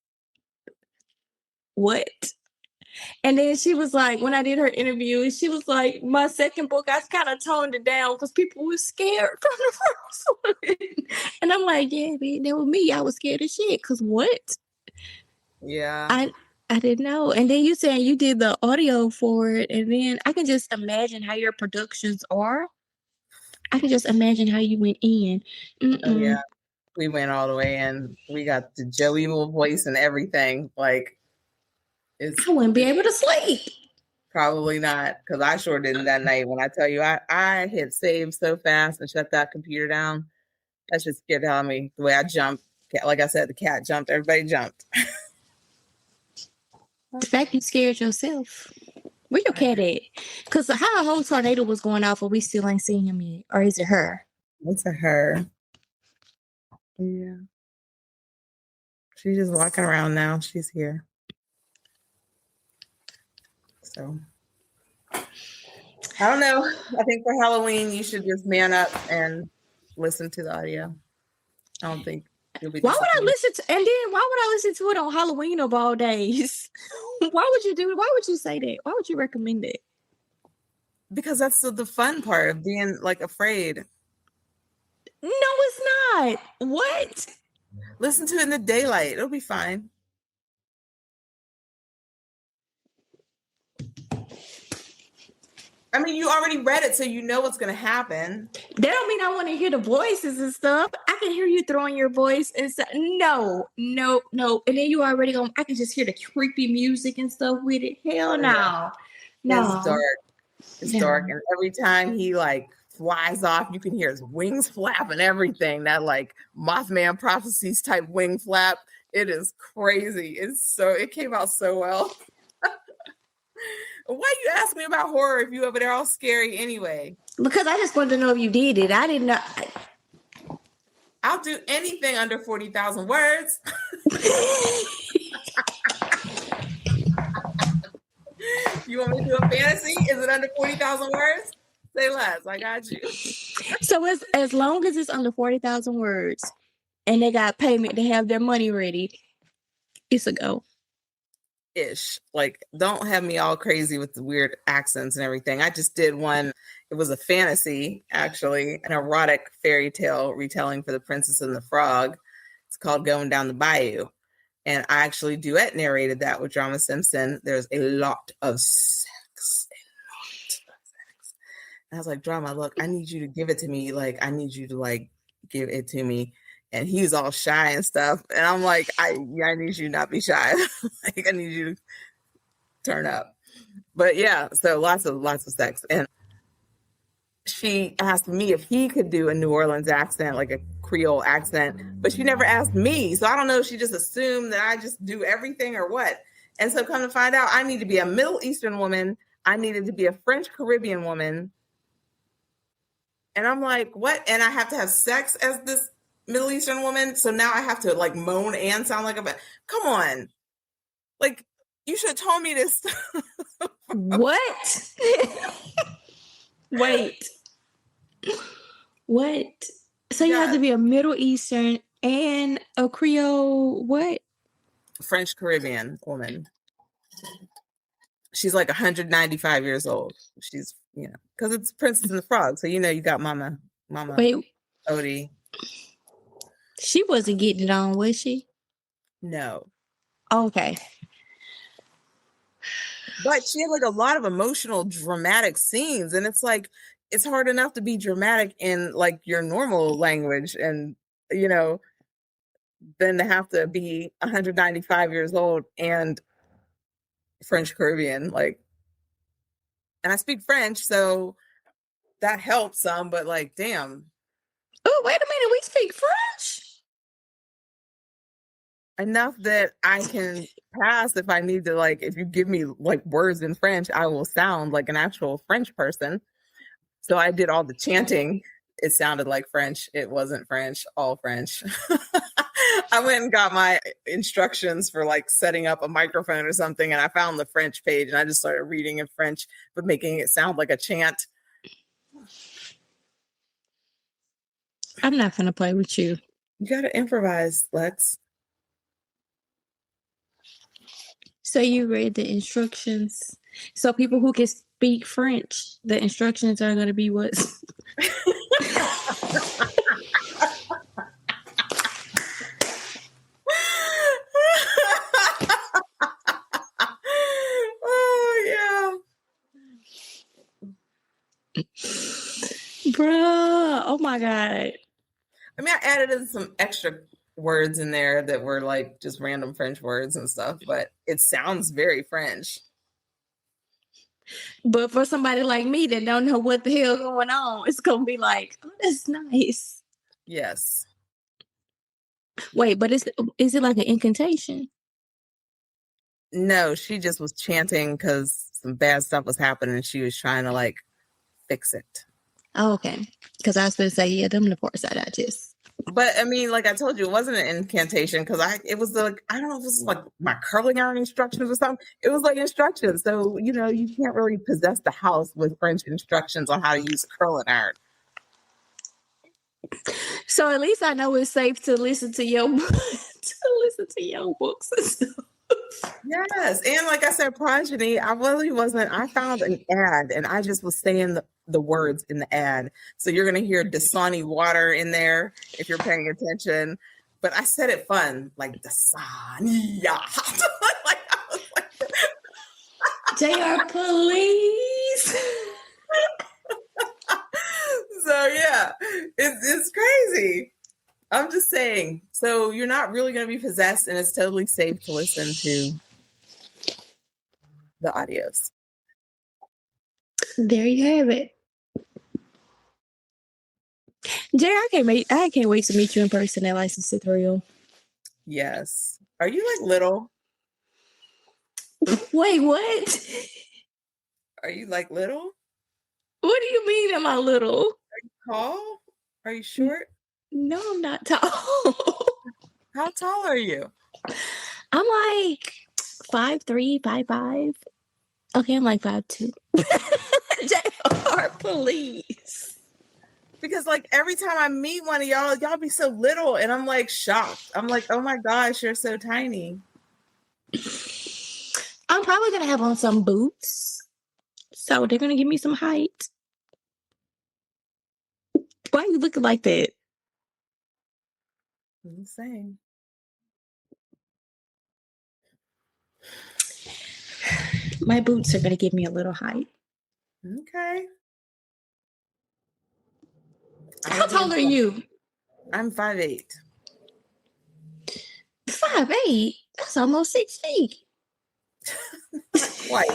What? And then she was like, when I did her interview, she was like, my second book, I kind of toned it down because people were scared from the first one. And I'm like, yeah, man, that was me. I was scared as shit. Cause what? Yeah. I didn't know. And then you saying you did the audio for it, and then I can just imagine how your productions are. I can just imagine how you went in. Oh yeah. Mm-mm. We went all the way in. We got the Joey voice and everything. Like, it's I wouldn't be able to sleep. probably not, because I sure didn't that night. When I tell you, I hit save so fast and shut that computer down. That just scared out of me. The way I jumped, like I said, the cat jumped. Everybody jumped. The fact you scared yourself. Where your cat at? Because how a whole tornado was going off, but we still ain't seen him yet. Or is it her? It's a her. Yeah. She's just walking around now. She's here. So I don't know. I think for Halloween you should just man up and listen to the audio. I don't think you'll be Why would I disappointed. listen to? And then why would I listen to it on Halloween of all days? Why would you do? Why would you say that? Why would you recommend it? Because that's the fun part of being like afraid. No, it's not. What? Listen to it in the daylight. It'll be fine. I mean, you already read it, so you know what's going to happen. That don't mean I want to hear the voices and stuff. I can hear you throwing your voice and stuff. No, no, no. And then you already go. I can just hear the creepy music and stuff with it. Hell no, It's dark. no. It's No. dark, and every time he like flies off, you can hear his wings flap and everything. That like Mothman prophecies type wing flap. It is crazy. It came out so well. Why you ask me about horror if you over there all scary anyway? Because I just wanted to know if you did it. I didn't know. I'll do anything under 40,000 words. You want me to do a fantasy? Is it under 40,000 words? Say less. I got you. So as long as it's under 40,000 words and they got payment to have their money ready, it's a go. Ish. Like, don't have me all crazy with the weird accents and everything. I just did one. It was a fantasy, actually, an erotic fairy tale retelling for The Princess and the Frog. It's called Going Down the Bayou. And I actually duet narrated that with Drama Simpson. There's a lot of sex. And I was like, Drama, look, I need you to give it to me. Like, I need you to like give it to me. And he's all shy and stuff. And I'm like, I need you to not be shy. Like, I need you to turn up. But yeah, so lots of sex. And she asked me if he could do a New Orleans accent, like a Creole accent, but she never asked me. So I don't know if she just assumed that I just do everything or what. And so come to find out, I need to be a Middle Eastern woman. I needed to be a French Caribbean woman. And I'm like, what? And I have to have sex as this Middle Eastern woman. So now I have to like moan and sound like a, come on. Like, you should have told me this. What? Wait. What? So you have to be a Middle Eastern and a Creole what? French Caribbean woman. She's like 195 years old. She's, because it's Princess and the Frog. So, you got Mama Wait, Odie. she wasn't getting it on, was she? No. Okay. But she had like a lot of emotional, dramatic scenes. And it's like, it's hard enough to be dramatic in like your normal language. And, then to have to be 195 years old and French Caribbean, like, And I speak French, so that helps some, but like, damn. Oh, wait a minute. We speak French. Enough that I can pass if I need to, like, if you give me like words in French, I will sound like an actual French person. So I did all the chanting. It sounded like French. It wasn't French, all French. I went and got my instructions for like setting up a microphone or something, and I found the French page and I just started reading in French, but making it sound like a chant. I'm not gonna play with you. You got to improvise, Lex. So you read the instructions. So people who can speak French, the instructions are gonna be what? Oh, yeah. Bruh. Oh my God. I mean, I added in some extra words in there that were like just random French words and stuff, but it sounds very French. But for somebody like me that don't know what the hell going on, it's gonna be like, oh, that's nice. Yes. Wait, but is it like an incantation? No, she just was chanting because some bad stuff was happening and she was trying to like fix it. Oh, okay. Because I was going to say, yeah, them the parts that I just. But I mean, like I told you, it wasn't an incantation because it was like, I don't know if this was like my curling iron instructions or something. It was like instructions. So, you know, you can't really possess the house with French instructions on how to use a curling iron. So at least I know it's safe to listen to your books and stuff. Yes. And like I said, Progeny, I found an ad and I just was saying the words in the ad. So you're going to hear Dasani water in there if you're paying attention. But I said it fun, like Dasani. Like, JR, please. So yeah, it's crazy. I'm just saying. So you're not really going to be possessed, and it's totally safe to listen to the audios. There you have it. JR, I can't wait to meet you in person at License to Thrill. Yes. Are you like little? Wait, what? Are you like little? What do you mean am I little? Are you tall? Are you short? No, I'm not tall. How tall are you? I'm like 5'3", 5'5". Okay, I'm like 5'2". JR, please. Because like every time I meet one of y'all be so little, and I'm like shocked. I'm like, oh my gosh, you're so tiny. I'm probably gonna have on some boots, so they're gonna give me some height. Why are you looking like that? I'm saying. My boots are gonna give me a little height. Okay. How tall are you? I'm 5'8". 5'8"? That's almost 6 feet. Quite.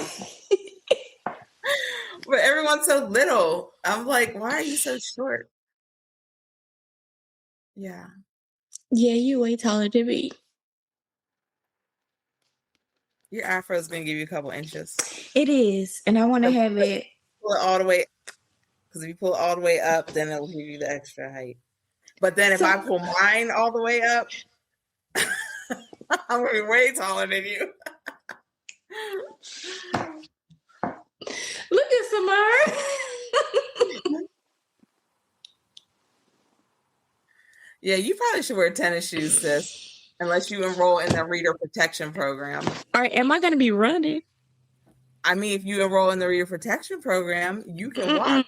But everyone's so little. I'm like, why are you so short? Yeah. Yeah, you way taller than me. Your afro is going to give you a couple inches. It is, and I want to have it. Pull it all the way, because if you pull it all the way up, then it will give you the extra height. But then if I pull mine all the way up, I'm going to be way taller than you. Look at Samar. Yeah, you probably should wear tennis shoes, sis, unless you enroll in the reader protection program. All right, am I going to be running? I mean, if you enroll in the reader protection program, you can walk.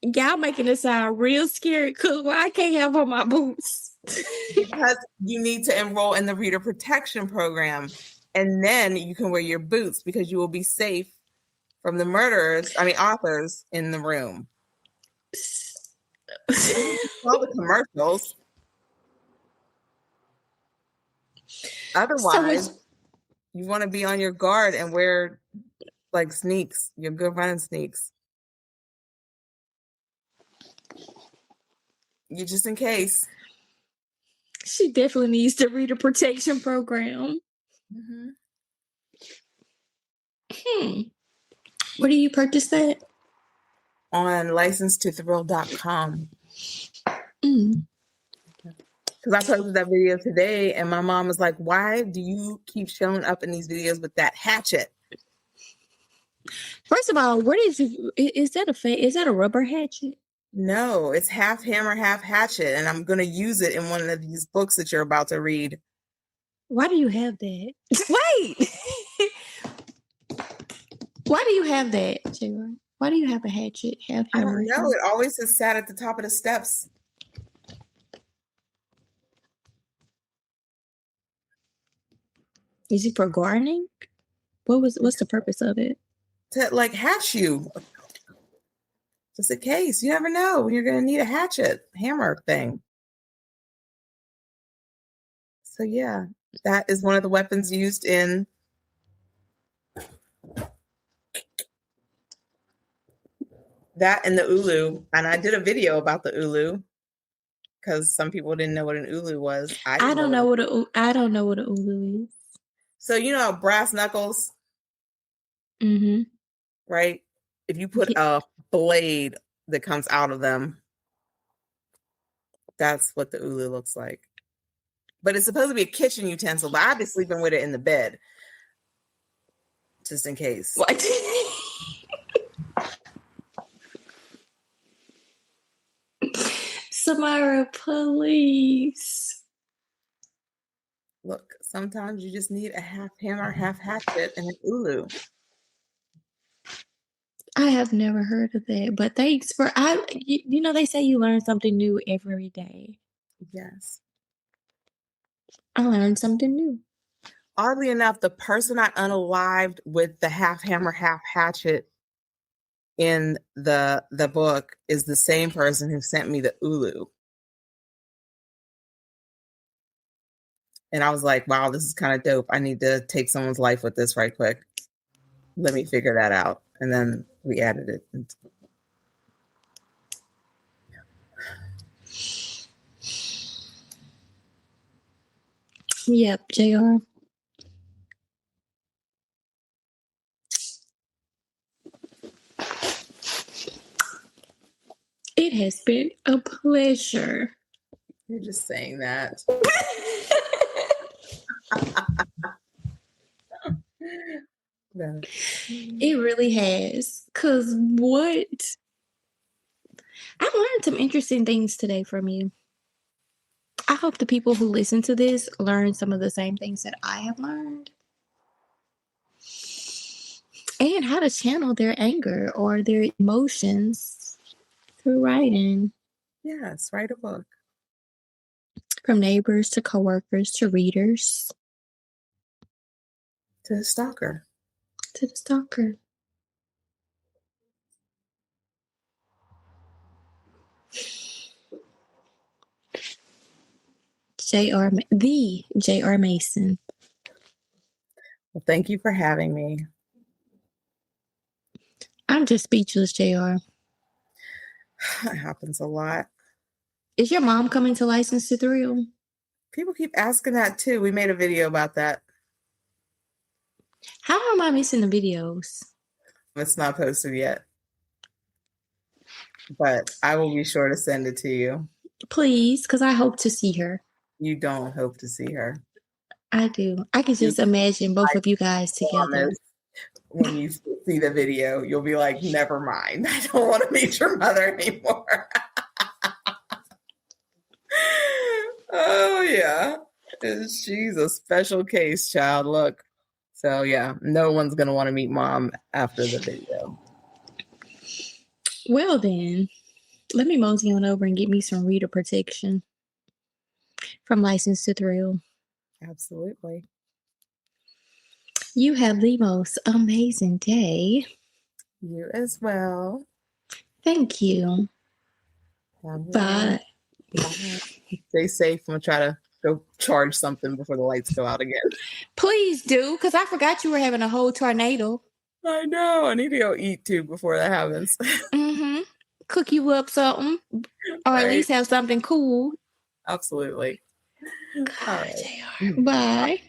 Y'all making it sound real scary. Cause I can't have on my boots. Because you need to enroll in the reader protection program, and then you can wear your boots because you will be safe from the authors in the room. All the commercials. Otherwise, you want to be on your guard and wear like sneaks. You're good running sneaks. You just in case. She definitely needs the reader protection program. Mm-hmm. Where do you purchase that? On License.To.Thrill.com. Mm. Because I posted that video today, and my mom was like, "Why do you keep showing up in these videos with that hatchet?" First of all, where did you? Is that a rubber hatchet? No, it's half hammer, half hatchet, and I'm going to use it in one of these books that you're about to read. Why do you have that? Wait. Why do you have that, J.R.? Why do you have a hatchet, half I hammer? don't know. It always has sat at the top of the steps. Is it for gardening? What's the purpose of it? To like hatch you. Just in case. You never know when you're going to need a hatchet, hammer thing. So yeah, that is one of the weapons used in that and the ulu. And I did a video about the ulu because some people didn't know what an ulu was. I I didn't know don't know what a ulu is. So you know brass knuckles, Mm-hmm. right? If you put a blade that comes out of them, that's what the ulu looks like. But it's supposed to be a kitchen utensil, but I'd be sleeping with it in the bed. Just in case. What? Samara, please. Look, sometimes you just need a half hammer, half hatchet, and an ulu. I have never heard of that, but thanks for you know they say you learn something new every day. Yes. I learned something new. Oddly enough, the person I unalived with the half hammer, half hatchet in the book is the same person who sent me the ulu. And I was like, wow, this is kind of dope. I need to take someone's life with this right quick. Let me figure that out. And then we added it. Yep, JR. It has been a pleasure. You're just saying that. Yeah. It really has. Cause what? I learned some interesting things today from you. I hope the people who listen to this learn some of the same things that I have learned. And how to channel their anger or their emotions through writing. Yes, write a book. From neighbors to coworkers to readers To the stalker. to the stalker. The J.R. Mason. Well, thank you for having me. I'm just speechless, JR. It happens a lot. Is your mom coming to License to Thrill? People keep asking that too. We made a video about that. How am I missing the videos? It's not posted yet. But I will be sure to send it to you. Please, because I hope to see her. You don't hope to see her. I do. I can just imagine both of you guys together. When you see the video, you'll be like, never mind. I don't want to meet your mother anymore. Oh, yeah. She's a special case, child. Look. So, yeah, no one's going to want to meet mom after the video. Well, then, let me mosey on over and get me some reader protection from License to Thrill. Absolutely. You have the most amazing day. You as well. Thank you. Bye. Bye. Stay safe. I'm going to try to go charge something before the lights go out again. Please do, because I forgot you were having a whole tornado. I know. I need to go eat too before that happens. Mm-hmm. Cook you up something, or at Right. least have something cool. Absolutely. All God, right. JR. Bye.